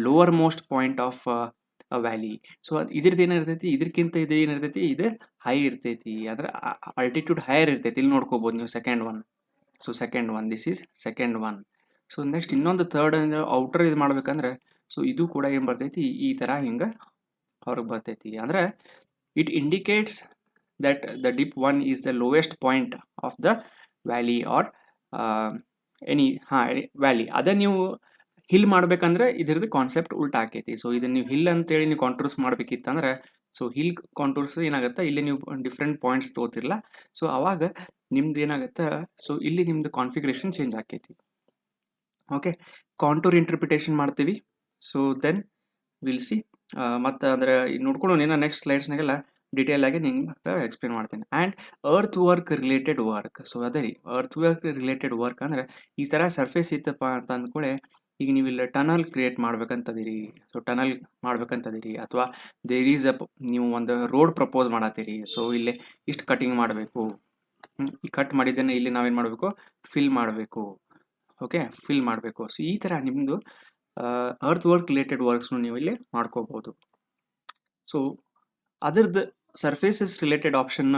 lower most point of valley. So ಇದ್ರದ್ದು ಏನಿರ್ತೈತಿ, ಇದಕ್ಕಿಂತ ಇದು ಏನಿರ್ತೈತಿ, ಇದು ಹೈ ಇರ್ತೈತಿ, ಅಂದ್ರೆ ಅಲ್ಟಿಟ್ಯೂಡ್ ಹೈಯರ್ ಇರ್ತೈತಿ. ಇಲ್ಲಿ ನೋಡ್ಕೋಬೋದು ನೀವು second one. So second one, this is second one. So next ಇನ್ನೊಂದು ಥರ್ಡ್ ಔಟರ್ ಇದು ಮಾಡ್ಬೇಕಂದ್ರೆ, ಸೊ ಇದು ಕೂಡ ಏನು ಬರ್ತೈತಿ, ಈ ಥರ ಹಿಂಗೆ ಹೊರಗೆ ಬರ್ತೈತಿ. ಅಂದರೆ it indicates that the dip one is the lowest point of the valley or any valley. ಅದೇ ನೀವು ಹಿಲ್ ಮಾಡ್ಬೇಕಂದ್ರೆ ಇದ್ರದ್ದು ಕಾನ್ಸೆಪ್ಟ್ ಉಲ್ಟಾ ಆಕೈತಿ. ಸೊ ಇದನ್ನ ನೀವು ಹಿಲ್ ಅಂತೇಳಿ ನೀವು ಕಾಂಟೂರ್ಸ್ ಮಾಡ್ಬೇಕಿತ್ತಂದ್ರೆ ಸೊ ಹಿಲ್ ಕಾಂಟೂರ್ಸ್ ಏನಾಗುತ್ತೆ, ಇಲ್ಲಿ ನೀವು ಡಿಫ್ರೆಂಟ್ ಪಾಯಿಂಟ್ಸ್ ತಗೋತಿರಲ್ಲ, ಸೊ ಅವಾಗ ನಿಮ್ದು ಏನಾಗುತ್ತೆ, ಸೊ ಇಲ್ಲಿ ನಿಮ್ದು ಕಾನ್ಫಿಗರೇಷನ್ ಚೇಂಜ್ ಆಕೈತಿ. ಓಕೆ, ಕಾಂಟೂರ್ ಇಂಟರ್ಪ್ರಿಟೇಷನ್ ಮಾಡ್ತೀವಿ. ಸೊ ದೆನ್ ವಿಲ್ ಸಿ ಮತ್ತು ಅಂದರೆ ನೋಡ್ಕೊಂಡು ಏನೋ ನೆಕ್ಸ್ಟ್ ಸ್ಲೈಡ್ಸ್ನಾಗೆಲ್ಲ ಡೀಟೇಲ್ ಆಗಿ ನಿಮ್ಗೆ ಎಕ್ಸ್ಪ್ಲೇನ್ ಮಾಡ್ತೀನಿ. And earth work related work, so ಅದೇ ರೀ ಅರ್ತ್ ವರ್ಕ್ ರಿಲೇಟೆಡ್ ವರ್ಕ್ ಅಂದರೆ ಈ ಥರ ಸರ್ಫೇಸ್ ಇತ್ತಪ್ಪ ಅಂತ ಅಂದ್ಕೊಳ್ಳೆ, ಈಗ ನೀವು ಇಲ್ಲಿ ಟನಲ್ ಕ್ರಿಯೇಟ್ ಮಾಡ್ಬೇಕಂತದಿರಿ, ಸೊ ಟನಲ್ ಮಾಡ್ಬೇಕಂತದಿರಿ, ಅಥವಾ ದೇರ್ ಈಸ್ ನೀವು ಒಂದು ರೋಡ್ ಪ್ರಪೋಸ್ ಮಾಡತ್ತೀರಿ, ಸೊ ಇಲ್ಲಿ ಇಷ್ಟು ಕಟಿಂಗ್ ಮಾಡಬೇಕು, ಈ ಕಟ್ ಮಾಡಿದ್ದನ್ನು ಇಲ್ಲಿ ನಾವೇನು ಮಾಡಬೇಕು, ಫಿಲ್ ಮಾಡಬೇಕು. ಓಕೆ, ಫಿಲ್ ಮಾಡಬೇಕು. ಸೊ ಈ ಥರ ನಿಮ್ಮದು ಅರ್ತ್ ವರ್ಕ್ ರಿಲೇಟೆಡ್ ವರ್ಕ್ಸ್ನು ನೀವು ಇಲ್ಲಿ ಮಾಡ್ಕೋಬೋದು. ಸೊ ಅದರದ್ದು ಸರ್ಫೇಸಸ್ ರಿಲೇಟೆಡ್ ಆಪ್ಷನ್ನ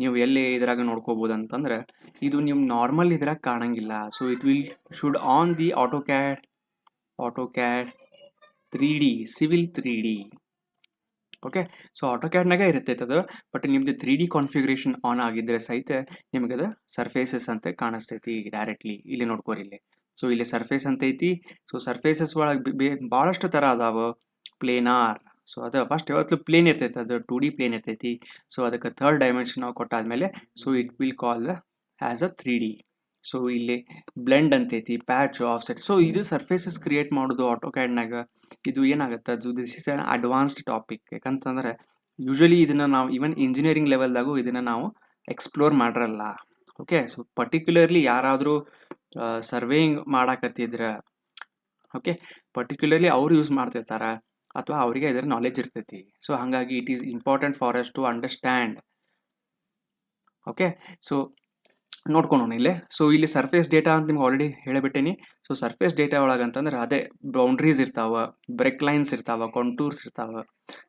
ನೀವು ಎಲ್ಲಿ ಇದ್ರಾಗ ನೋಡ್ಕೋಬೋದು ಅಂತಂದ್ರೆ, ಇದು ನಿಮ್ಮ ನಾರ್ಮಲ್ ಇದ್ರಾಗ ಕಾಣಂಗಿಲ್ಲ. So it will should on the AutoCAD 3D civil 3D. Okay, so ಆಟೋಕ್ಯಾಡ್ನಾಗ ಇರ್ತೈತೆ ಅದು, ಬಟ್ ನಿಮ್ದು 3D ಕಾನ್ಫಿಗರೇಷನ್ ಆನ್ ಆಗಿದ್ರೆ ಸಹಿತ ನಿಮಗದು ಸರ್ಫೇಸಸ್ ಅಂತ ಕಾಣಿಸ್ತೈತಿ ಡೈರೆಕ್ಟ್ಲಿ. ಇಲ್ಲಿ ನೋಡ್ಕೋರಿ ಇಲ್ಲಿ. ಸೊ ಇಲ್ಲಿ ಸರ್ಫೇಸ್ ಅಂತ ಐತಿ. ಸೊ ಸರ್ಫೇಸಸ್ ಒಳಗೆ ಭಾಳಷ್ಟು ಥರ ಅದಾವ. ಪ್ಲೇನಾರ್, ಸೊ ಅದು ಫಸ್ಟ್ ಯಾವತ್ತೂ ಪ್ಲೇನ್ ಇರ್ತೈತೆ, ಅದು 2D ಪ್ಲೇನ್ ಇರ್ತೈತಿ. ಸೊ ಅದಕ್ಕೆ ಥರ್ಡ್ ಡೈಮೆನ್ಷನ್ ನಾವು ಕೊಟ್ಟಾದ್ಮೇಲೆ so it will call as a 3D. So ಇಲ್ಲಿ ಬ್ಲೆಂಡ್ ಅಂತೈತಿ, ಪ್ಯಾಚ್, ಆಫ್ಸೆಟ್. ಸೊ ಇದು ಸರ್ಫೇಸಸ್ ಕ್ರಿಯೇಟ್ ಮಾಡೋದು ಆಟೋಕ್ಯಾಡ್ನಾಗ ಇದು ಏನಾಗುತ್ತೆ, this is an advanced topic. ಯಾಕಂತಂದ್ರೆ ಯೂಶಲಿ ಇದನ್ನು ನಾವು ಈವನ್ ಇಂಜಿನಿಯರಿಂಗ್ ಲೆವೆಲ್ದಾಗೂ ಇದನ್ನು ನಾವು ಎಕ್ಸ್ಪ್ಲೋರ್ ಮಾಡಿರಲ್ಲ. ಓಕೆ, ಸೊ ಪರ್ಟಿಕ್ಯುಲರ್ಲಿ ಯಾರಾದರೂ ಸರ್ವೇಯಿಂಗ್ ಮಾಡಾಕತ್ತಿದ್ರೆ, ಓಕೆ, ಪರ್ಟಿಕ್ಯುಲರ್ಲಿ ಅವ್ರು ಯೂಸ್ ಮಾಡ್ತಿರ್ತಾರೆ ಅಥವಾ ಅವರಿಗೆ ಇದರ ನಾಲೆಜ್ ಇರ್ತೈತಿ. ಸೊ ಹಾಗಾಗಿ it is important for us to understand. Okay, so ನೋಡ್ಕೊಂಡು ಇಲ್ಲೇ. ಸೊ ಇಲ್ಲಿ ಸರ್ಫೇಸ್ ಡೇಟಾ ಅಂತ ನಿಮ್ಗೆ ಆಲ್ರೆಡಿ ಹೇಳಿಬಿಟ್ಟೇನಿ. ಸೊ ಸರ್ಫೇಸ್ ಡೇಟಾ ಒಳಗೆ ಅಂತಂದ್ರೆ ಅದೇ ಬೌಂಡ್ರೀಸ್ ಇರ್ತಾವೆ, ಬ್ರೇಕ್ ಲೈನ್ಸ್ ಇರ್ತಾವೆ, ಕಾಂಟೂರ್ಸ್ ಇರ್ತಾವೆ,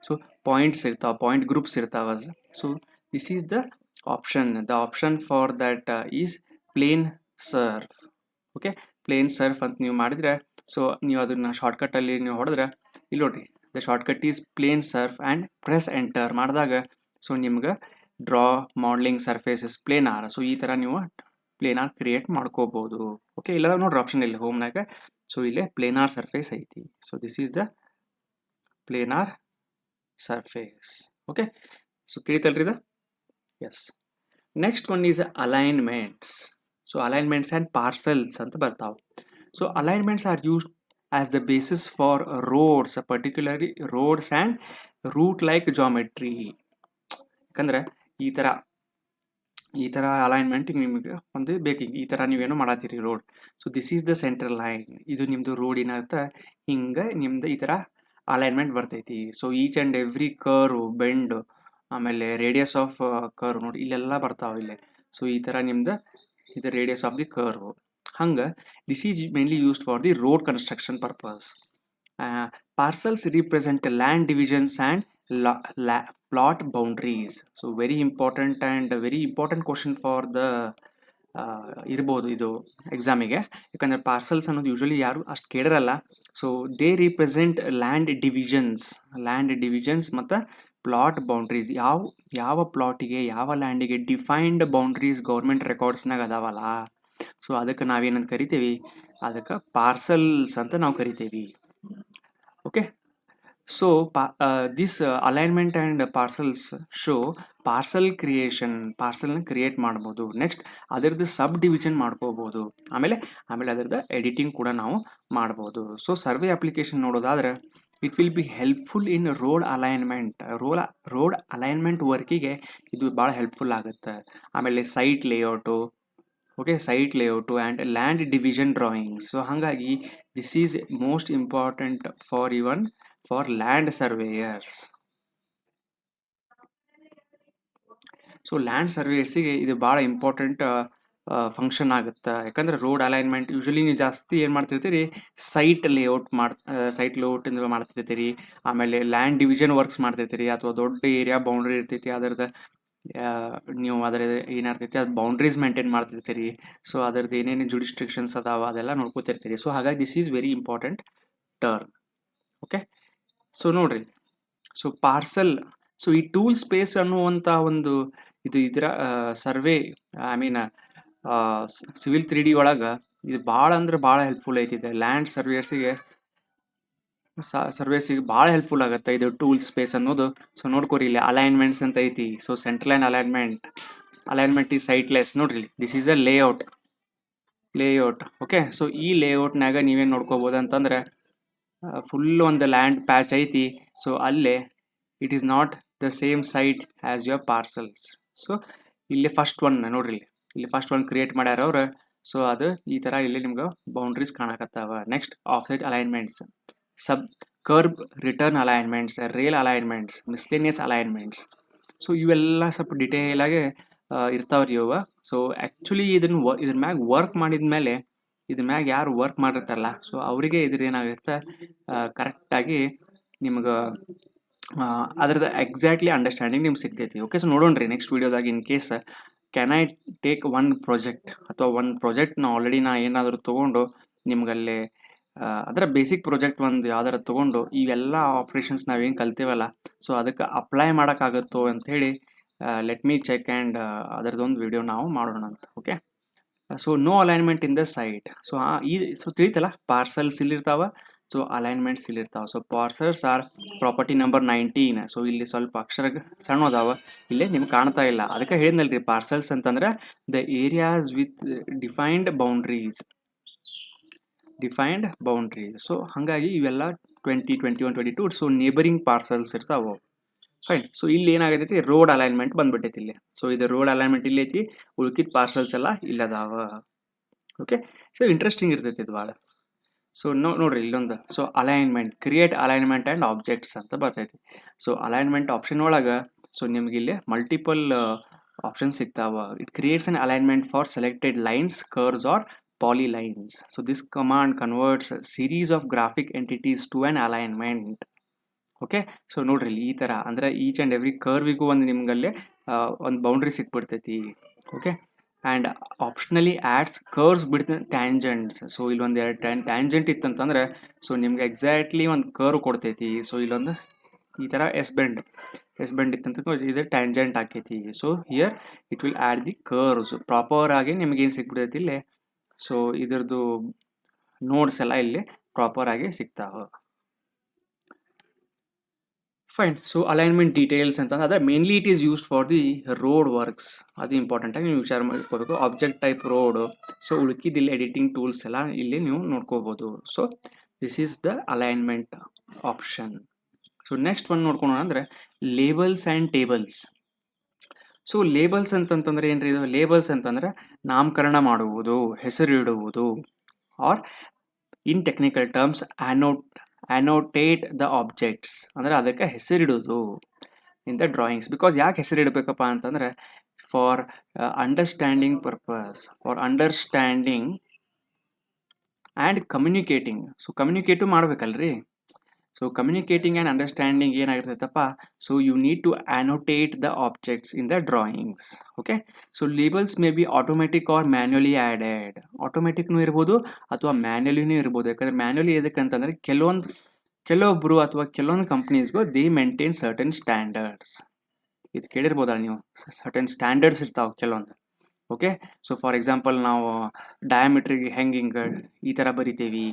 ಸೊ ಪಾಯಿಂಟ್ಸ್ ಇರ್ತಾವೆ, ಪಾಯಿಂಟ್ ಗ್ರೂಪ್ಸ್ ಇರ್ತಾವೆ. So this is the option for that is plane surf. Okay, plane surf ಅಂತ ನೀವು ಮಾಡಿದರೆ, ಸೊ ನೀವು ಅದನ್ನು ಶಾರ್ಟ್ಕಟ್ಟಲ್ಲಿ ನೀವು ಹೊಡೆದ್ರೆ ಇಲ್ಲಿ ನೋಡಿರಿ, the shortcut is plane surf and press enter ಮಾಡಿದಾಗ ಸೊ ನಿಮ್ಗೆ draw modelling surfaces planar. So ಈ ಥರ ನೀವು ಪ್ಲೇನಾರ್ ಕ್ರಿಯೇಟ್ ಮಾಡ್ಕೋಬೋದು. ಓಕೆ, ಇಲ್ಲ ನೋಡ್ರಿ ಆಪ್ಷನ್ ಇಲ್ಲಿ ಹೋಮ್ನಾಗ. ಸೊ ಇಲ್ಲೇ ಪ್ಲೇನಾರ್ ಸರ್ಫೇಸ್ ಐತಿ. So this is the planar surface. Okay, so ತಿಳಿತಲ್ರಿ ಇದು? Yes. Next one is alignments. So alignments and parcels ಅಂತ ಬರ್ತಾವೆ. So alignments are used as the basis for roads, particularly roads and route like geometry. ಯಾಕಂದ್ರೆ ಈ ಥರ alignment ನಿಮಗೆ ಒಂದು ಬೇಕೀಗ ಈ ಥರ ನೀವೇನೋ ಮಾಡತ್ತೀರಿ road. So this is the central line. ಇದು ನಿಮ್ಮದು ರೋಡ್ ಏನಾಗುತ್ತೆ, ಹಿಂಗೆ ನಿಮ್ದು ಈ ಥರ ಅಲೈನ್ಮೆಂಟ್ ಬರ್ತೈತಿ. So each and every curve, bend, ಆಮೇಲೆ ರೇಡಿಯಸ್ ಆಫ್ ಕರ್ವ್ ನೋಡಿ ಇಲ್ಲೆಲ್ಲ ಬರ್ತಾವೆ ಇಲ್ಲೇ. ಸೊ ಈ ಥರ ನಿಮ್ದು ಇದು ರೇಡಿಯಸ್ ಆಫ್ ದಿ ಕರ್ವ್. ಹಂಗೆ this is mainly used for the road construction purpose. Parcels represent land divisions and plot boundaries. So very important and very important question for the ಇರ್ಬೋದು ಇದು ಎಕ್ಸಾಮಿಗೆ. ಯಾಕಂದರೆ ಪಾರ್ಸಲ್ಸ್ ಅನ್ನೋದು usually ಯಾರು ಅಷ್ಟು ಕೇಳಿರಲ್ಲ. So they represent land divisions ಮತ್ತು plot boundaries. ಯಾವ ಪ್ಲಾಟಿಗೆ, ಯಾವ ಲ್ಯಾಂಡಿಗೆ ಡಿಫೈನ್ಡ್ ಬೌಂಡ್ರೀಸ್ ಗೌರ್ಮೆಂಟ್ ರೆಕಾರ್ಡ್ಸ್ನಾಗ ಅದಾವಲ್ಲ, ಸೊ ಅದಕ್ಕೆ ನಾವೇನಂತ ಕರಿತೀವಿ, ಅದಕ್ಕೆ ಪಾರ್ಸಲ್ಸ್ ಅಂತ ನಾವು ಕರಿತೀವಿ. Okay, so this alignment and parcels show parcel ಪಾರ್ಸಲ್ನ ಕ್ರಿಯೇಟ್ ಮಾಡ್ಬೋದು. ನೆಕ್ಸ್ಟ್ ಅದರದ್ದು ಸಬ್ ಡಿವಿಷನ್ ಮಾಡ್ಕೋಬೋದು. ಆಮೇಲೆ ಅದರದ್ದು ಎಡಿಟಿಂಗ್ ಕೂಡ ನಾವು ಮಾಡ್ಬೋದು. ಸೊ ಸರ್ವೆ ಅಪ್ಲಿಕೇಶನ್ ನೋಡೋದಾದ್ರೆ it will be helpful in road alignment ವರ್ಕಿಗೆ ಇದು ಭಾಳ ಹೆಲ್ಪ್ಫುಲ್ ಆಗುತ್ತೆ. ಆಮೇಲೆ site layout and land division drawings. So ಹಾಗಾಗಿ this is most important for land surveyors. So land ಸರ್ವೇಯರ್ಸಿಗೆ ಇದು ಭಾಳ ಇಂಪಾರ್ಟೆಂಟ್ ಫಂಕ್ಷನ್ ಆಗುತ್ತೆ. ಯಾಕಂದರೆ ರೋಡ್ ಅಲೈನ್ಮೆಂಟ್ ಯೂಶ್ವಲಿ ನೀವು ಜಾಸ್ತಿ ಏನು ಮಾಡ್ತಿರ್ತೀರಿ, ಸೈಟ್ ಲೇಔಟಿಂದ ಮಾಡ್ತಿರ್ತೀರಿ. ಆಮೇಲೆ ಲ್ಯಾಂಡ್ ಡಿವಿಷನ್ ವರ್ಕ್ಸ್ ಮಾಡ್ತಿರ್ತೀರಿ, ಅಥವಾ ದೊಡ್ಡ ಏರಿಯಾ ಬೌಂಡ್ರಿ ಇರ್ತೈತಿ, ಅದರದ್ದು ನೀವು ಅದರ ಏನಾಗ್ತೈತಿ ಅದು ಬೌಂಡ್ರೀಸ್ ಮೇಂಟೈನ್ ಮಾಡ್ತಿರ್ತೀರಿ. ಸೊ ಅದರದ್ದು ಏನೇನು ಜುಡಿಸ್ಟ್ರಿಕ್ಷನ್ಸ್ ಅದಾವ ಅದೆಲ್ಲ ನೋಡ್ಕೋತಿರ್ತೀರಿ. ಸೊ ಹಾಗಾಗಿ this is very important term. Okay, so ನೋಡ್ರಿ, ಸೊ ಪಾರ್ಸಲ್, ಸೊ ಈ ಟೂಲ್ ಸ್ಪೇಸ್ ಅನ್ನುವಂಥ ಒಂದು ಇದರ survey, I mean civil 3D ಒಳಗೆ ಇದು ಭಾಳ ಅಂದ್ರೆ ಭಾಳ ಹೆಲ್ಪ್ಫುಲ್ ಐತಿದೆ ಲ್ಯಾಂಡ್ ಸರ್ವೇಯರ್ಸಿಗೆ ಸರ್ವೇಸಿಗೆ ಭಾಳ ಹೆಲ್ಪ್ಫುಲ್ ಆಗುತ್ತೆ ಇದು ಟೂಲ್ ಸ್ಪೇಸ್ ಅನ್ನೋದು. ಸೊ ನೋಡ್ಕೊರಿ ಇಲ್ಲಿ ಅಲೈನ್ಮೆಂಟ್ಸ್ ಅಂತ ಐತಿ. ಸೊ ಸೆಂಟ್ರಲ್ ಲೈನ್ ಅಲೈನ್ಮೆಂಟ್ ಈ ಸೈಟ್ಲೆಸ್ ನೋಡ್ರಿ this is a layout okay. So ಈ ಲೇಔಟ್ನಾಗ ನೀವೇನು ನೋಡ್ಕೋಬೋದು ಅಂತಂದ್ರೆ ಫುಲ್ ಒಂದು ಲ್ಯಾಂಡ್ ಪ್ಯಾಚ್ ಐತಿ. ಸೊ ಅಲ್ಲೇ it is not the same site as your parcels. So ಇಲ್ಲಿ ಫಸ್ಟ್ ಒನ್ ನೋಡ್ರಿ ಇಲ್ಲಿ ಫಸ್ಟ್ ಒನ್ ಕ್ರಿಯೇಟ್ ಮಾಡ್ಯಾರ ಅವ್ರು. ಸೊ ಅದು ಈ ಥರ ಇಲ್ಲಿ ನಿಮ್ಗೆ ಬೌಂಡ್ರೀಸ್ ಕಾಣಕತ್ತಾವ. Next off site alignments, sub curb return alignments, rail alignments, miscellaneous alignments. So ಇವೆಲ್ಲ ಸ್ವಲ್ಪ ಡಿಟೇಲಾಗಿ ಇರ್ತಾವ್ರಿ ಇವ. ಸೊ ಆ್ಯಕ್ಚುಲಿ ಇದ್ರ ಮ್ಯಾಗ ವರ್ಕ್ ಮಾಡಿದ್ಮೇಲೆ ಇದ್ರ ಮ್ಯಾಗ ಯಾರು ವರ್ಕ್ ಮಾಡಿರ್ತಾರಲ್ಲ ಸೊ ಅವರಿಗೆ ಇದ್ರ ಏನಾಗಿರುತ್ತೆ ಕರೆಕ್ಟಾಗಿ ನಿಮ್ಗೆ ಅದ್ರದ್ದು ಎಕ್ಸಾಕ್ಟ್ಲಿ ಅಂಡರ್ಸ್ಟ್ಯಾಂಡಿಂಗ್ ನಿಮ್ಗೆ ಸಿಗ್ತೈತಿ. ಓಕೆ. ಸೊ ನೋಡೋಣ್ರಿ ನೆಕ್ಸ್ಟ್ ವೀಡಿಯೋದಾಗ in case can I take one project ಅಥವಾ ಒಂದು ಪ್ರಾಜೆಕ್ಟ್ನ ಆಲ್ರೆಡಿ ನಾ ಏನಾದರೂ ತೊಗೊಂಡು ನಿಮ್ಗಲ್ಲಿ ಅದರ ಬೇಸಿಕ್ ಪ್ರಾಜೆಕ್ಟ್ ಒಂದು ಯಾವ್ದಾರು ತೊಗೊಂಡು ಇವೆಲ್ಲ ಆಪ್ರೇಷನ್ಸ್ ನಾವೇನು ಕಲ್ತೀವಲ್ಲ ಸೊ ಅದಕ್ಕೆ ಅಪ್ಲೈ ಮಾಡೋಕ್ಕಾಗುತ್ತೋ ಅಂಥೇಳಿ ಲೆಟ್ ಮೀ ಚೆಕ್ ಆ್ಯಂಡ್ ಅದರದೊಂದು ವಿಡಿಯೋ ನಾವು ಮಾಡೋಣ ಅಂತ. Okay. So no alignment in the site. So ತಿಳಿತಲ್ಲ ಪಾರ್ಸಲ್ಸ್ ಇಲ್ಲಿರ್ತಾವ, ಸೊ ಅಲೈನ್ಮೆಂಟ್ಸ್ ಇಲ್ಲಿರ್ತಾವೆ. So parcels are property number 19. So ಇಲ್ಲಿ ಸ್ವಲ್ಪ ಅಕ್ಷರ ಸಣ್ಣ ಅದಾವ, ಇಲ್ಲೇ ನಿಮ್ಗೆ ಕಾಣ್ತಾ ಇಲ್ಲ. ಅದಕ್ಕೆ ಹೇಳಿದ್ನಲ್ರಿ ಪಾರ್ಸಲ್ಸ್ ಅಂತಂದ್ರೆ the areas with defined boundaries. So ಹಾಗಾಗಿ ಇವೆಲ್ಲ 20, 21, 22 ಸೊ ನೇಬರಿಂಗ್ ಪಾರ್ಸಲ್ಸ್ ಇರ್ತಾವೆ. ಫೈನ್. ಸೊ ಇಲ್ಲಿ ಏನಾಗೈತಿ ರೋಡ್ ಅಲೈನ್ಮೆಂಟ್ ಬಂದ್ಬಿಟ್ಟೈತಿ ಇಲ್ಲಿ. ಸೊ ಇದು ರೋಡ್ ಅಲೈನ್ಮೆಂಟ್ ಇಲ್ಲಿ ಐತಿ, ಉಳ್ಕಿದ ಪಾರ್ಸಲ್ಸ್ ಎಲ್ಲ ಇಲ್ಲದಾವ. ಓಕೆ. ಸೊ ಇಂಟ್ರೆಸ್ಟಿಂಗ್ ಇರ್ತೈತಿ ಇದು ಭಾಳ. ಸೊ ನೋಡ್ರಿ ಇಲ್ಲೊಂದು so alignment, create alignment and objects ಅಂತ ಬರ್ತೈತಿ. ಸೊ ಅಲೈನ್ಮೆಂಟ್ ಆಪ್ಷನ್ ಒಳಗೆ ಸೊ ನಿಮ್ಗೆ ಇಲ್ಲಿ ಮಲ್ಟಿಪಲ್ ಆಪ್ಷನ್ಸ್ ಸಿಗ್ತಾವ. It creates an alignment for selected lines, curves or polylines. So this command converts a series of graphic entities to an alignment. Okay. So ನೋಡ್ರಿ ಈ ಥರ ಅಂದರೆ ಈಚ್ ಆ್ಯಂಡ್ ಎವ್ರಿ ಕರ್ವಿಗೂ ಒಂದು ನಿಮ್ಗಲ್ಲೇ ಒಂದು ಬೌಂಡ್ರಿ ಸಿಕ್ಬಿಡ್ತೈತಿ. Okay. And optionally adds curves between tangents. So ಇಲ್ಲೊಂದು 2 tangent ಇತ್ತಂತಂದ್ರೆ ಸೊ ನಿಮ್ಗೆ ಎಕ್ಸಾಕ್ಟ್ಲಿ ಒಂದು ಕರ್ವ್ ಕೊಡ್ತೈತಿ. ಸೊ ಇಲ್ಲೊಂದು ಈ ಥರ ಎಸ್ ಬೆಂಡ್ ಇತ್ತಂತ ಇದು ಟ್ಯಾಂಜೆಂಟ್ ಆಕೈತಿ. So here it will add the curves proper ಆಗಿ ನಿಮ್ಗೇನು ಸಿಕ್ಬಿಡ್ತೈತಿ ಇಲ್ಲಿ. ಸೊ ಇದ್ರದ್ದು ನೋಡ್ಸ್ ಎಲ್ಲ ಇಲ್ಲಿ ಪ್ರಾಪರ್ ಆಗಿ ಸಿಗ್ತಾವೆ. ಫೈನ್. ಸೊ ಅಲೈನ್ಮೆಂಟ್ ಡೀಟೇಲ್ಸ್ ಅಂತಂದ್ರೆ ಅದೇ mainly it is used for the road works. ಅದು ಇಂಪಾರ್ಟೆಂಟಾಗಿ ನೀವು ವಿಚಾರ ಮಾಡ್ಕೋಬೇಕು. Object type road. ಸೊ ಉಳ್ಕಿದಿಲ್ಲ ಎಡಿಟಿಂಗ್ ಟೂಲ್ಸ್ ಎಲ್ಲ ಇಲ್ಲಿ ನೀವು ನೋಡ್ಕೋಬೋದು. So this is the alignment option. So next ಒಂದು ನೋಡ್ಕೊಳೋಣ ಅಂದರೆ labels and tables. So labels ಅಂತಂತಂದ್ರೆ ಏನ್ರಿ ಇದು? ಲೇಬಲ್ಸ್ ಅಂತಂದ್ರೆ ನಾಮಕರಣ ಮಾಡುವುದು, ಹೆಸರಿಡುವುದು, or in technical terms annotate the objects ಅಂದರೆ ಅದಕ್ಕೆ ಹೆಸರಿಡೋದು ಇನ್ ದ ಡ್ರಾಯಿಂಗ್ಸ್. ಬಿಕಾಸ್ ಯಾಕೆ ಹೆಸರಿಡಬೇಕಪ್ಪ ಅಂತಂದ್ರೆ for understanding purpose, for understanding and communicating. So communicate ಮಾಡ್ಬೇಕಲ್ರಿ. ಸೊ ಕಮ್ಯುನಿಕೇಟಿಂಗ್ ಆ್ಯಂಡ್ ಅಂಡರ್ಸ್ಟ್ಯಾಂಡಿಂಗ್ ಏನಾಗಿರ್ತೈತಪ್ಪ. So you need to annotate the objects in the drawings. Okay. So labels may be automatic or manually added. ಆಟೋಮೆಟಿಕ್ನೂ ಇರ್ಬೋದು ಅಥವಾ ಮ್ಯಾನ್ಯುಯಲಿನೂ ಇರ್ಬೋದು. ಯಾಕಂದರೆ manually ಎದಕ್ಕೆ ಅಂತಂದರೆ ಕೆಲವೊಬ್ಬರು ಅಥವಾ ಕೆಲವೊಂದು ಕಂಪ್ನೀಸ್ಗೂ ದೇ ಮೇಂಟೈನ್ ಸರ್ಟನ್ ಸ್ಟ್ಯಾಂಡರ್ಡ್ಸ್. ಇದು ಕೇಳಿರ್ಬೋದಲ್ಲ ನೀವು, ಸರ್ಟನ್ ಸ್ಟ್ಯಾಂಡರ್ಡ್ಸ್ ಇರ್ತಾವೆ ಕೆಲವೊಂದು. ಓಕೆ. ಸೊ ಫಾರ್ ಎಕ್ಸಾಂಪಲ್ ನಾವು ಡಯಾಮೀಟ್ರಿಗೆ ಹಿಂಗೆ ಈ ಥರ ಬರಿತೀವಿ.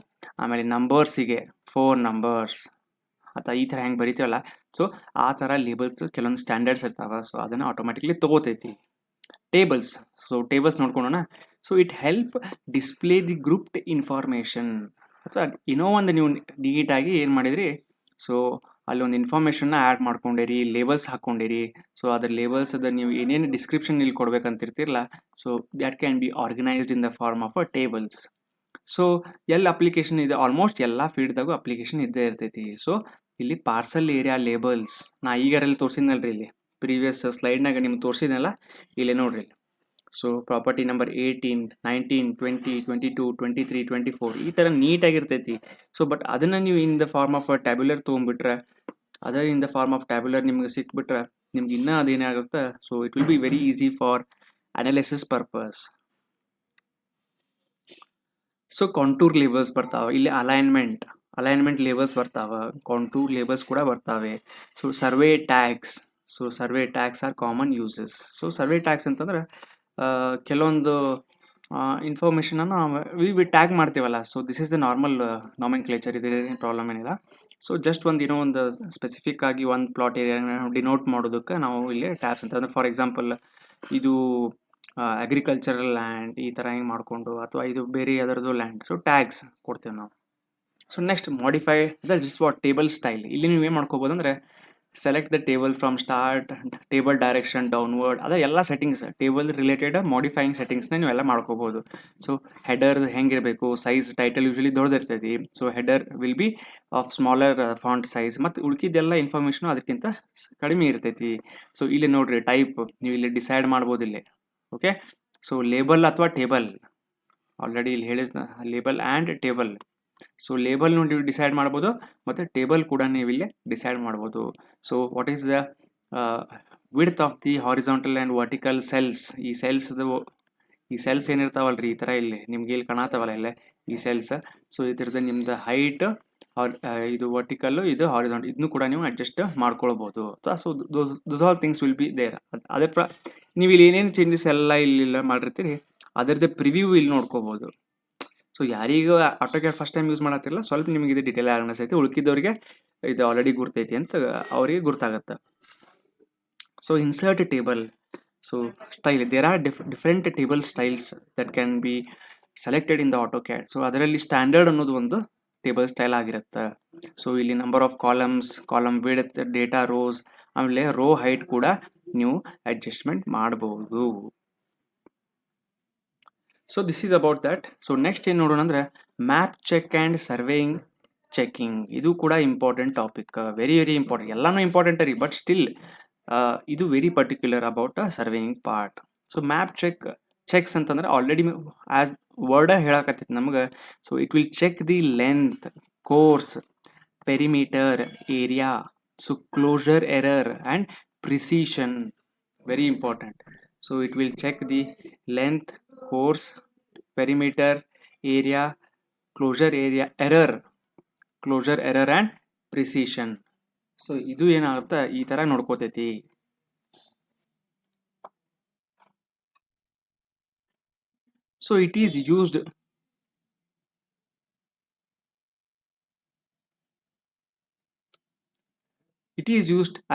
ಆಮೇಲೆ ನಂಬರ್ಸಿಗೆ 4 ನಂಬರ್ಸ್ ಅಥವಾ ಈ ಥರ ಹೆಂಗೆ ಬರಿತೀವಲ್ಲ ಸೊ ಆ ಥರ ಲೇಬಲ್ಸ್ ಕೆಲವೊಂದು ಸ್ಟ್ಯಾಂಡರ್ಡ್ಸ್ ಇರ್ತಾವೆ. ಸೊ ಅದನ್ನು ಆಟೋಮೆಟಿಕ್ಲಿ ತೊಗೋತೈತಿ. ಟೇಬಲ್ಸ್. ಸೊ ಟೇಬಲ್ಸ್ ನೋಡ್ಕೊಳ್ಳೋಣ. So it help display the grouped information. ಅಥವಾ ಏನೋ ಒಂದು ನೀವು ನೀಟಾಗಿ ಏನು ಮಾಡಿದ್ರಿ ಸೊ ಅಲ್ಲೊಂದು ಇನ್ಫಾರ್ಮೇಷನ್ನ ಆ್ಯಡ್ ಮಾಡ್ಕೊಂಡಿರಿ, ಲೇಬಲ್ಸ್ ಹಾಕ್ಕೊಂಡಿರಿ. ಸೊ ಅದ್ರ ಲೇಬಲ್ಸ್ ಅದ ನೀವು ಏನೇನು ಡಿಸ್ಕ್ರಿಪ್ಷನ್ ಇಲ್ಲಿ ಕೊಡ್ಬೇಕಂತಿರ್ತಿರಲ್ಲ so that can be organised in the form of a tables. So ಎಲ್ಲ ಅಪ್ಲಿಕೇಶನ್ ಇದೆ, ಆಲ್ಮೋಸ್ಟ್ ಎಲ್ಲ ಫೀಲ್ಡ್ದಾಗೂ ಅಪ್ಲಿಕೇಶನ್ ಇದ್ದೇ ಇರ್ತೈತಿ. ಸೊ ಇಲ್ಲಿ ಪಾರ್ಸಲ್ ಏರಿಯಾ ಲೇಬಲ್ಸ್ ನಾ ಈಗಾರಲ್ಲಿ ತೋರಿಸಿದ್ನಲ್ರಿ, ಇಲ್ಲಿ ಪ್ರೀವಿಯಸ್ ಸ್ಲೈಡ್ನಾಗ ನಿಮ್ಗೆ ತೋರಿಸಿದ್ನಲ್ಲ ಇಲ್ಲಿ ನೋಡ್ರಿ. ಸೊ ಪ್ರಾಪರ್ಟಿ ನಂಬರ್ 18, 19, 20, 22, 23, 24 ಈ ಥರ ನೀಟಾಗಿರ್ತೈತಿ. ಸೊ ಬಟ್ ಅದನ್ನು ನೀವು in the form of tabular ತೊಗೊಂಡ್ಬಿಟ್ರೆ, ಅದೇ in the form of tabular ನಿಮ್ಗೆ ಸಿಕ್ಬಿಟ್ರೆ ನಿಮ್ಗೆ ಇನ್ನೂ ಅದೇನಾಗುತ್ತೆ so it will be very easy for analysis purpose. So contour labels ಬರ್ತಾವೆ ಇಲ್ಲಿ, ಅಲೈನ್ಮೆಂಟ್ ಲೇಬಲ್ಸ್ ಬರ್ತಾವೆ, ಕಾಂಟೂರ್ ಲೇಬಲ್ಸ್ ಕೂಡ ಬರ್ತಾವೆ. So survey tags. So survey tags are common uses. So survey tags ಅಂತಂದ್ರೆ ಕೆಲವೊಂದು ಇನ್ಫಾರ್ಮೇಷನನ್ನು ವಿ ಟ್ಯಾಗ್ ಮಾಡ್ತೀವಲ್ಲ, so this is the normal nomenclature, ಇದು ಪ್ರಾಬ್ಲಮ್ ಏನಿಲ್ಲ. ಸೊ ಜಸ್ಟ್ ಒಂದು ಸ್ಪೆಸಿಫಿಕ್ ಆಗಿ ಒಂದು ಪ್ಲಾಟ್ ಏರಿಯಾ ಡಿನೋಟ್ ಮಾಡೋದಕ್ಕೆ ನಾವು ಇಲ್ಲಿ ಟ್ಯಾಬ್ಸ್ ಅಂತ, ಅಂದರೆ ಫಾರ್ ಎಕ್ಸಾಂಪಲ್ ಇದು ಅಗ್ರಿಕಲ್ಚರಲ್ ಲ್ಯಾಂಡ್ ಈ ಥರ ಹಿಂಗೆ ಮಾಡಿಕೊಂಡು, ಅಥವಾ ಇದು ಬೇರೆ ಯಾವ್ದಾರದು ಲ್ಯಾಂಡ್, ಸೊ ಟ್ಯಾಗ್ಸ್ ಕೊಡ್ತೇವೆ ನಾವು. So next modify the this what table style. ಇಲ್ಲಿ ನೀವು ಏನು ಮಾಡ್ಕೋಬೋದು ಅಂದರೆ select the table from start, table direction downward, ಅದ ಎಲ್ಲ ಸೆಟ್ಟಿಂಗ್ಸ್ ಟೇಬಲ್ ರಿಲೇಟೆಡ್ ಮಾಡಿಫೈಯಿಂಗ್ ಸೆಟ್ಟಿಂಗ್ಸ್ನ ನೀವೆಲ್ಲ ಮಾಡ್ಕೋಬೋದು. ಸೊ ಹೆಡರ್ ಹೆಂಗಿರಬೇಕು, ಸೈಜ್ ಟೈಟಲ್ ಯೂಶಲಿ ದೊಡ್ಡದಿರ್ತೈತಿ, so header will be of smaller font size, ಮತ್ತು ಉಳ್ಕಿದ್ದೆಲ್ಲ ಇನ್ಫಾರ್ಮೇಷನು ಅದಕ್ಕಿಂತ ಕಡಿಮೆ ಇರ್ತೈತಿ. ಸೊ ಇಲ್ಲಿ ನೋಡ್ರಿ ಟೈಪ್ ನೀವು ಇಲ್ಲಿ ಡಿಸೈಡ್ ಮಾಡ್ಬೋದು ಇಲ್ಲಿ. ಓಕೆ, ಸೊ ಲೇಬಲ್ ಅಥವಾ ಟೇಬಲ್, ಆಲ್ರೆಡಿ ಇಲ್ಲಿ ಹೇಳಿದ label and table. So label ನೀವು ಡಿಸೈಡ್ ಮಾಡ್ಬೋದು ಮತ್ತು ಟೇಬಲ್ ಕೂಡ ನೀವು ಇಲ್ಲಿ ಡಿಸೈಡ್ ಮಾಡ್ಬೋದು. So what is the width of the horizontal and vertical cells. ಈ ಸೆಲ್ಸ್ ಏನಿರ್ತಾವಲ್ರಿ ಈ ಥರ ಇಲ್ಲಿ ನಿಮ್ಗೆ ಇಲ್ಲಿ ಕಾಣತ್ತವಲ್ಲ ಇಲ್ಲೇ ಈ ಸೆಲ್ಸ್. ಸೊ ಇದ್ರದ್ದು ನಿಮ್ದು ಹೈಟ್ ಇದು ವರ್ಟಿಕಲ್ಲು, ಇದು ಹಾರಿಜಾಂಟಲ್, ಇದನ್ನು ಕೂಡ ನೀವು ಅಡ್ಜಸ್ಟ್ ಮಾಡ್ಕೊಳ್ಬೋದು. So those all things will be there. ಅದೇ ನೀವು ಇಲ್ಲಿ ಏನೇನು ಚೇಂಜಸ್ ಎಲ್ಲ ಇಲ್ಲೆಲ್ಲ ಮಾಡಿರ್ತೀರಿ ಅದರದ್ದು ಪ್ರಿವ್ಯೂ ಇಲ್ಲಿ ನೋಡ್ಕೋಬೋದು. ಸೊ ಯಾರಿಗೂ ಆಟೋಕ್ಯಾಡ್ ಫಸ್ಟ್ ಟೈಮ್ ಯೂಸ್ ಮಾಡತ್ತಿರಲ್ಲ, ಸ್ವಲ್ಪ ನಿಮಗೆ ಇದು ಡಿಟೇಲ್ ಅನಿಸ್ತೈತಿ, ಉಳ್ಕಿದ್ದವ್ರಿಗೆ ಇದು ಆಲ್ರೆಡಿ ಗುರ್ತೈತಿ ಅಂತ ಅವರಿಗೆ ಗುರ್ತಾಗತ್ತೆ. So insert table, so style, there are different table styles that can be selected in the AutoCAD. So ಅದರಲ್ಲಿ ಸ್ಟ್ಯಾಂಡರ್ಡ್ ಅನ್ನೋದು ಒಂದು ಟೇಬಲ್ ಸ್ಟೈಲ್ ಆಗಿರುತ್ತೆ. ಸೊ ಇಲ್ಲಿ number of columns, column width, data rows, ಆಮೇಲೆ ರೋ ಹೈಟ್ ಕೂಡ ನೀವು adjustment ಮಾಡಬಹುದು. So this is about that. So next ಏನು ನೋಡೋಣ ಅಂದರೆ map check and surveying checking. ಇದು ಕೂಡ important topic, very very important. ಎಲ್ಲನೂ ಇಂಪಾರ್ಟೆಂಟ್ ರೀ, ಬಟ್ ಸ್ಟಿಲ್ ಇದು very particular about surveying part. So map checks ಅಂತಂದ್ರೆ ಆಲ್ರೆಡಿ ಆಸ್ ವರ್ಡ ಹೇಳಕತ್ತೈತಿ ನಮ್ಗೆ. So it will check the length, course, perimeter, area, so closure error and precision, very important. So it will check the length, course, perimeter, area, closure error and precision. So ಇದು ಏನಾಗುತ್ತೆ ಈ ಥರ ನೋಡ್ಕೋತೈತಿ. So it is used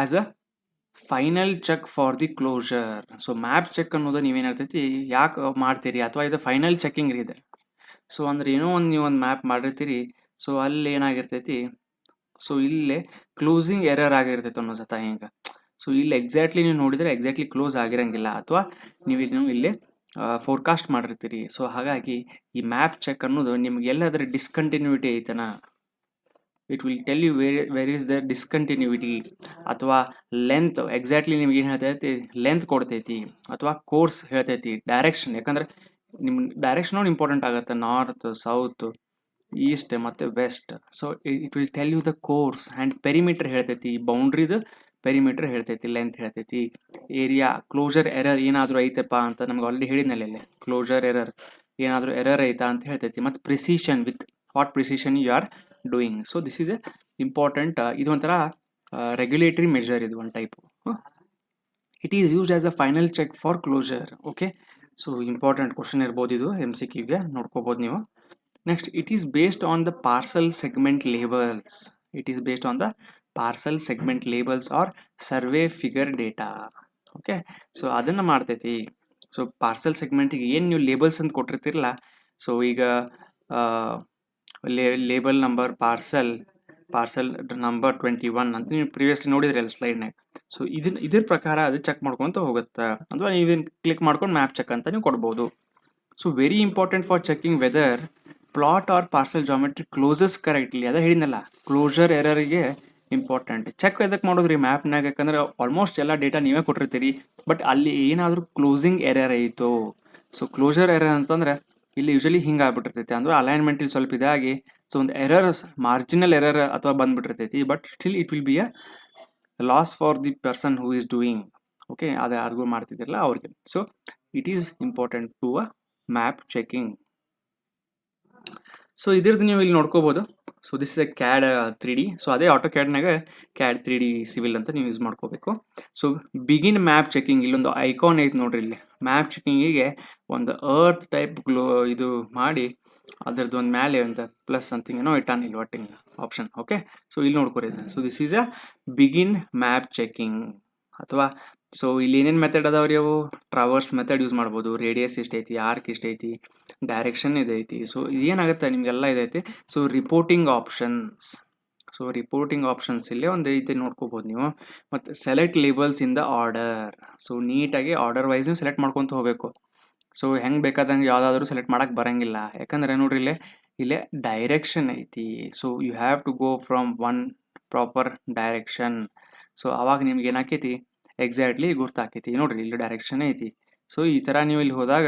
as a final check for the closure. So map check ಅನ್ನೋದು ನೀವೇನಾಗ್ತೈತಿ ಯಾಕೆ ಮಾಡ್ತೀರಿ, ಅಥವಾ ಇದು ಫೈನಲ್ ಚೆಕಿಂಗ್ ಇದೆ. ಸೊ ಅಂದ್ರೆ ಏನೋ ಒಂದು ನೀವು ಒಂದು ಮ್ಯಾಪ್ ಮಾಡಿರ್ತೀರಿ, ಸೊ ಅಲ್ಲಿ ಏನಾಗಿರ್ತೈತಿ, ಸೊ ಇಲ್ಲೇ ಕ್ಲೋಸಿಂಗ್ ಎರರ್ ಆಗಿರ್ತೈತೆ ಅನ್ನೋ ಸತ ಹಿಂಗೆ. ಸೊ ಇಲ್ಲಿ ಎಕ್ಸಾಕ್ಟ್ಲಿ ನೀವು ನೋಡಿದರೆ ಎಕ್ಸಾಕ್ಟ್ಲಿ ಕ್ಲೋಸ್ ಆಗಿರಂಗಿಲ್ಲ, ಅಥವಾ ನೀವು ಇಲ್ಲಿ ಫೋರ್ಕಾಸ್ಟ್ ಮಾಡಿರ್ತೀರಿ. ಸೊ ಹಾಗಾಗಿ ಈ ಮ್ಯಾಪ್ ಚೆಕ್ ಅನ್ನೋದು ನಿಮ್ಗೆ ಎಲ್ಲಾದರೂ ಡಿಸ್ಕಂಟಿನ್ಯೂಟಿ ಐತನ, it will tell you where is the discontinuity, ಅಥವಾ ಲೆಂತ್ ಎಕ್ಸಾಕ್ಟ್ಲಿ ನಿಮ್ಗೆ ಏನು ಹೇಳ್ತೈತಿ, ಲೆಂತ್ ಕೊಡ್ತೈತಿ, ಅಥವಾ ಕೋರ್ಸ್ ಹೇಳ್ತೈತಿ, ಡೈರೆಕ್ಷನ್, ಯಾಕಂದ್ರೆ ನಿಮ್ಮ ಡೈರೆಕ್ಷನ್ ಇಂಪಾರ್ಟೆಂಟ್ ಆಗುತ್ತೆ, ನಾರ್ತ್, ಸೌತ್, ಈಸ್ಟ್ ಮತ್ತು west. So it will tell you the course and perimeter ಹೇಳ್ತೈತಿ, ಬೌಂಡ್ರಿದು ಪೆರಿಮೀಟರ್ ಹೇಳ್ತೈತಿ, ಲೆಂತ್ ಹೇಳ್ತೈತಿ, ಏರಿಯಾ, ಕ್ಲೋಜರ್ ಎರರ್ ಏನಾದರೂ ಐತಪ್ಪ ಅಂತ ನಮ್ಗೆ ಆಲ್ರೆಡಿ ಹೇಳಿದ್ನಲ್ಲ, ಕ್ಲೋಜರ್ ಎರರ್ ಏನಾದರೂ ಎರರ್ ಐತಾ ಅಂತ ಹೇಳ್ತೈತಿ, ಮತ್ತು precision, with what precision you are doing. So this is a important, ಇದು ಒಂಥರ ರೆಗ್ಯುಲೇಟರಿ ಮೆಜರ್, ಇದು ಒಂದು type. It is used as a final check for closure. Okay, so important question ಇರ್ಬೋದು ಇದು, MCQಗೆ ನೋಡ್ಕೋಬೋದು ನೀವು. Next, it is based on the parcel segment labels. Or survey figure data. Okay, so ಅದನ್ನು ಮಾಡ್ತೈತಿ. ಸೊ ಪಾರ್ಸಲ್ ಸೆಗ್ಮೆಂಟಿಗೆ ಏನು ನೀವು ಲೇಬಲ್ಸ್ ಅಂತ ಕೊಟ್ಟಿರ್ತಿರಲ್ಲ, ಸೊ ಈಗ ಲೇಬಲ್ ನಂಬರ್ ಪಾರ್ಸಲ್ ನಂಬರ್ 21 ಅಂತ ನೀವು ಪ್ರಿವಿಯಸ್ಲಿ ನೋಡಿದ್ರಲ್ಲ ಸ್ಲೈಡ್ನಾಗ. ಸೊ ಇದ್ರ ಪ್ರಕಾರ ಅದು ಚೆಕ್ ಮಾಡ್ಕೊತ ಹೋಗುತ್ತೆ, ಅಥವಾ ನೀವು ಇದನ್ನು ಕ್ಲಿಕ್ ಮಾಡ್ಕೊಂಡು ಮ್ಯಾಪ್ ಚೆಕ್ ಅಂತ ನೀವು ಕೊಡ್ಬೋದು. So very important for checking whether plot or parcel geometry closes correctly. ಅದೇ ಹೇಳಿದ್ನಲ್ಲ, ಕ್ಲೋಜರ್ ಎರರಿಗೆ ಇಂಪಾರ್ಟೆಂಟ್. ಚೆಕ್ ಎದಕ್ಕೆ ಮಾಡೋದ್ರಿ ಮ್ಯಾಪ್ನಾಗ, ಯಾಕಂದ್ರೆ ಆಲ್ಮೋಸ್ಟ್ ಎಲ್ಲ ಡೇಟಾ ನೀವೇ ಕೊಟ್ಟಿರ್ತೀರಿ, ಬಟ್ ಅಲ್ಲಿ ಏನಾದರೂ ಕ್ಲೋಸಿಂಗ್ ಎರರ್ ಐತೋ. ಸೊ ಕ್ಲೋಜರ್ ಎರರ್ ಅಂತಂದ್ರೆ ಇಲ್ಲಿ ಯೂಶಲಿ ಹಿಂಗೆ ಆಗ್ಬಿಟ್ಟಿರ್ತೈತಿ, ಅಂದ್ರೆ ಅಲೈನ್ಮೆಂಟ್ ಇಲ್ಲಿ ಸ್ವಲ್ಪ ಇದಾಗಿ, ಸೊ ಒಂದು ಎರರ್ಸ್, ಮಾರ್ಜಿನಲ್ ಎರರ್ ಅಥವಾ ಬಂದ್ಬಿಟ್ಟಿರ್ತೈತಿ, but still it will be a loss for the person who is doing. Okay, ಅದು ಯಾರಿಗೂ ಮಾಡ್ತಿದ್ದಿರಲ್ಲ ಅವ್ರಿಗೆ. So it is important to a map checking. So ಇದ್ರದ್ದು ನೀವು ಇಲ್ಲಿ ನೋಡ್ಕೋಬೋದು, so this is a CAD 3D. So ಅದೇ ಆಟೋ ಕ್ಯಾಡ್ನಾಗ ಕ್ಯಾಡ್ 3D ಸಿವಿಲ್ ಅಂತ ನೀವು ಯೂಸ್ ಮಾಡ್ಕೋಬೇಕು. ಸೊ ಬಿಗಿನ್ ಮ್ಯಾಪ್ ಚೆಕಿಂಗ್, ಇಲ್ಲೊಂದು ಐಕಾನ್ ಐತೆ ನೋಡ್ರಿ, ಇಲ್ಲಿ ಮ್ಯಾಪ್ ಚೆಕಿಂಗಿಗೆ ಒಂದು ಅರ್ತ್ ಟೈಪ್ ಇದು ಮಾಡಿ ಅದರದ್ದು ಒಂದು ಮೇಲೆ ಒಂದು ಪ್ಲಸ್ ಸಮಥಿಂಗ್ ಏನೋ ಇಟ್ಟಾನ ಇಲ್ಲಿ ಒಟ್ಟಿಂಗ್ ಆಪ್ಷನ್. ಓಕೆ, ಸೊ ಇಲ್ಲಿ ನೋಡ್ಕೊರಿ. So this is a begin map checking. ಅಥವಾ ಸೊ ಇಲ್ಲಿ ಏನೇನು ಮೆಥಡ್ ಅದಾವ್ರಿ ಅವು? ಟ್ರಾವರ್ಸ್ ಮೆಥಡ್ ಯೂಸ್ ಮಾಡ್ಬೋದು, ರೇಡಿಯಸ್ ಇಷ್ಟೈತಿ, ಆರ್ಕ್ ಇಷ್ಟೈತಿ, ಡೈರೆಕ್ಷನ್ ಇದೈತಿ. ಸೊ ಏನಾಗುತ್ತೆ ನಿಮಗೆಲ್ಲ ಇದೈತಿ. So reporting options, so reporting options ಇಲ್ಲೇ ಒಂದು ಐತಿ ನೋಡ್ಕೋಬೋದು ನೀವು. ಮತ್ತು select labels in the order. So ನೀಟಾಗಿ ಆರ್ಡರ್ ವೈಸ್ ನೀವು ಸೆಲೆಕ್ಟ್ ಮಾಡ್ಕೊತ ಹೋಗಬೇಕು. ಸೊ ಹೆಂಗೆ ಬೇಕಾದಂಗೆ ಯಾವುದಾದ್ರೂ ಸೆಲೆಕ್ಟ್ ಮಾಡೋಕ್ಕೆ ಬರೋಂಗಿಲ್ಲ, ಯಾಕಂದರೆ ನೋಡ್ರಿ ಇಲ್ಲೇ ಡೈರೆಕ್ಷನ್ ಐತಿ. So you have to go from one proper direction. So ಅವಾಗ ನಿಮ್ಗೆ ಏನಾಕೈತಿ ಎಕ್ಸಾಕ್ಟ್ಲಿ ಗುರ್ತಾಕೈತಿ. ನೋಡ್ರಿ ಇಲ್ಲಿ ಡೈರೆಕ್ಷನ್ ಐತಿ. ಸೊ ಈ ಥರ ನೀವು ಇಲ್ಲಿ ಹೋದಾಗ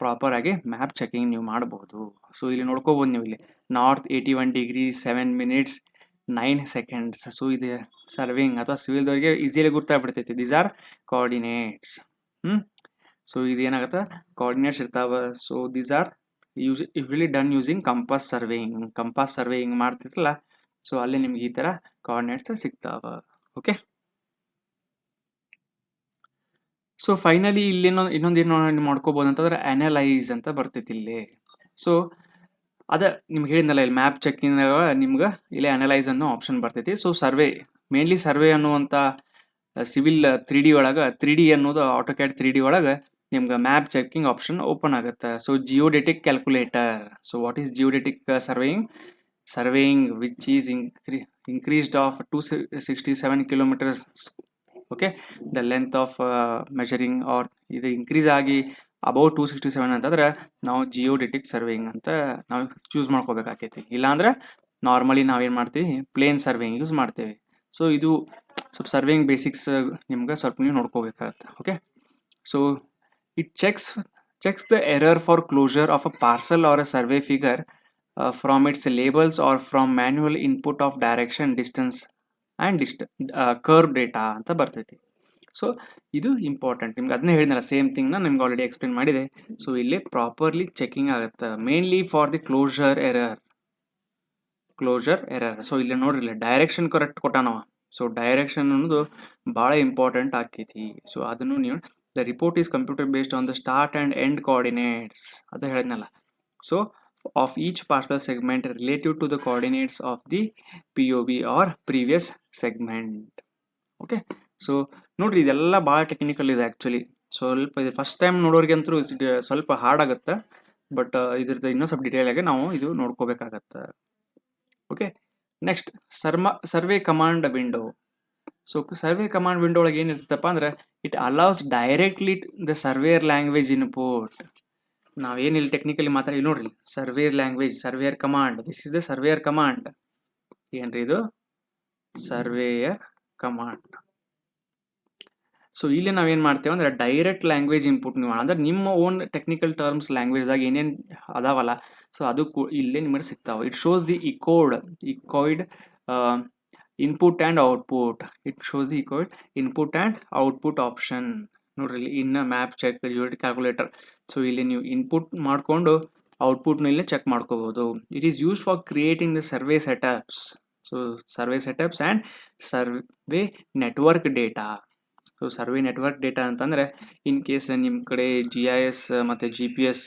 ಪ್ರಾಪರಾಗಿ ಮ್ಯಾಪ್ ಚೆಕಿಂಗ್ ನೀವು ಮಾಡ್ಬೋದು. ಸೊ ಇಲ್ಲಿ ನೋಡ್ಕೋಬೋದು ನೀವು ಇಲ್ಲಿ north 81 degree 7 minutes 9 seconds. So ಇದು ಸರ್ವಿಂಗ್ ಅಥವಾ ಸಿವಿಲ್ದವರಿಗೆ ಈಸಿಯಾಗಿ ಗುರ್ತಾಗ್ಬಿಡ್ತೈತಿ. These are coordinates. ಸೊ ಇದೇನಾಗುತ್ತೆ, ಕೋಆರ್ಡಿನೇಟ್ಸ್ ಇರ್ತಾವೆ. So these are usually done using compass surveying. Compass surveying ಮಾಡ್ತಿರಲ್ಲ, ಸೊ ಅಲ್ಲಿ ನಿಮ್ಗೆ ಈ ಥರ ಕೋಆರ್ಡಿನೇಟ್ಸ್ ಸಿಗ್ತಾವೆ. ಓಕೆ, ಸೊ ಫೈನಲಿ ಇಲ್ಲೇನೋ ಇನ್ನೊಂದೇನು ಮಾಡ್ಕೋಬೋದು ಅಂತಂದ್ರೆ ಅನಲೈಸ್ ಅಂತ ಬರ್ತೈತಿ ಇಲ್ಲಿ. ಸೊ ಅದೇ ನಿಮ್ಗೆ ಹೇಳಿದ್ನಲ್ಲ, ಇಲ್ಲಿ ಮ್ಯಾಪ್ ಚೆಕ್ಕಿಂಗ್ ನಿಮ್ಗೆ ಇಲ್ಲಿ ಅನಲೈಸ್ ಅನ್ನೋ ಆಪ್ಷನ್ ಬರ್ತೈತಿ. ಸೊ ಸರ್ವೆ, ಮೇನ್ಲಿ ಸರ್ವೆ ಅನ್ನುವಂಥ ಸಿವಿಲ್ 3D ಒಳಗೆ 3D ಅನ್ನೋದು ಆಟೋಕ್ಯಾಡ್ 3D ಒಳಗೆ ನಿಮ್ಗೆ ಮ್ಯಾಪ್ ಚೆಕಿಂಗ್ ಆಪ್ಷನ್ ಓಪನ್ ಆಗುತ್ತೆ. So geodetic calculator. So what is geodetic surveying which is increased of 267 kilometers. Okay, the length of measuring are ಇದು increase ಆಗಿ above 267 ಅಂತಂದ್ರೆ ನಾವು ಜಿಯೋಡೆಟಿಕ್ ಸರ್ವೇಯಿಂಗ್ ಅಂತ ನಾವು ಚೂಸ್ ಮಾಡ್ಕೋಬೇಕಾಕೈತಿ. ಇಲ್ಲಾಂದ್ರೆ ನಾರ್ಮಲಿ ನಾವೇನು ಮಾಡ್ತೀವಿ, ಪ್ಲೇನ್ ಸರ್ವೇಯಿಂಗ್ ಯೂಸ್ ಮಾಡ್ತೇವೆ. ಸೊ ಇದು ಸ್ವಲ್ಪ ಸರ್ವೇಯಿಂಗ್ ಬೇಸಿಕ್ಸ್ ನಿಮ್ಗೆ ಸ್ವಲ್ಪ ನೀವು ನೋಡ್ಕೋಬೇಕಾಗತ್ತೆ. Okay, so it checks the error for closure of a parcel or a survey figure from its labels or from manual input of direction, distance and curve data ಅಂತ ಬರ್ತೈತಿ. So ಇದು important. ನಿಮ್ಗೆ ಅದನ್ನೇ ಹೇಳಿದ್ನಲ್ಲ, ಸೇಮ್ ಥಿಂಗ್ನ ನಿಮ್ಗೆ already explain ಮಾಡಿದೆ. So ಇಲ್ಲಿ properly checking ಆಗುತ್ತೆ, mainly for the closure error. So ಇಲ್ಲಿ ನೋಡ್ರಿ, ಇಲ್ಲ ಡೈರೆಕ್ಷನ್ ಕರೆಕ್ಟ್ ಕೊಟ್ಟಾನವ. ಸೊ ಡೈರೆಕ್ಷನ್ ಅನ್ನೋದು ಭಾಳ ಇಂಪಾರ್ಟೆಂಟ್ ಆಕೈತಿ. ಸೊ ಅದನ್ನು ನೀವು the report is computer based on the start and end coordinates ಅಂತ ಹೇಳಿದ್ನಲ್ಲ. So of each parcel segment relative to the coordinates of the POV or previous segment. Okay, so ನೋಡ್ರಿ ಇದೆಲ್ಲ ಭಾಳ ಟೆಕ್ನಿಕಲ್ ಇದೆ actually. ಸ್ವಲ್ಪ ಇದು ಫಸ್ಟ್ ಟೈಮ್ ನೋಡೋರಿಗಂತೂ ಸ್ವಲ್ಪ hard ಆಗುತ್ತೆ, ಬಟ್ ಇದ್ರದ್ದು ಇನ್ನೂ ಸ್ವಲ್ಪ ಡೀಟೇಲ್ ಆಗಿ ನಾವು ಇದು ನೋಡ್ಕೋಬೇಕಾಗತ್ತೆ. Okay, next survey command window. So survey command window ಒಳಗೆ ಏನಿರ್ತಪ್ಪ ಅಂದ್ರೆ, it allows directly the surveyor language input. ನಾವೇನಿಲ್ಲ ಟೆಕ್ನಿಕಲಿ ಮಾತಾಡಿ ನೋಡ್ರಿ, surveyor language, surveyor command. This is the surveyor command. ಏನ್ರಿ ಇದು? Surveyor command. ಸೊ ಇಲ್ಲಿ ನಾವೇನು ಮಾಡ್ತೇವೆ ಅಂದ್ರೆ ಡೈರೆಕ್ಟ್ ಲ್ಯಾಂಗ್ವೇಜ್ ಇನ್ಪುಟ್ ನೀವು ಅಂದ್ರೆ ನಿಮ್ಮ ಓನ್ ಟೆಕ್ನಿಕಲ್ ಟರ್ಮ್ಸ್ ಲ್ಯಾಂಗ್ವೇಜ್ದಾಗ ಏನೇನು ಅದಾವಲ್ಲ, ಸೊ ಅದು ಇಲ್ಲೇ ನಿಮಗೆ ಸಿಗ್ತಾವೆ. It shows the echoed input and output. It shows the echoed input and output option. ನೋಡ್ರಿ ಇಲ್ಲಿ ಇನ್ನು map check, geodetic calculator. So ಇಲ್ಲಿ ನೀವು ಇನ್ಪುಟ್ ಮಾಡಿಕೊಂಡು ಔಟ್ಪುಟ್ನ ಇಲ್ಲೇ ಚೆಕ್ ಮಾಡ್ಕೋಬೋದು. It is use for creating the survey setups. So survey setups and survey network data. So survey network data ಅಂತಂದರೆ ಇನ್ ಕೇಸ್ ನಿಮ್ಮ ಕಡೆ GIS ಮತ್ತು GPS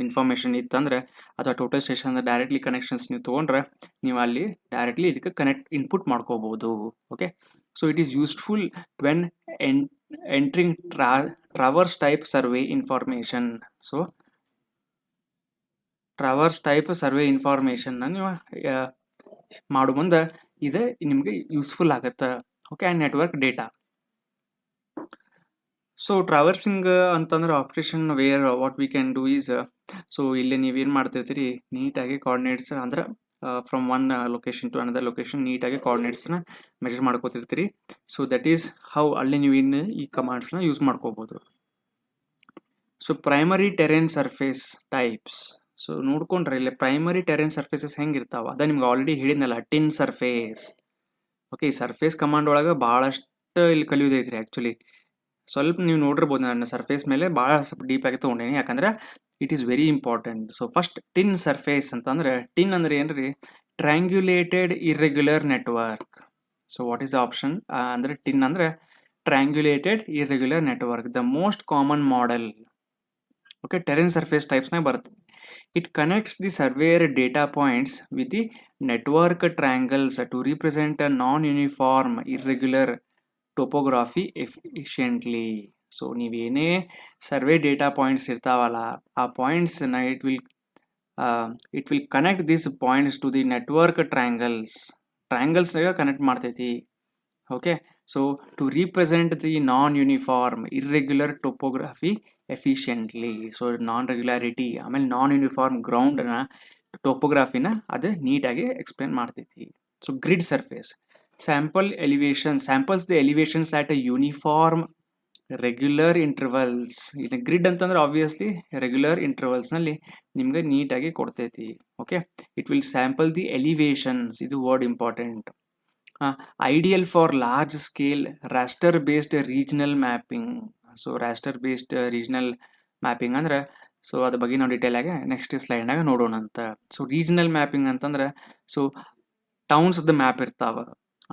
ಇನ್ಫಾರ್ಮೇಷನ್ ಇತ್ತಂದರೆ, ಅಥವಾ ಟೋಟಲ್ ಸ್ಟೇಷನ್ ಡೈರೆಕ್ಟ್ಲಿ ಕನೆಕ್ಷನ್ಸ್ ನೀವು ತೊಗೊಂಡ್ರೆ ನೀವು ಅಲ್ಲಿ ಡೈರೆಕ್ಟ್ಲಿ ಇದಕ್ಕೆ ಇನ್ಪುಟ್ ಮಾಡ್ಕೋಬೋದು. Okay, so it is useful when entering traverse type survey information. So traverse type survey ಇನ್ಫಾರ್ಮೇಷನ್ನ ನೀವು ಮಾಡೋ ಮುಂದೆ ಇದೆ ನಿಮಗೆ ಯೂಸ್ಫುಲ್ ಆಗುತ್ತೆ. Okay, and network data. So traversing ಅಂತಂದ್ರೆ operation where what we can do is, so ಇಲ್ಲಿ ನೀವೇನು ಮಾಡ್ತಿರ್ತೀರಿ, ನೀಟಾಗಿ ಕೋಆರ್ಡಿನೇಟ್ಸ್ ಅಂದ್ರೆ from one location to another location ನೀಟಾಗಿ ಕೋಆರ್ಡಿನೇಟ್ಸ್ನ ಮೆಜರ್ ಮಾಡ್ಕೋತಿರ್ತೀರಿ. ಸೊ ದಟ್ ಈಸ್ ಹೌ ಅಲ್ಲಿ ನೀವು ಇನ್ನು ಈ ಕಮಾಂಡ್ಸ್ನ ಯೂಸ್ ಮಾಡ್ಕೋಬೋದು. So primary terrain surface types. So ನೋಡ್ಕೊಂಡ್ರೆ ಇಲ್ಲಿ ಪ್ರೈಮರಿ ಟೆರೇನ್ ಸರ್ಫೇಸಸ್ ಹೆಂಗಿರ್ತಾವೆ ಅದ ನಿಮ್ಗೆ ಆಲ್ರೆಡಿ ಹೇಳಿದ್ನಲ್ಲ, ಟಿನ್ ಸರ್ಫೇಸ್. ಓಕೆ, ಈ ಸರ್ಫೇಸ್ ಕಮಾಂಡ್ ಒಳಗೆ ಭಾಳಷ್ಟು ಇಲ್ಲಿ ಕಲಿಯೋದೈತ್ರಿ ಆ್ಯಕ್ಚುಲಿ. ಸ್ವಲ್ಪ ನೀವು ನೋಡಿರ್ಬೋದು, ನನ್ನ ಸರ್ಫೇಸ್ ಮೇಲೆ ಭಾಳ ಸ್ವಲ್ಪ ಡೀಪ್ ಆಗಿ ತೊಗೊಂಡೇನಿ, ಯಾಕಂದ್ರೆ it is very important. So first TIN surface ಅಂತಂದ್ರೆ, ಟಿನ್ ಅಂದ್ರೆ ಏನ್ರಿ, triangulated irregular network. So what is the option ಅಂದರೆ ಟಿನ್ ಅಂದರೆ triangulated irregular network, the most common model. Okay, terrain surface ಟೈಪ್ಸ್ನಾಗ ಬರ್ತದೆ. It connects the surveyor data points with the network triangles to represent a non uniform irregular topography efficiently. So ನೀವೇನೇ survey data points ಇರ್ತಾವಲ್ಲ, ಆ ಪಾಯಿಂಟ್ಸ್ನ it will connect these points to the network ಟ್ರ್ಯಾಂಗಲ್ಸ್ನಾಗ connect ಮಾಡ್ತೈತಿ. Okay, so to represent the non uniform irregular topography efficiently. So non regularity ಆಮೇಲೆ non uniform ಗ್ರೌಂಡ್ನ ಟೋಪೋಗ್ರಾಫಿನ ಅದು ನೀಟಾಗಿ ಎಕ್ಸ್ಪ್ಲೇನ್ ಮಾಡ್ತೈತಿ. So grid surface samples the elevations at a uniform regular intervals. ಇಲ್ಲಿ grid ಅಂತಂದ್ರೆ ಆಬ್ವಿಯಸ್ಲಿ ರೆಗ್ಯುಲರ್ ಇಂಟರ್ವಲ್ಸ್ನಲ್ಲಿ ನಿಮ್ಗೆ ನೀಟಾಗಿ ಕೊಡ್ತೈತಿ. Okay, it will sample the elevations, ಇದು word important. Ideal for large scale raster based regional mapping. So raster based regional mapping ಅಂದ್ರೆ so ಅದ್ರ ಬಗ್ಗೆ ನಾವು ಡೀಟೇಲ್ ಆಗಿ ನೆಕ್ಸ್ಟ್ ಸ್ಲೈಡ್ನಾಗ ನೋಡೋಣ ಅಂತ. ಸೊ ರೀಜನಲ್ ಮ್ಯಾಪಿಂಗ್ ಅಂತಂದ್ರೆ ಸೊ ಟೌನ್ಸ್ದ ಮ್ಯಾಪ್ ಇರ್ತಾವ,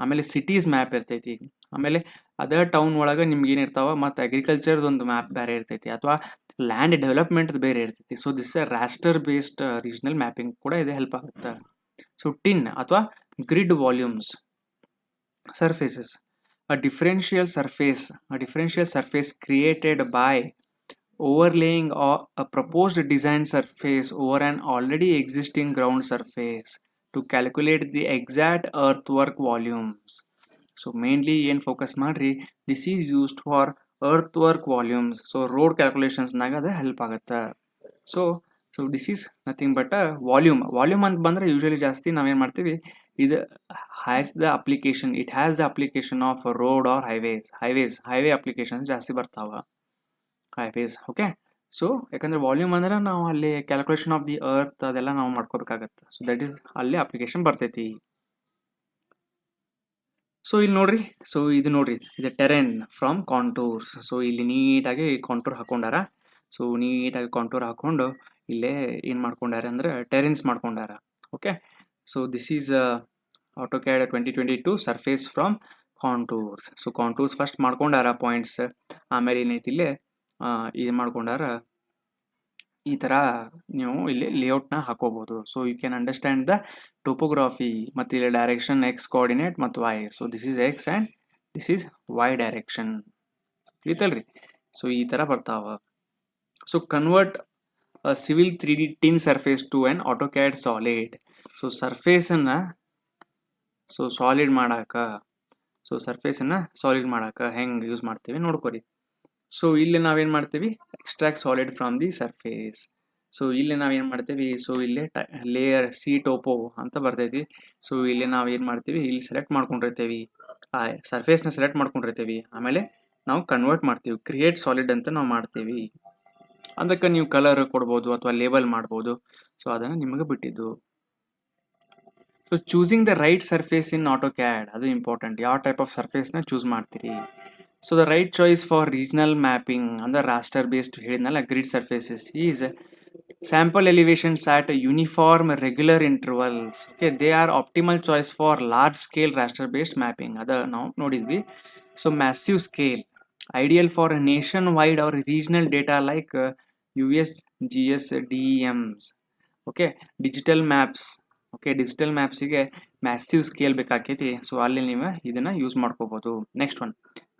ಆಮೇಲೆ ಸಿಟೀಸ್ ಮ್ಯಾಪ್ ಇರ್ತೈತಿ, ಆಮೇಲೆ ಅದರ್ ಟೌನ್ ಒಳಗೆ ನಿಮ್ಗೆ ಏನಿರ್ತಾವ ಮತ್ತು ಅಗ್ರಿಕಲ್ಚರ್ದು ಒಂದು ಮ್ಯಾಪ್ ಬೇರೆ ಇರ್ತೈತಿ, ಅಥವಾ ಲ್ಯಾಂಡ್ ಡೆವಲಪ್ಮೆಂಟ್ ಬೇರೆ ಇರ್ತೈತಿ. So this raster based regional mapping ಕೂಡ ಇದು ಹೆಲ್ಪ್ ಆಗುತ್ತೆ. ಸೊ ಟಿನ್ ಅಥವಾ grid volumes surfaces, a differential surface created by overlaying a proposed design surface over an already existing ground surface to calculate the exact earthwork volumes. So mainly ಏನು focus ಮಾಡ್ರಿ, this is used for earthwork volumes. So road calculations ನಾಗ ಅದು help ಆಗುತ್ತೆ. So this is nothing but volume ಅಂತ ಬಂದರೆ usually ಜಾಸ್ತಿ ನಾವೇನು ಮಾಡ್ತೀವಿ, ಇದು it has the application of road or highway applications ಜಾಸ್ತಿ ಬರ್ತಾವ, ಹೈವೇಸ್. ಓಕೆ, ಸೊ ಯಾಕಂದ್ರೆ ವಾಲ್ಯೂಮ್ ಅಂದ್ರೆ ನಾವು ಅಲ್ಲಿ ಕ್ಯಾಲ್ಕುಲೇಷನ್ ಆಫ್ ದಿ ಅರ್ತ್ ಅದೆಲ್ಲ ನಾವು ಮಾಡ್ಕೋಬೇಕಾಗತ್ತೆ. ಸೊ ದಟ್ ಈಸ್ ಅಲ್ಲಿ ಅಪ್ಲಿಕೇಶನ್ ಬರ್ತೈತಿ. ಸೊ ಇಲ್ಲಿ ನೋಡ್ರಿ, ಇದು ಟೆರೆನ್ ಫ್ರಮ್ ಕಾಂಟೂರ್ಸ್. ಸೊ ಇಲ್ಲಿ ನೀಟಾಗಿ ಕಾಂಟೂರ್ ಹಾಕೊಂಡಾರ. ಸೊ ನೀಟಾಗಿ ಕಾಂಟೂರ್ ಹಾಕೊಂಡು ಇಲ್ಲೇ ಏನು ಮಾಡ್ಕೊಂಡಾರ ಅಂದ್ರೆ ಟೆರೆನ್ಸ್ ಮಾಡ್ಕೊಂಡಾರ. Okay, so this is AutoCAD 2022 surface from contours. So contours first ಮಾಡ್ಕೊಂಡಾರ ಪಾಯಿಂಟ್ಸ್, ಆಮೇಲೆ ಏನೈತಿ ಇಲ್ಲೇ ಇದು ಮಾಡ್ಕೊಂಡಾರ. ಈ ಥರ ನೀವು ಇಲ್ಲಿ ಲೇಔಟ್ನ ಹಾಕೋಬಹುದು. So you can understand the topography. ಮತ್ತು ಇಲ್ಲಿ ಡೈರೆಕ್ಷನ್ ಎಕ್ಸ್ ಕೋಆರ್ಡಿನೇಟ್ ಮತ್ತು Y. So this is X and this is Y direction. ತಿಳಿತಲ್ರಿ? ಸೊ ಈ ಥರ ಬರ್ತಾವ. So convert civil 3D TIN surface to an AutoCAD solid. So ಸರ್ಫೇಸನ್ನು ಸಾಲಿಡ್ ಮಾಡಾಕ ಹೆಂಗೆ ಯೂಸ್ ಮಾಡ್ತೀವಿ ನೋಡ್ಕೊರಿ. ಸೊ ಇಲ್ಲಿ ನಾವೇನು ಮಾಡ್ತೀವಿ, extract solid from the surface. So ಇಲ್ಲಿ ನಾವೇನು ಮಾಡ್ತೀವಿ, ಸೊ ಇಲ್ಲೇ ಲೇಯರ್ ಸಿ ಟೋಪೋ ಅಂತ ಬರ್ತೈತಿ. ಸೊ ಇಲ್ಲಿ ನಾವೇನು ಮಾಡ್ತೀವಿ, ಇಲ್ಲಿ ಸೆಲೆಕ್ಟ್ ಮಾಡ್ಕೊಂಡಿರ್ತೀವಿ, ಆ ಸರ್ಫೇಸ್ನ ಸೆಲೆಕ್ಟ್ ಮಾಡ್ಕೊಂಡಿರ್ತೀವಿ, ಆಮೇಲೆ ನಾವು ಕನ್ವರ್ಟ್ ಮಾಡ್ತೀವಿ, ಕ್ರಿಯೇಟ್ ಸಾಲಿಡ್ ಅಂತ ನಾವು ಮಾಡ್ತೀವಿ. ಅದಕ್ಕೆ ನೀವು ಕಲರ್ ಕೊಡ್ಬೋದು ಅಥವಾ ಲೇಬಲ್ ಮಾಡ್ಬೋದು. ಸೊ ಅದನ್ನು ನಿಮಗೆ ಬಿಟ್ಟಿದ್ದು. So choosing the right surface in AutoCAD ಅದು ಇಂಪಾರ್ಟೆಂಟ್. ಯಾವ ಟೈಪ್ ಆಫ್ ಸರ್ಫೇಸ್ನ ಚೂಸ್ ಮಾಡ್ತೀರಿ. So the right choice for regional mapping ಅಂದರೆ ರಾಸ್ಟರ್ ಬೇಸ್ಡ್ ಹೇಳಿದ್ನಲ್ಲ grid surfaces is sample elevations at uniform regular intervals. Okay, they are optimal choice for large scale raster based mapping. ಅದು ನಾವು ನೋಡಿದ್ವಿ. So massive scale ideal for nation wide or regional data like USGS DEMs. Okay, digital ಮ್ಯಾಪ್ಸಿಗೆ massive scale ಬೇಕಾಕೈತಿ. So ಅಲ್ಲಿ ನೀವು ಇದನ್ನು use ಮಾಡ್ಕೋಬೋದು. Next one,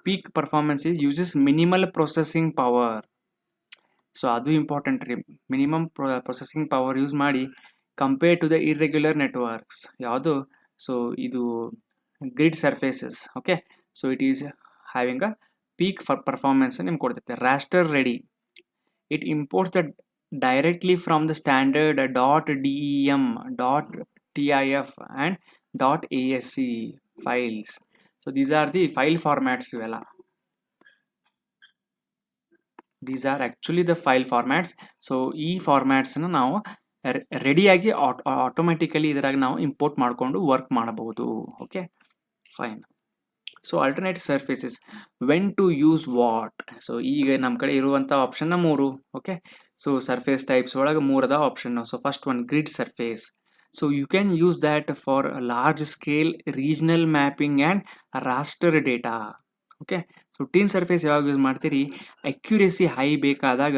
peak performance uses minimal processing power. So ಅದು ಇಂಪಾರ್ಟೆಂಟ್ ರೀ. ಮಿನಿಮಮ್ ಪ್ರೊಸೆಸಿಂಗ್ ಪವರ್ ಯೂಸ್ ಮಾಡಿ compare to the irregular networks. ಯಾವುದು? ಸೊ ಇದು grid surfaces. Okay, so it is having a peak performance ನಿಮ್ಗೆ ಕೊಡ್ತೈತೆ. Raster ready, it imports the directly from the standard .dem, .tif and .asc files. So these are the file formats. These are actually the file formats. So ಈ formats ನಾವು ರೆಡಿಯಾಗಿ automatically ಇದರಾಗ ನಾವು import ಮಾಡಿಕೊಂಡು work ಮಾಡಬಹುದು. Okay, fine. So alternate surfaces, when to use what. So ಈಗ ನಮ್ಮ ಕಡೆ ಇರುವಂಥ ಆಪ್ಷನ್ನ 3. ಓಕೆ, ಸೊ ಸರ್ಫೇಸ್ ಟೈಪ್ಸ್ ಒಳಗೆ 3 ಅದ option. So first one grid surface. So you can use that for a large scale regional mapping and raster data. Okay, so TIN surface ಯಾವಾಗ use ಮಾಡ್ತೀರಿ, accuracy high ಬೇಕಾದಾಗ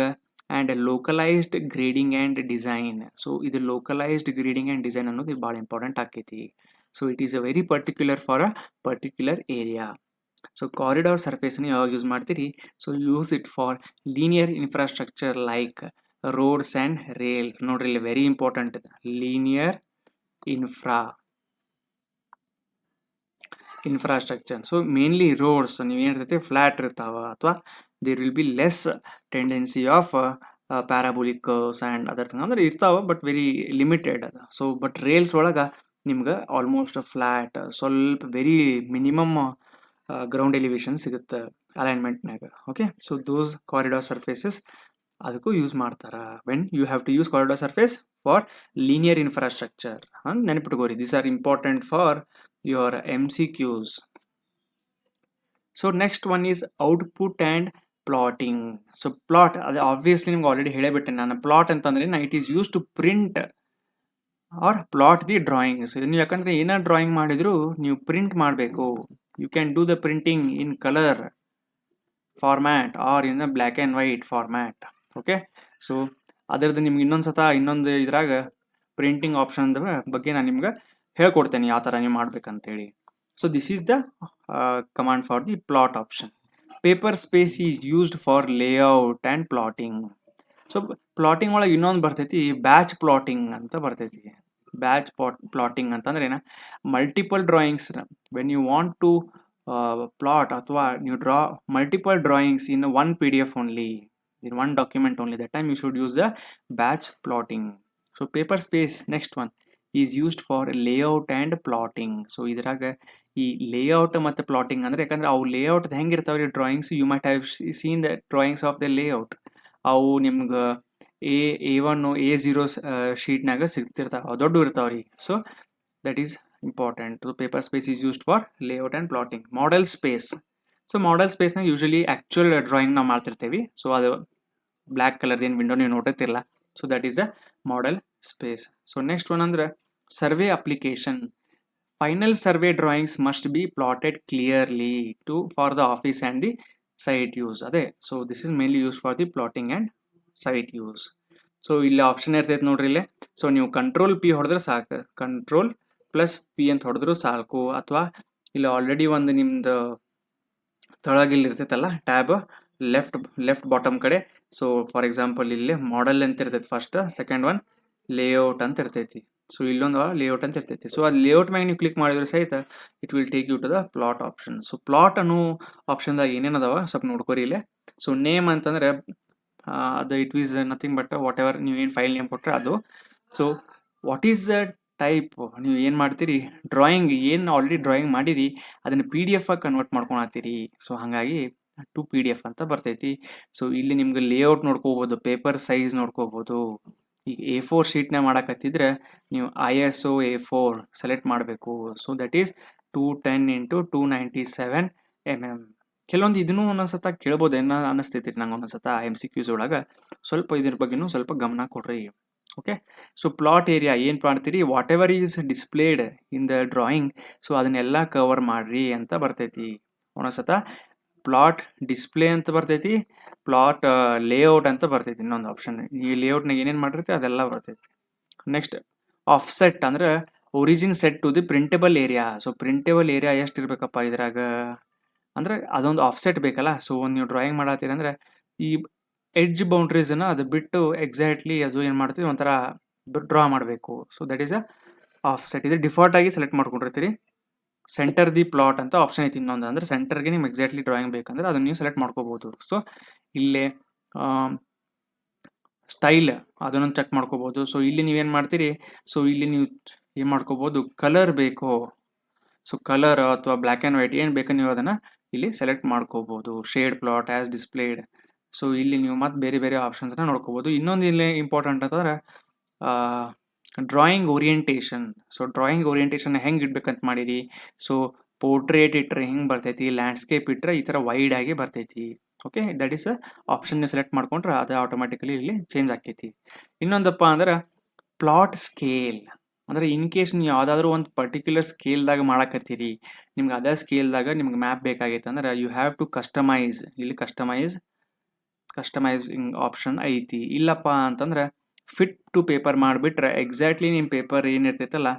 and localised grading and design. So ಇದು localised grading and design ಅನ್ನೋದು ಭಾಳ important ಆಕೈತಿ. So it is a very particular for a particular area. So corridor ಸರ್ಫೇಸ್ನ ಯಾವಾಗ use ಮಾಡ್ತೀರಿ, so use it for linear infrastructure like roads and rails. ನೋಡ್ರಿ ಇಲ್ಲಿ very important, linear infrastructure. So mainly roads ನೀವೇನಿರ್ತೈತೆ flat ಇರ್ತಾವ, ಅಥವಾ there will be less tendency of parabolic curves and other thing ಅಂದ್ರೆ ಇರ್ತಾವ, ಬಟ್ ವೆರಿ ಲಿಮಿಟೆಡ್ ಅದ. So but rails ಒಳಗೆ ನಿಮ್ಗೆ ಆಲ್ಮೋಸ್ಟ್ ಫ್ಲಾಟ್, ಸ್ವಲ್ಪ ವೆರಿ ಮಿನಿಮಮ್ ಗ್ರೌಂಡ್ ಎಲಿವೇಶನ್ ಸಿಗುತ್ತೆ ಅಲೈನ್ಮೆಂಟ್ನಾಗ. Okay, so those corridor surfaces ಅದಕ್ಕೂ ಯೂಸ್ ಮಾಡ್ತಾರ. When you have to use corridor surface for linear infrastructure ಅಂತ ನೆನಪಿಟ್ಕೋರಿ. These are important for your MCQs. So next one is output and plotting. So plot, ಅದು obviously ನಿಮ್ಗೆ already ಹೇಳೇಬಿಟ್ಟೆ ನಾನು. Plot ಅಂತಂದ್ರೆ it is use to print or plot the drawings. ನೀವು ಯಾಕಂದ್ರೆ ಏನಾರ ಡ್ರಾಯಿಂಗ್ ಮಾಡಿದ್ರು ನೀವು ಪ್ರಿಂಟ್ ಮಾಡಬೇಕು. You can do the printing in colour format or in the black and white format. Okay, so ಅದರದ್ದು ನಿಮ್ಗೆ ಇನ್ನೊಂದು ಇದ್ರಾಗ ಪ್ರಿಂಟಿಂಗ್ ಆಪ್ಷನ್ ಬಗ್ಗೆ ನಾನು ನಿಮ್ಗೆ ಹೇಳ್ಕೊಡ್ತೇನೆ ಯಾವ ಥರ ನೀವು ಮಾಡ್ಬೇಕಂತೇಳಿ. So this is the command for the plot option. Paper space is used for layout and plotting. So plotting ಒಳಗೆ ಇನ್ನೊಂದು ಬರ್ತೈತಿ, ಬ್ಯಾಚ್ ಪ್ಲಾಟಿಂಗ್ ಅಂತ ಬರ್ತೈತಿ. ಬ್ಯಾಚ್ ಪ್ಲಾಟಿಂಗ್ ಅಂತಂದ್ರೆ ಏನ, multiple drawings when you want to plot, ಅಥವಾ ನೀವು draw multiple drawings in one PDF only, in one document only, that time you should use the batch plotting. So paper space, next one, is used for layout and plotting. So ಇದ್ರಾಗ ಈ layout ಮತ್ತು plotting ಅಂದ್ರೆ, ಯಾಕಂದ್ರೆ ಅವು layout ಹೆಂಗಿರ್ತಾವ್ರಿ drawings, you might have seen the drawings of the layout. ಅವು ನಿಮ್ಗೆ A1 A0 ಶೀಟ್ನಾಗ ಸಿಗ್ತಿರ್ತಾವೆ, ಅವು ದೊಡ್ಡ ಇರ್ತಾವ್ರಿ. So that is important. Paper space is used for layout and plotting. Model space, so model ಸ್ಪೇಸ್ನಾಗ ಯೂಶಲಿ ಆ್ಯಕ್ಚುಯಲ್ ಡ್ರಾಯಿಂಗ್ ನಾವು ಮಾಡ್ತಿರ್ತೀವಿ. ಸೊ ಅದು ಬ್ಲ್ಯಾಕ್ ಕಲರ್ ಏನು ವಿಂಡೋ ನೀವು ನೋಡಿರ್ತಿರಲ್ಲ, so that is the model space. So next one ಅಂದ್ರೆ survey application. Final survey drawings must be plotted clearly for the office and the site use. ಅದೇ, so this is mainly use for the plotting and site use. So ಇಲ್ಲಿ option ಇರ್ತೈತೆ ನೋಡ್ರಿ ಇಲ್ಲೇ. So ನೀವು Control+P ಹೊಡೆದ್ರೆ ಸಾಕು, Control+P ಅಂತ ಹೊಡೆದ್ರು ಸಾಕು, ಅಥವಾ ಇಲ್ಲಿ ಆಲ್ರೆಡಿ ಒಂದು ನಿಮ್ದು ತಳಗಿಲ್ಲಿ ಇರ್ತೈತಲ್ಲ ಟ್ಯಾಬ್ ಲೆಫ್ಟ್ ಬಾಟಮ್ ಕಡೆ. ಸೊ ಫಾರ್ ಎಕ್ಸಾಂಪಲ್ ಇಲ್ಲಿ ಮಾಡೆಲ್ ಅಂತ ಇರ್ತೈತಿ ಫಸ್ಟ್, ಸೆಕೆಂಡ್ ಒನ್ ಲೇಔಟ್ ಅಂತ ಇರ್ತೈತಿ. ಸೊ ಇಲ್ಲೊಂದು ಲೇಔಟ್ ಅಂತ ಇರ್ತೈತಿ. ಸೊ ಅದು ಲೇಔಟ್ ಮ್ಯಾಗ ನೀವು ಕ್ಲಿಕ್ ಮಾಡಿದ್ರೆ ಸಹಿತ it will take you to the plot option. So plot ಅನ್ನೋ ಆಪ್ಷನ್ದಾಗ ಏನೇನು ಅದಾವ ಸ್ವಲ್ಪ ನೋಡ್ಕೊರಿ ಇಲ್ಲೇ. ಸೊ ನೇಮ್ ಅಂತಂದ್ರೆ ಅದು it is nothing but what ever ನೀವು ಏನು ಫೈಲ್ ನೇಮ್ ಕೊಟ್ಟರೆ ಅದು. So what is the type, ನೀವು ಏನು ಮಾಡ್ತೀರಿ, ಡ್ರಾಯಿಂಗ್ ಏನು ಆಲ್ರೆಡಿ ಡ್ರಾಯಿಂಗ್ ಮಾಡಿರಿ ಅದನ್ನು PDF ಆಗಿ ಕನ್ವರ್ಟ್ ಮಾಡ್ಕೊಳತ್ತೀರಿ. ಸೊ ಹಾಗಾಗಿ ಟು PDF ಅಂತ ಬರ್ತೈತಿ. ಸೊ ಇಲ್ಲಿ ನಿಮ್ಗೆ ಲೇಔಟ್ ನೋಡ್ಕೋಬೋದು, ಪೇಪರ್ ಸೈಜ್ ನೋಡ್ಕೋಬೋದು. ಈಗ A4 ಶೀಟ್ನ ಮಾಡಕತ್ತಿದ್ರೆ ನೀವು ISO A4 ಸೆಲೆಕ್ಟ್ ಮಾಡಬೇಕು. So that is 210 × 297 mm. ಕೆಲವೊಂದು ಇದನ್ನು ಒಂದೊಂದ್ಸತ ಕೇಳ್ಬೋದು, ಏನೋ ಅನ್ನಿಸ್ತೈತಿ ನಂಗೆ ಒಂದೊಂದ್ಸತ MCQs ಒಳಗೆ. ಸ್ವಲ್ಪ ಇದ್ರ ಬಗ್ಗೆನೂ ಸ್ವಲ್ಪ ಗಮನ ಕೊಡ್ರಿ. ಓಕೆ, ಸೊ ಪ್ಲಾಟ್ ಏರಿಯಾ ಏನು ಮಾಡ್ತೀರಿ, what ever is displayed in the drawing, so ಅದನ್ನೆಲ್ಲ ಕವರ್ ಮಾಡ್ರಿ ಅಂತ ಬರ್ತೈತಿ. ಒಂದೊಂದ್ಸತ ಪ್ಲಾಟ್ ಡಿಸ್ಪ್ಲೇ ಅಂತ ಬರ್ತೈತಿ, ಪ್ಲಾಟ್ ಲೇಔಟ್ ಅಂತ ಬರ್ತೈತಿ ಇನ್ನೊಂದು ಆಪ್ಷನ್. ಈ ಲೇಔಟ್ನಾಗ ಏನೇನು ಮಾಡಿರ್ತೀವಿ ಅದೆಲ್ಲ ಬರ್ತೈತಿ. ನೆಕ್ಸ್ಟ್ ಆಫ್ಸೆಟ್ ಅಂದ್ರೆ origin set to the printable area. So printable area ಎಷ್ಟು ಇರ್ಬೇಕಪ್ಪ ಇದ್ರಾಗ ಅಂದ್ರೆ ಅದೊಂದು ಆಫ್ಸೆಟ್ ಬೇಕಲ್ಲ. ಸೊ ಒಂದು ನೀವು ಡ್ರಾಯಿಂಗ್ ಮಾಡತ್ತೀರಿ ಅಂದ್ರೆ ಈ ಎಡ್ಜ್ ಬೌಂಡ್ರೀಸನ್ನು ಅದು ಬಿಟ್ಟು ಎಕ್ಸಾಕ್ಟ್ಲಿ ಅದು ಏನು ಮಾಡ್ತೀವಿ ಒಂಥರ ಡ್ರಾ ಮಾಡಬೇಕು. So that is a offset. ಇದು ಡಿಫಾಲ್ಟ್ ಆಗಿ ಸೆಲೆಕ್ಟ್ ಮಾಡ್ಕೊಂಡಿರ್ತೀರಿ. ಸೆಂಟರ್ ದಿ ಪ್ಲಾಟ್ ಅಂತ ಆಪ್ಷನ್ ಐತಿ ಇನ್ನೊಂದು, ಅಂದ್ರೆ ಸೆಂಟರ್ಗೆ ನಿಮ್ಗೆ ಎಕ್ಸಾಕ್ಟ್ಲಿ ಡ್ರಾಯಿಂಗ್ ಬೇಕಂದ್ರೆ ಅದನ್ನು ನೀವು ಸೆಲೆಕ್ಟ್ ಮಾಡ್ಕೋಬೋದು. ಸೊ ಇಲ್ಲೇ ಸ್ಟೈಲ್ ಅದನ್ನು ಚೆಕ್ ಮಾಡ್ಕೋಬೋದು. ಸೊ ಇಲ್ಲಿ ನೀವೇನು ಮಾಡ್ತೀರಿ, ಸೊ ಇಲ್ಲಿ ನೀವು ಏನು ಮಾಡ್ಕೋಬೋದು, ಕಲರ್ ಬೇಕು, ಸೊ ಕಲರ್ ಅಥವಾ ಬ್ಲ್ಯಾಕ್ ಆ್ಯಂಡ್ ವೈಟ್ ಏನು ಬೇಕು ನೀವು ಅದನ್ನು ಇಲ್ಲಿ ಸೆಲೆಕ್ಟ್ ಮಾಡ್ಕೋಬೋದು. Shade plot as displayed. So ಇಲ್ಲಿ ನೀವು ಮತ್ತೆ ಬೇರೆ ಬೇರೆ ಆಪ್ಷನ್ಸ್ನ ನೋಡ್ಕೋಬೋದು. ಇನ್ನೊಂದು ಇಲ್ಲಿ ಇಂಪಾರ್ಟೆಂಟ್ ಅಂತಂದ್ರೆ drawing orientation. So drawing orientation ಹೆಂಗೆ ಇಡ್ಬೇಕಂತ ಮಾಡಿರಿ. ಸೊ ಪೋರ್ಟ್ರೇಟ್ ಇಟ್ಟರೆ ಹಿಂಗೆ ಬರ್ತೈತಿ, ಲ್ಯಾಂಡ್ಸ್ಕೇಪ್ ಇಟ್ಟರೆ ಈ ಥರ ವೈಡ್ ಆಗಿ ಬರ್ತೈತಿ. ಓಕೆ, ದಟ್ ಈಸ್ ಆಪ್ಷನ್ ನೀವು ಸೆಲೆಕ್ಟ್ ಮಾಡ್ಕೊಂಡ್ರೆ ಅದು ಆಟೋಮೆಟಿಕಲಿ ಇಲ್ಲಿ ಚೇಂಜ್ ಆಕೈತಿ. ಇನ್ನೊಂದಪ್ಪ ಅಂದ್ರೆ ಪ್ಲಾಟ್ ಸ್ಕೇಲ್. ಅಂದರೆ ಇನ್ ಕೇಸ್ ನೀವು ಯಾವುದಾದ್ರೂ ಒಂದು ಪರ್ಟಿಕ್ಯುಲರ್ ಸ್ಕೇಲ್ದಾಗ ಮಾಡಕತ್ತೀರಿ, ನಿಮ್ಗೆ ಅದೇ ಸ್ಕೇಲ್ದಾಗ ನಿಮ್ಗೆ ಮ್ಯಾಪ್ ಬೇಕಾಗೈತೆ ಅಂದ್ರೆ ಯು ಹ್ಯಾವ್ ಟು ಕಸ್ಟಮೈಸ್. ಇಲ್ಲಿ ಕಸ್ಟಮೈಸಿಂಗ್ ಆಪ್ಷನ್ ಐತಿ. ಇಲ್ಲಪ್ಪ ಅಂತಂದ್ರೆ ಫಿಟ್ ಟು ಪೇಪರ್ ಮಾಡಿಬಿಟ್ರೆ ಎಕ್ಸಾಕ್ಟ್ಲಿ ನಿಮ್ಮ ಪೇಪರ್ ಏನಿರ್ತೈತಲ್ಲ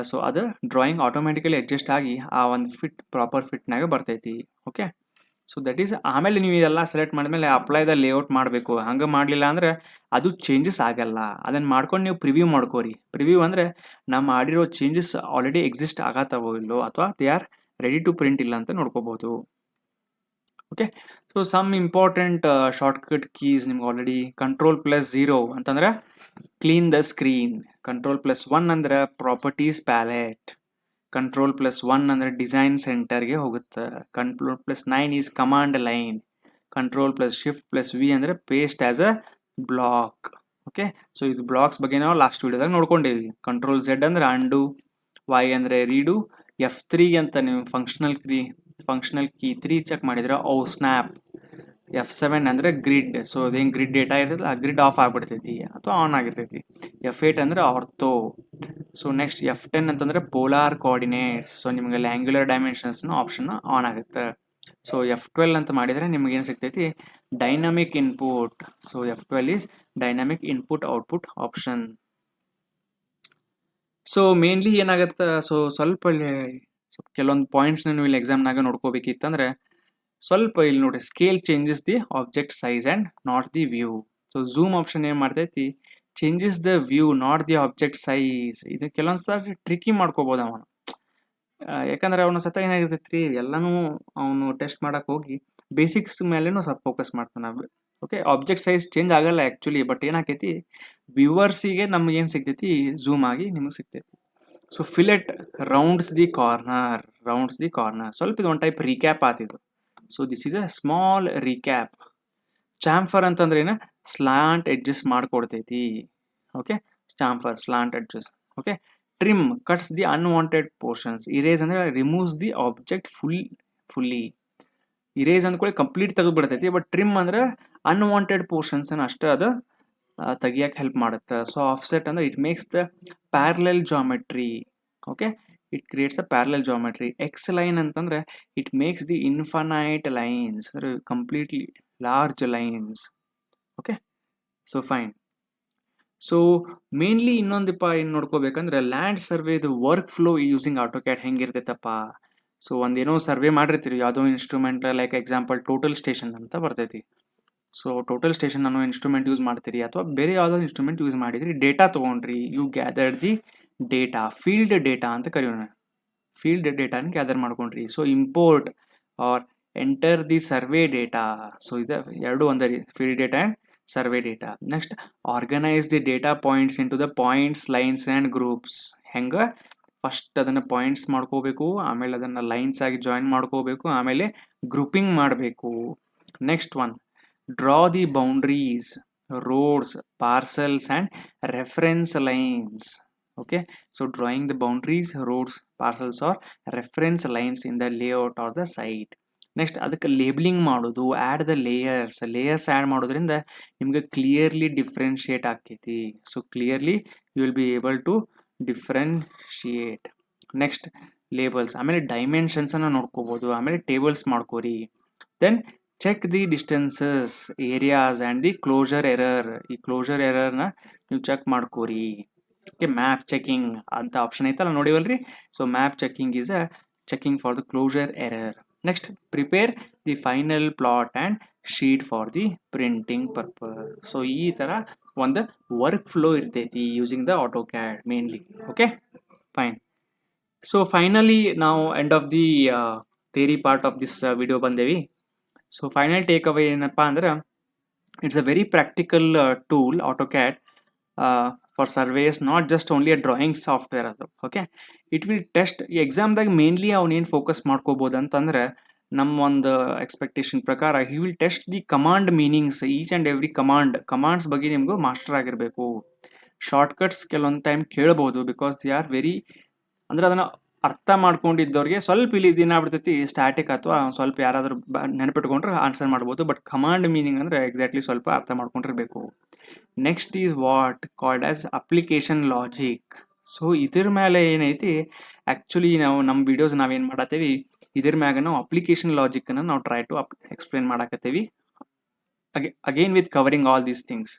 ಸೊ ಅದು ಡ್ರಾಯಿಂಗ್ ಆಟೋಮೆಟಿಕಲಿ ಅಡ್ಜಸ್ಟ್ ಆಗಿ ಆ ಒಂದು ಪ್ರಾಪರ್ ಫಿಟ್ನಾಗ ಬರ್ತೈತಿ. Okay, so that is. ಆಮೇಲೆ ನೀವು ಇದೆಲ್ಲ ಸೆಲೆಕ್ಟ್ ಮಾಡಿದ್ಮೇಲೆ ಅಪ್ಲೈ ದ ಲೇಔಟ್ ಮಾಡಬೇಕು. ಹಂಗೆ ಮಾಡಲಿಲ್ಲ ಅಂದರೆ ಅದು ಚೇಂಜಸ್ ಆಗಲ್ಲ. ಅದನ್ನು ಮಾಡ್ಕೊಂಡು ನೀವು ಪ್ರಿವ್ಯೂ ಮಾಡ್ಕೋರಿ. ಪ್ರಿವ್ಯೂ ಅಂದರೆ ನಾವು ಮಾಡಿರೋ ಚೇಂಜಸ್ ಆಲ್ರೆಡಿ ಎಕ್ಸಿಸ್ಟ್ ಆಗತ್ತವೋ ಇಲ್ಲೋ ಅಥವಾ they are ready to print ಇಲ್ಲ ಅಂತ ನೋಡ್ಕೋಬೋದು. Okay, so some important shortcut keys ನಿಮ್ಗೆ ಆಲ್ರೆಡಿ Ctrl+0 ಅಂತಂದ್ರೆ ಕ್ಲೀನ್ ದ ಸ್ಕ್ರೀನ್, Ctrl+1 ಅಂದ್ರೆ ಪ್ರಾಪರ್ಟೀಸ್ ಪ್ಯಾಲೆಟ್, Ctrl+1 ಅಂದ್ರೆ ಡಿಸೈನ್ ಸೆಂಟರ್ಗೆ ಹೋಗುತ್ತೆ, Ctrl+9 is command line, Ctrl+Shift+V ಅಂದ್ರೆ paste as a block. Okay, so ಇದು ಬ್ಲಾಕ್ಸ್ ಬಗ್ಗೆ ನಾವು ಲಾಸ್ಟ್ ವಿಡಿಯೋದಾಗ ನೋಡ್ಕೊಂಡಿವಿ. Ctrl+Z ಅಂದ್ರೆ ಅಂಡು, Y ಅಂದ್ರೆ ರೀಡು, F3 ಅಂತ ನೀವು ಫಂಕ್ಷನಲ್ ಕೀ 3 ಚೆಕ್ ಮಾಡಿದ್ರೆ ಸ್ನ್ಯಾಪ್, F7 ಅಂದರೆ ಗ್ರಿಡ್. ಸೊ ಅದೇನು ಗ್ರಿಡ್ ಡೇಟಾ ಇರ್ತೈತೆ ಆ ಗ್ರಿಡ್ ಆಫ್ ಆಗಿಬಿಡ್ತೈತಿ ಅಥವಾ ಆನ್ ಆಗಿರ್ತೈತಿ. F8 ಅಂದರೆ ಆರ್ಥೋ. ಸೊ ನೆಕ್ಸ್ಟ್ F10 ಅಂತಂದರೆ ಪೋಲಾರ್ ಕೋಆರ್ಡಿನೇಟ್ಸ್. ಸೊ ನಿಮಗೆ ಅಲ್ಲಿ ಆ್ಯಂಗ್ಯುಲರ್ ಡೈಮೆನ್ಷನ್ಸ್ನ ಆಪ್ಷನ್ ಆನ್ ಆಗುತ್ತೆ. ಸೊ F12 ಅಂತ ಮಾಡಿದರೆ ನಿಮ್ಗೆ ಏನು ಸಿಗ್ತೈತಿ, dynamic input. So F12 is dynamic input output option. So mainly ಏನಾಗುತ್ತೆ, ಸೊ ಸ್ವಲ್ಪ ಕೆಲವೊಂದು ಪಾಯಿಂಟ್ಸ್ನ ನೀವು ಇಲ್ಲಿ ಎಕ್ಸಾಮ್ನಾಗ ನೋಡ್ಕೋಬೇಕಿತ್ತಂದ್ರೆ ಸ್ವಲ್ಪ ಇಲ್ಲಿ ನೋಡಿ, scale changes the object size and not the view. So zoom option ಏನು ಮಾಡ್ತೈತಿ, changes the view not the object size. ಇದು ಕೆಲವೊಂದು ಸಲ ಟ್ರಿಕ್ಕಿ ಮಾಡ್ಕೋಬೋದು ಅವನು. ಯಾಕಂದ್ರೆ ಅವನ ಸತ ಏನಾಗಿರ್ತೈತಿ ರೀ, ಎಲ್ಲನೂ ಅವನು ಟೆಸ್ಟ್ ಮಾಡಕ್ಕೆ ಹೋಗಿ ಬೇಸಿಕ್ಸ್ ಮೇಲೇನೂ ಸ್ವಲ್ಪ ಫೋಕಸ್ ಮಾಡ್ತಾನೆ. ಓಕೆ, ಆಬ್ಜೆಕ್ಟ್ ಸೈಜ್ ಚೇಂಜ್ ಆಗಲ್ಲ ಆ್ಯಕ್ಚುಲಿ, ಬಟ್ ಏನಾಕೈತಿ ವ್ಯೂವರ್ಸಿಗೆ ನಮ್ಗೆ ಏನು ಸಿಗ್ತೈತಿ, ಝೂಮ್ ಆಗಿ ನಿಮಗೆ ಸಿಗ್ತೈತಿ. So fillet rounds the corner. ಸ್ವಲ್ಪ ಇದು ಒಂದು ಟೈಪ್ ರೀಕ್ಯಾಪ್ ಆತಿದ್ದು. So this is a small recap. Chamfer ಅಂತಂದ್ರೆ ಏನು, ಸ್ಲಾಂಟ್ ಎಡ್ಜಸ್ ಮಾಡ್ಕೊಡ್ತೈತಿ. Okay, chamfer slant edges. Okay, trim cuts the unwanted portions. Erase ಅಂದ್ರೆ removes the object fully. Erase ಅಂದ್ಕೊಳ್ಳಿ complete ತೆಗೆದು ಬಿಡ್ತೈತಿ, ಬಟ್ ಟ್ರಿಮ್ ಅಂದ್ರೆ ಅನ್ವಾಂಟೆಡ್ ಪೋರ್ಷನ್ಸ್ ಅಷ್ಟೇ ಅದು ತೆಗಿಯಕ್ಕೆ ಹೆಲ್ಪ್ ಮಾಡುತ್ತೆ. ಸೊ ಆಫ್ಸೆಟ್ ಅಂದ್ರೆ it makes the parallel geometry. Okay, it creates a parallel geometry. X line ಅಂತಂದ್ರೆ it makes the infinite lines, ಅಂದ್ರೆ completely large lines. Okay, so fine. So mainly ಇನ್ನೊಂದಪ್ಪ ಏನು ನೋಡ್ಕೋಬೇಕಂದ್ರೆ ಲ್ಯಾಂಡ್ ಸರ್ವೇದು ವರ್ಕ್ ಫ್ಲೋ ಯೂಸಿಂಗ್ ಆಟೋಕ್ಯಾಡ್ ಹೆಂಗಿರ್ತೈತಪ್ಪ. So ಒಂದೇನೋ survey ಮಾಡಿರ್ತೀರಿ ಯಾವುದೋ instrument, like example total station ಅಂತ ಬರ್ತೈತಿ. ಸೊ ಟೋಟಲ್ ಸ್ಟೇಷನ್ ಅನ್ನೋ ಇನ್ಸ್ಟ್ರೂಮೆಂಟ್ ಯೂಸ್ ಮಾಡ್ತೀರಿ ಅಥವಾ ಬೇರೆ ಯಾವುದೋ ಇನ್ಸ್ಟ್ರೂಮೆಂಟ್ ಯೂಸ್ ಮಾಡಿದ್ರಿ, ಡೇಟಾ ತೊಗೊಂಡ್ರಿ, you gather the data, field data ಅಂತ ಕರೆಯೋಣ. ಫೀಲ್ಡ್ ಡೇಟಾನ ಗ್ಯಾದರ್ ಮಾಡ್ಕೊಂಡ್ರಿ. So import or enter the survey data. So ಇದು ಎರಡು ಒಂದರಿ, field data and survey data. Next organise the data points into the points, lines and groups. ಹೆಂಗೆ first ಅದನ್ನು points ಮಾಡ್ಕೋಬೇಕು, ಆಮೇಲೆ ಅದನ್ನು ಲೈನ್ಸ್ ಆಗಿ ಜಾಯಿನ್ ಮಾಡ್ಕೋಬೇಕು, ಆಮೇಲೆ ಗ್ರೂಪಿಂಗ್ ಮಾಡಬೇಕು. Next one, draw the boundaries, roads, parcels and reference lines. Okay, so drawing the boundaries, roads, parcels or reference lines in the layout or the site. Next ಅದಕ್ಕೆ labelling ಮಾಡೋದು, add the layers add ಮಾಡೋದ್ರಿಂದ ನಿಮ್ಗೆ clearly differentiate ಆಕೈತಿ. So clearly you will be able to differentiate. Next labels, ಆಮೇಲೆ ಡೈಮೆನ್ಷನ್ಸನ್ನು ನೋಡ್ಕೋಬೋದು, ಆಮೇಲೆ tables ಮಾಡ್ಕೋರಿ. Then check the distances, areas and the closure error. ಈ ಕ್ಲೋಜರ್ ಎರರ್ನ ನೀವು ಚೆಕ್ ಮಾಡ್ಕೋರಿ. ಓಕೆ, ಮ್ಯಾಪ್ ಚೆಕಿಂಗ್ ಅಂತ ಆಪ್ಷನ್ ಐತಲ್ಲ ನೋಡಿವಲ್ರಿ. So map checking is a checking for the closure error. Next prepare the final plot and sheet for the printing purpose. So ಈ ಥರ ಒಂದು ವರ್ಕ್ ಫ್ಲೋ ಇರ್ತೈತಿ using the AutoCAD mainly. Okay, fine. So finally ನಾವು end of the theory part of this video ಬಂದೇವಿ. So final take away ಏನಪ್ಪ ಅಂದ್ರೆ, it's a very practical tool AutoCAD for surveys, not just only a drawing software ಅದು. Okay, it will test ಈ ಎಕ್ಸಾಮ್ದಾಗ mainly ಅವನೇನು focus ಮಾಡ್ಕೋಬೋದು ಅಂತಂದ್ರೆ, ನಮ್ಮ ಒಂದು ಎಕ್ಸ್ಪೆಕ್ಟೇಷನ್ ಪ್ರಕಾರ he will test the command meanings, each and every commands ಬಗ್ಗೆ ನಿಮಗೂ ಮಾಸ್ಟರ್ ಆಗಿರಬೇಕು. ಶಾರ್ಟ್ಕಟ್ಸ್ ಕೆಲವೊಂದು ಟೈಮ್ ಕೇಳ್ಬೋದು, ಬಿಕಾಸ್ ದೇ ಆರ್ ವೆರಿ, ಅಂದ್ರೆ ಅದನ್ನು ಅರ್ಥ ಮಾಡ್ಕೊಂಡಿದ್ದವ್ರಿಗೆ ಸ್ವಲ್ಪ ಇಲ್ಲಿ ಇದೇನಾಗ್ಬಿಡ್ತೈತಿ ಸ್ಟ್ಯಾಟಿಕ್, ಅಥವಾ ಸ್ವಲ್ಪ ಯಾರಾದರೂ ನೆನಪಿಟ್ಕೊಂಡ್ರೆ ಆನ್ಸರ್ ಮಾಡ್ಬೋದು. ಬಟ್ ಕಮಾಂಡ್ ಮೀನಿಂಗ್ ಅಂದರೆ ಎಕ್ಸಾಕ್ಟ್ಲಿ ಸ್ವಲ್ಪ ಅರ್ಥ ಮಾಡ್ಕೊಂಡಿರ್ಬೇಕು. Next is what called as application logic. So ಇದ್ರ ಮೇಲೆ ಏನೈತಿ ಆ್ಯಕ್ಚುಲಿ ನಾವು ನಮ್ಮ ವಿಡಿಯೋಸ್ ನಾವೇನು ಮಾಡತ್ತೀವಿ ಇದ್ರ ಮ್ಯಾಗ ನಾವು ಅಪ್ಲಿಕೇಶನ್ ಲಾಜಿಕ್ಕನ್ನು ನಾವು ಟ್ರೈ ಟು ಎಕ್ಸ್ಪ್ಲೇನ್ ಮಾಡಾಕತ್ತೀವಿ again with covering all these things.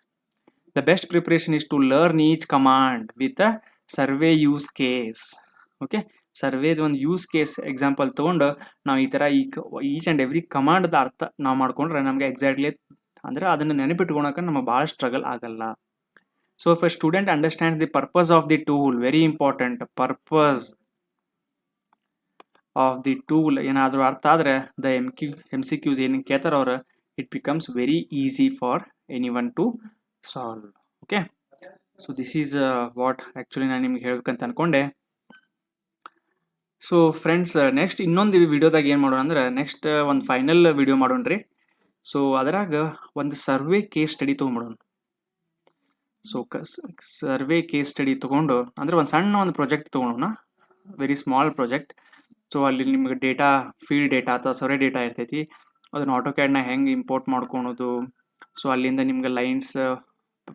The best preparation is to learn each command with a survey use case. Okay, ಸರ್ವೇದ ಒಂದು ಯೂಸ್ ಕೇಸ್ ಎಕ್ಸಾಂಪಲ್ ತೊಗೊಂಡು ನಾವು ಈ ಥರ ಈಚ್ ಆ್ಯಂಡ್ ಎವ್ರಿ ಕಮಾಂಡ್ದ ಅರ್ಥ ನಾವು ಮಾಡ್ಕೊಂಡ್ರೆ ನಮಗೆ ಎಕ್ಸಾಕ್ಟ್ಲಿ ಅಂದರೆ ಅದನ್ನು ನೆನಪಿಟ್ಕೊಳಕ್ಕೆ ನಮಗೆ ಭಾಳ ಸ್ಟ್ರಗಲ್ ಆಗಲ್ಲ. So if a student understands the purpose of the tool, very important, purpose of the tool ಏನಾದರೂ ಅರ್ಥ ಆದರೆ ದ MCQs ಏನು ಕೇಳ್ತಾರ ಅವ್ರು, it becomes very easy for any one to solve. Okay, so this is what actually ನಾನು ನಿಮ್ಗೆ ಹೇಳ್ಬೇಕಂತ ಅನ್ಕೊಂಡೆ. ಸೊ ಫ್ರೆಂಡ್ಸ್, ನೆಕ್ಸ್ಟ್ ಇನ್ನೊಂದು ವಿಡಿಯೋದಾಗ ಏನು ಮಾಡೋಣ ಅಂದ್ರೆ ನೆಕ್ಸ್ಟ್ ಒಂದು ಫೈನಲ್ ವಿಡಿಯೋ ಮಾಡೋಣ್ರಿ. ಸೊ ಅದರಾಗ ಒಂದು ಸರ್ವೆ ಕೇಸ್ ಸ್ಟಡಿ ತೊಗೊಂಬಿಡೋಣ. ಸೊ ಸರ್ವೆ ಕೇಸ್ ಸ್ಟಡಿ ತೊಗೊಂಡು ಅಂದರೆ ಒಂದು ಸಣ್ಣ ಒಂದು ಪ್ರಾಜೆಕ್ಟ್ ತೊಗೊಳೋಣ, ವೆರಿ ಸ್ಮಾಲ್ ಪ್ರಾಜೆಕ್ಟ್. ಸೊ ಅಲ್ಲಿ ನಿಮ್ಗೆ ಡೇಟಾ, ಫೀಲ್ಡ್ ಡೇಟಾ ಅಥವಾ ಸರ್ವೆ ಡೇಟಾ ಇರ್ತೈತಿ, ಅದನ್ನು ಆಟೋಕ್ಯಾಡ್ನ ಹೆಂಗೆ ಇಂಪೋರ್ಟ್ ಮಾಡ್ಕೊಳೋದು, ಸೊ ಅಲ್ಲಿಂದ ನಿಮ್ಗೆ ಲೈನ್ಸ್,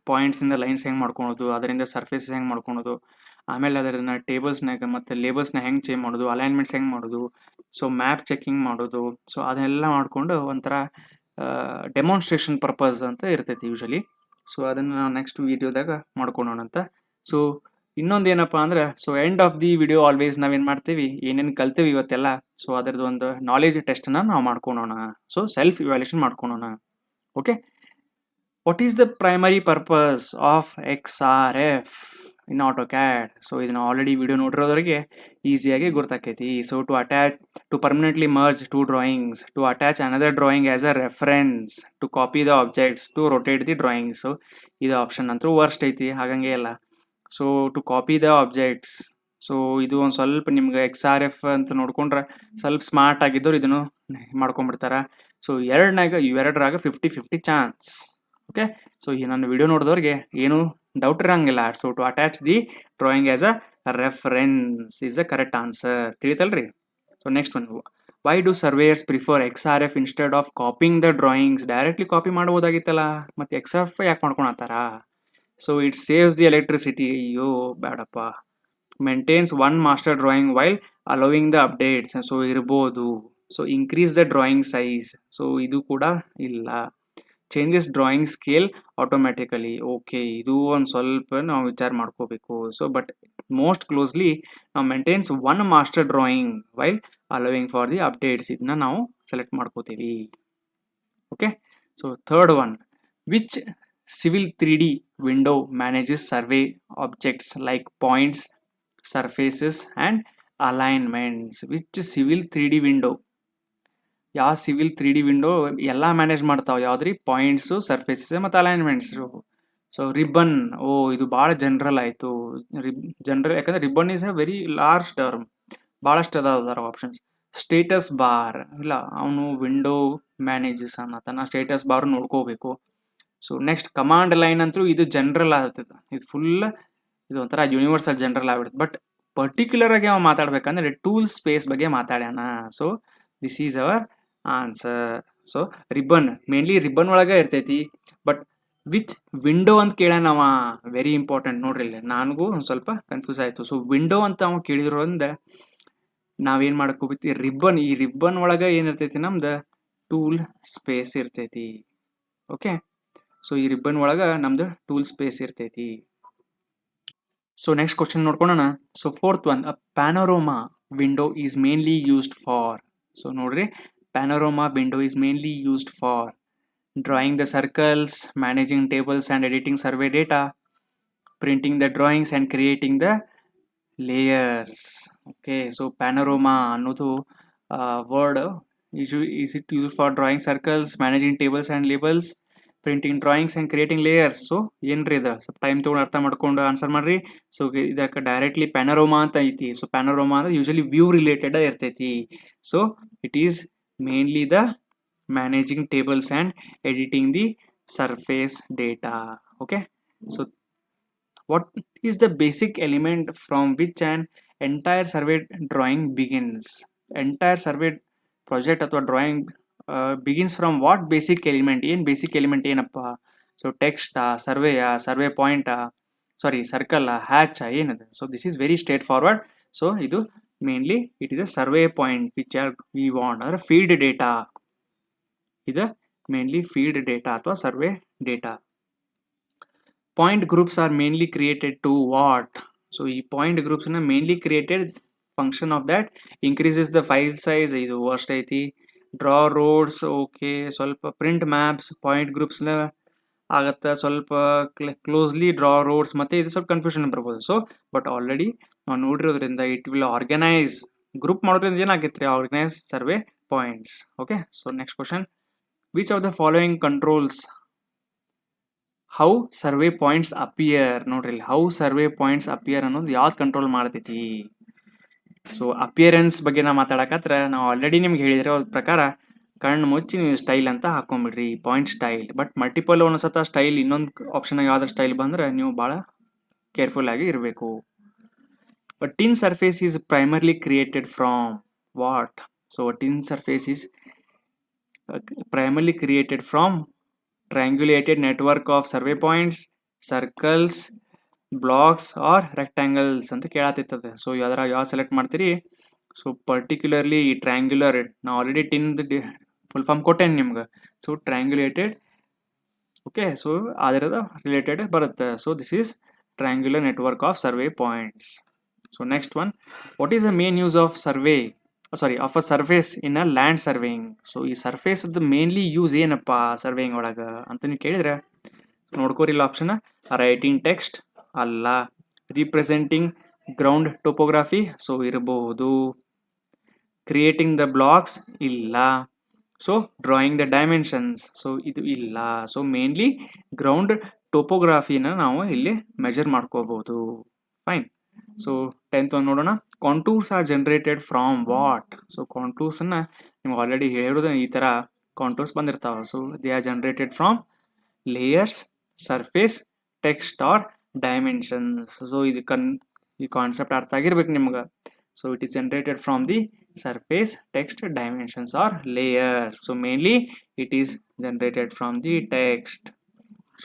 ಪಾಯಿಂಟ್ಸಿಂದ ಲೈನ್ಸ್ ಹೆಂಗೆ ಮಾಡ್ಕೊಳೋದು, ಅದರಿಂದ ಸರ್ಫೇಸಸ್ ಹೆಂಗೆ ಮಾಡ್ಕೊಳೋದು, ಆಮೇಲೆ ಅದನ್ನು ಟೇಬಲ್ಸ್ನಾಗ ಮತ್ತು ಲೇಬಲ್ಸ್ನ ಹೆಂಗೆ ಚೇಂಜ್ ಮಾಡೋದು, ಅಲೈನ್ಮೆಂಟ್ಸ್ ಹೆಂಗೆ ಮಾಡೋದು, ಸೊ ಮ್ಯಾಪ್ ಚೆಕಿಂಗ್ ಮಾಡೋದು, ಸೊ ಅದೆಲ್ಲ ಮಾಡಿಕೊಂಡು ಒಂಥರ ಡೆಮಾನ್ಸ್ಟ್ರೇಷನ್ ಪರ್ಪಸ್ ಅಂತ ಇರ್ತೈತಿ ಯೂಶಲಿ. ಸೊ ಅದನ್ನು ನಾವು ನೆಕ್ಸ್ಟ್ ವೀಡಿಯೋದಾಗ ಮಾಡ್ಕೊಳೋಣ ಅಂತ. ಸೊ ಇನ್ನೊಂದು ಏನಪ್ಪ ಅಂದ್ರೆ, so end of the video always ನಾವೇನು ಮಾಡ್ತೀವಿ, ಏನೇನು ಕಲ್ತೀವಿ ಇವತ್ತೆಲ್ಲ, ಸೊ ಅದರದ್ದು ಒಂದು ನಾಲೆಜ್ ಟೆಸ್ಟನ್ನು ನಾವು ಮಾಡ್ಕೊಳೋಣ. ಸೊ ಸೆಲ್ಫ್ ಇವ್ಯಾಲ್ಯೂಷನ್ ಮಾಡ್ಕೊಳೋಣ. Okay, what is the primary purpose of XRF in AutoCAD? So ಇದನ್ನ ಆಲ್ರೆಡಿ ವಿಡಿಯೋ ನೋಡಿರೋದ್ರಿಗೆ ಈಸಿಯಾಗಿ ಗೊತ್ತಾಕೈತಿ. So to permanently merge two drawings, to attach another drawing as a reference, to copy the objects, to rotate the drawings. So ಇದು option ಅಂತೂ worst ಐತಿ, ಹಾಗಂಗೆ ಇಲ್ಲ. So to copy the objects, so ಇದು ಒಂದು ಸ್ವಲ್ಪ ನಿಮ್ಗೆ XRF ಅಂತ ನೋಡ್ಕೊಂಡ್ರೆ ಸ್ವಲ್ಪ ಸ್ಮಾರ್ಟ್ ಆಗಿದ್ದವ್ರು ಇದನ್ನು ಮಾಡ್ಕೊಂಡ್ಬಿಡ್ತಾರೆ. ಸೊ ಇವೆರಡರಾಗ 50-50 ಚಾನ್ಸ್. ಓಕೆ, ಸೊ ಈ ನನ್ನ ವಿಡಿಯೋ ನೋಡಿದವ್ರಿಗೆ ಏನು ಡೌಟ್ ಇರಂಗಿಲ್ಲ. So to attach the drawing as a reference is the correct answer. ತಿಳಿತಲ್ರಿ? So next one, why do surveyors prefer XRF instead of copying the drawings? Directly copy ಮಾಡ್ಬೋದಾಗಿತ್ತಲ್ಲ, ಮತ್ತು XRF ಯಾಕೆ ಮಾಡ್ಕೊಳತ್ತಾರ? So it saves the electricity. ಅಯ್ಯೋ ಬೇಡಪ್ಪ. Maintains one master drawing while allowing the updates. So ಇರ್ಬೋದು. So increase the drawing size. So ಇದು ಕೂಡ ಇಲ್ಲ. Changes drawing scale automatically. Okay, ಇದು ಒಂದು ಸ್ವಲ್ಪ ನಾವು ವಿಚಾರ ಮಾಡ್ಕೋಬೇಕು. ಸೊ ಬಟ್ ಮೋಸ್ಟ್ ಕ್ಲೋಸ್ಲಿ ನಾವು maintains one master drawing while allowing for the updates, ಇದನ್ನ ನಾವು ಸೆಲೆಕ್ಟ್ ಮಾಡ್ಕೋತೀವಿ. Okay, so third one, which civil 3D window manages survey objects like points, surfaces and alignments? Which civil 3D window, ಯಾವ civil 3D window ಎಲ್ಲ manage ಮಾಡ್ತಾವೆ? ಯಾವ್ದ್ರಿ? Points, surfaces ಮತ್ತು ಅಲೈನ್ಮೆಂಟ್ಸು. So ribbon, ಇದು ಭಾಳ ಜನರಲ್ ಆಯಿತು. ಜನರಲ್ ಯಾಕಂದರೆ ribbon is a very large term, ಭಾಳಷ್ಟು ಅದಾವ ಆಪ್ಷನ್ಸ್. ಸ್ಟೇಟಸ್ ಬಾರ್, ಇಲ್ಲ ಅವನು ವಿಂಡೋ ಮ್ಯಾನೇಜಸ್ ಅನ್ನತಾನ, ಸ್ಟೇಟಸ್ ಬಾರ್ ನೋಡ್ಕೋಬೇಕು. ಸೊ ನೆಕ್ಸ್ಟ್ ಕಮಾಂಡ್ ಲೈನ್ ಅಂತೂ ಇದು ಜನರಲ್ ಆಗ್ತದೆ, ಇದು ಫುಲ್ ಇದು ಒಂಥರ ಯೂನಿವರ್ಸಲ್ ಜನರಲ್ ಆಗ್ಬಿಡುತ್ತೆ. ಬಟ್ ಪರ್ಟಿಕ್ಯುಲರ್ ಆಗಿ ನಾವು ಮಾತಾಡ್ಬೇಕಂದ್ರೆ ಟೂಲ್ ಸ್ಪೇಸ್ ಬಗ್ಗೆ ಮಾತಾಡ್ಯಾನ. So this is our answer. So ribbon mainly ribbon ಒಳಗೆ ಇರ್ತೈತಿ. ಬಟ್ ವಿಚ್ ವಿಂಡೋ ಅಂತ ಕೇಳ್ಯಾನವ, ವೆರಿ ಇಂಪಾರ್ಟೆಂಟ್ ನೋಡ್ರಿ. ಇಲ್ಲಿ ನನಗೂ ಒಂದು ಸ್ವಲ್ಪ ಕನ್ಫ್ಯೂಸ್ ಆಯಿತು. ಸೊ ವಿಂಡೋ ಅಂತ ಅವ್ನು ಕೇಳಿದ್ರಿಂದ ನಾವೇನು ಮಾಡ್ಕೋಬೇಕು, ರಿಬ್ಬನ್, ಈ ರಿಬ್ಬನ್ ಒಳಗೆ ಏನಿರ್ತೈತಿ ನಮ್ದು ಟೂಲ್ ಸ್ಪೇಸ್ ಇರ್ತೈತಿ. ಓಕೆ, ಸೊ ಈ ರಿಬ್ಬನ್ ಒಳಗೆ ನಮ್ದು ಟೂಲ್ ಸ್ಪೇಸ್ ಇರ್ತೈತಿ. ಸೊ ನೆಕ್ಸ್ಟ್ ಕ್ವಶನ್ ನೋಡ್ಕೊಳ್ಳೋಣ. So fourth one, a panorama window is mainly used for. So ನೋಡ್ರಿ, panorama window is mainly used for drawing the circles, managing tables and editing survey data, printing the drawings and creating the layers. Okay, so panorama ಅನ್ನೋದು word is it used for drawing circles, managing tables and labels, printing drawings and creating layers. So ಏನ್ರಿ ಇದು ಸ್ವಲ್ಪ time ತೊಗೊಂಡು ಅರ್ಥ ಮಾಡ್ಕೊಂಡು answer ಮಾಡ್ರಿ. So ಇದಕ್ಕೆ directly ಪ್ಯಾನೋರೋಮಾ ಅಂತ ಐತಿ. ಸೊ ಪ್ಯಾನೋರೋಮಾ ಅಂದ್ರೆ ಯೂಶಲಿ ವ್ಯೂ ರಿಲೇಟೆಡ್ ಇರ್ತೈತಿ. So it is mainly the managing tables and editing the surface data. Okay, so what is the basic element from which an entire survey drawing begins? Entire survey project ಅಥವಾ drawing begins from what basic element? ಏನು basic element ಏನಪ್ಪ? So ಟೆಕ್ಸ್ಟಾ, ಸರ್ವೇಯಾ, survey ಪಾಯಿಂಟಾ, sorry circle hatch ಏನದು. So this is very straightforward. So ಇದು mainly it is a survey point which are we want ಅಂದ್ರೆ field data. ಇದು mainly field data ಅಥವಾ survey data. Point groups are mainly created to what. So ಈ point groups ನ mainly created function of that increases the file size. ಇದು worst ಐತಿ. Draw roads okay, ಸ್ವಲ್ಪ print maps point groups ಆಗತ್ತೆ, ಸ್ವಲ್ಪ closely draw roads, ಮತ್ತೆ ಇದು ಸ್ವಲ್ಪ ಕನ್ಫ್ಯೂಷನ್ ಬರ್ಬೋದು. ಸೊ ಬಟ್ ಆಲ್ರೆಡಿ ನಾವು ನೋಡಿರೋದ್ರಿಂದ ಇಟ್ ವಿಲ್ ಆರ್ಗನೈಸ್, ಗ್ರೂಪ್ ಮಾಡೋದ್ರಿಂದ ಏನಾಗೈತ್ರಿ, organise survey points. Okay, so next question, which of the following controls how survey points appear. ನೋಡ್ರಿ ಇಲ್ಲಿ ಹೌ ಸರ್ವೆ ಪಾಯಿಂಟ್ಸ್ ಅಪಿಯರ್ ಅನ್ನೋದು ಯಾವ್ದು ಕಂಟ್ರೋಲ್ ಮಾಡ್ತೈತಿ. ಸೊ ಅಪಿಯರೆನ್ಸ್ ಬಗ್ಗೆ ನಾ ಮಾತಾಡಕತ್ರ ನಾವು ಆಲ್ರೆಡಿ ನಿಮ್ಗೆ ಹೇಳಿದ್ರೆ ಅದ್ರ ಪ್ರಕಾರ ಕಣ್ಣು ಮುಚ್ಚಿ ನೀವು ಸ್ಟೈಲ್ ಅಂತ ಹಾಕೊಂಡ್ಬಿಡ್ರಿ, ಪಾಯಿಂಟ್ ಸ್ಟೈಲ್. ಬಟ್ ಮಲ್ಟಿಪಲ್ ಒಂದ್ಸತ ಸ್ಟೈಲ್ ಇನ್ನೊಂದು ಆಪ್ಷನ್ ಯಾವ್ದಾದ್ರು ಸ್ಟೈಲ್ ಬಂದ್ರೆ ನೀವು ಭಾಳ ಕೇರ್ಫುಲ್ ಆಗಿ ಇರಬೇಕು. But TIN surface is primarily created from what. So TIN surface is primarily created from triangulated network of survey points, circles, blocks or rectangles ಅಂತ ಕೇಳತ್ತಿರ್ತದೆ. So ಯಾವ ಸೆಲೆಕ್ಟ್ ಮಾಡ್ತೀರಿ. ಸೊ ಪರ್ಟಿಕ್ಯುಲರ್ಲಿ ಈ ಟ್ರಯಾಂಗ್ಯುಲರ್ ನಾವು ಆಲ್ರೆಡಿ ಟಿನ್ ಫುಲ್ ಫಾರ್ಮ್ ಕೊಟ್ಟೇನೆ ನಿಮ್ಗೆ. So ಟ್ರಯಾಂಗ್ಯುಲೇಟೆಡ್, okay, so ಅದರದ related ಬರುತ್ತೆ. So this is triangular network of survey points. So next one, what is the main use of survey of a surface in a land surveying. So ಈ surface mainly use ಏನಪ್ಪ surveying ಒಳಗೆ ಅಂತ ನೀವು ಕೇಳಿದ್ರೆ ನೋಡ್ಕೋರಿಲ್ಲ option. Writing text ಅಲ್ಲ, representing ground ಟೋಪೋಗ್ರಾಫಿ so ಇರಬಹುದು, creating the blocks ಇಲ್ಲ, so drawing the dimensions so ಇದು ಇಲ್ಲ. ಸೊ ಮೇನ್ಲಿ ಗ್ರೌಂಡ್ ಟೋಪೋಗ್ರಾಫಿನ ನಾವು ಇಲ್ಲಿ ಮೆಜರ್ ಮಾಡ್ಕೋಬಹುದು. ಫೈನ್. ಸೊ 10th ಒಂದು ನೋಡೋಣ. Contours are generated from what. So contours ಅನ್ನ ನಿಮ್ಗೆ ಆಲ್ರೆಡಿ ಹೇಳಿರೋದು ಈ ತರ ಕಾಂಟೂರ್ಸ್ ಬಂದಿರ್ತಾವ. So they are generated from layers, surface, text or dimensions. So ಇದು ಈ ಕಾನ್ಸೆಪ್ಟ್ ಅರ್ಥ ಆಗಿರ್ಬೇಕು ನಿಮ್ಗೆ. So it is generated from the surface, text, dimensions or layer. So mainly it is generated from the text.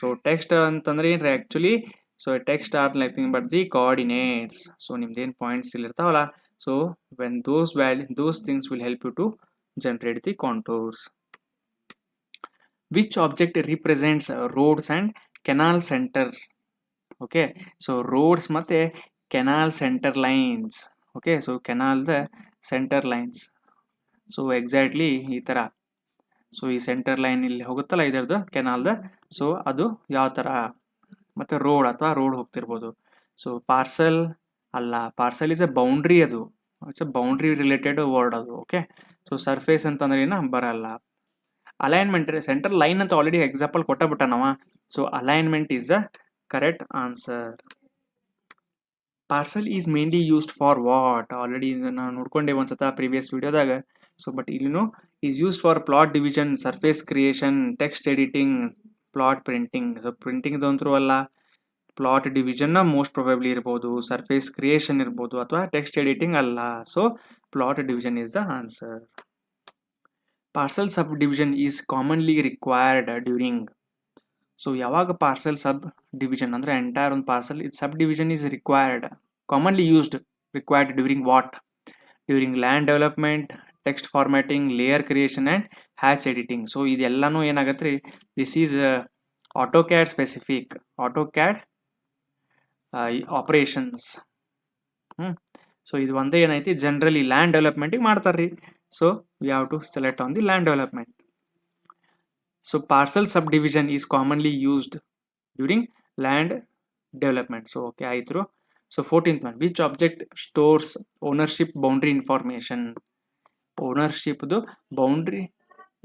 So text ಅಂತಂದ್ರೆ ಏನ್ರಿ actually, so text are nothing but the coordinates. So ನಿಮ್ದೇನು points ಇಲ್ಲಿ ಇರ್ತಾವಲ್ಲ, so when those things will help you to generate the contours. Which object represents roads and canal center? Okay, so roads ಮತ್ತೆ canal center lines. Okay, so canal the center lines. So exactly ಈ ತರ. So ಈ centre line ಇಲ್ಲಿ ಹೋಗುತ್ತಲ್ಲ ಇದರದ್ದು ಕೆನಾಲ್ದ, so ಅದು ಯಾವ ತರ, ಮತ್ತೆ ರೋಡ್ ಅಥವಾ ರೋಡ್ ಹೋಗ್ತಿರ್ಬೋದು. ಸೊ ಪಾರ್ಸಲ್ ಅಲ್ಲ, ಪಾರ್ಸಲ್ ಇಸ್ ಎ ಬೌಂಡ್ರಿ, ಅದು it's A boundary related word ಅದು. ಓಕೆ, ಸೊ ಸರ್ಫೇಸ್ ಅಂತಂದ್ರೆ ಏನ ಬರಲ್ಲ. ಅಲೈನ್ಮೆಂಟ್, ಸೆಂಟರ್ ಲೈನ್ ಅಂತ ಆಲ್ರೆಡಿ ಎಕ್ಸಾಂಪಲ್ ಕೊಟ್ಟಬಿಟ್ಟ ನಾವ. So alignment is the correct answer. Parcel is mainly used for what. Already ನಾವು ನೋಡ್ಕೊಂಡೆ ಒಂದ್ಸತ previous ವಿಡಿಯೋದಾಗ. So but ಇಲ್ಲಿನೂ is used for plot division, surface creation, text editing, plot printing. So printing ಅಂತೂ ಅಲ್ಲ, plot division most probably ಇರ್ಬೋದು, surface creation ಇರ್ಬೋದು, ಅಥವಾ text editing ಅಲ್ಲ. So plot division is the answer. Parcel sub division is commonly required during. So ಯಾವಾಗ parcel sub division ಅಂದ್ರೆ entire ಒಂದು parcel ಇದು sub division is required, commonly used, required during what? During land development, text formatting, layer creation and hatch editing. So ಇದೆಲ್ಲನೂ ಏನಾಗತ್ತೆ ರೀ, this is AutoCAD specific, AutoCAD operations. So ಇದು ಒಂದೇ ಏನೈತಿ generally land ಡೆವಲಪ್ಮೆಂಟಿಗೆ ಮಾಡ್ತಾರ್ರಿ. So we have to select on the land development. So parcel sub division is commonly used during land development. So okay ಆಯ್ತು. So 14th one, which object stores ownership boundary information. ಓನರ್ಶಿಪ್ದು boundary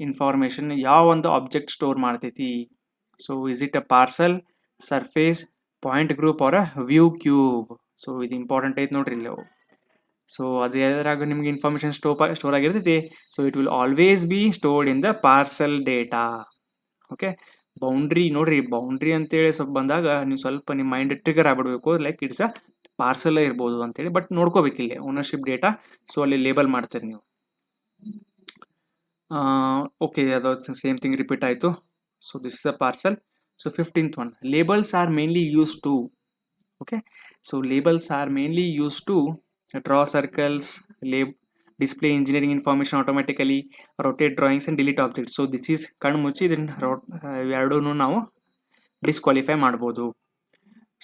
information ಯಾವ ಒಂದು object store ಮಾಡ್ತೈತಿ. So is it a parcel, surface, point group or a view cube. So ಇದು important ಐತೆ ನೋಡ್ರಿ ಇಲ್ಲಿ. So ಅದ್ರಾಗ ನಿಮ್ಗೆ ಇನ್ಫಾರ್ಮೇಶನ್ ಸ್ಟೋರ್ ಆಗಿರ್ತೈತಿ. So it will always be stored in the parcel data. Okay, boundary ನೋಡ್ರಿ, boundary ಅಂತೇಳಿ ಸ್ವಲ್ಪ ಬಂದಾಗ ನೀವು ಸ್ವಲ್ಪ ನಿಮ್ಮ ಮೈಂಡ್ ಟ್ರಿಗರ್ ಆಗ್ಬಿಡ್ಬೇಕು, ಲೈಕ್ ಇಟ್ಸ್ ಅ ಪಾರ್ಸಲ್ ಇರ್ಬೋದು ಅಂತೇಳಿ. ಬಟ್ ನೋಡ್ಕೋಬೇಕಿಲ್ಲ ಓನರ್ಶಿಪ್ ಡೇಟಾ. ಸೊ ಅಲ್ಲಿ ಲೇಬಲ್ ಮಾಡ್ತೀರಿ ನೀವು. ಓಕೆ, ಅದು ಸೇಮ್ ಥಿಂಗ್ ರಿಪೀಟ್ ಆಯಿತು. So this is a parcel. So 15th one, labels are mainly use to. Okay, so labels are mainly used to draw circles, display engineering information automatically, rotate drawings and delete objects. So this is ಕಣ್ಣು ಮುಚ್ಚಿ ಇದನ್ನ ಎರಡೂ ನಾವು disqualify ಮಾಡ್ಬೋದು.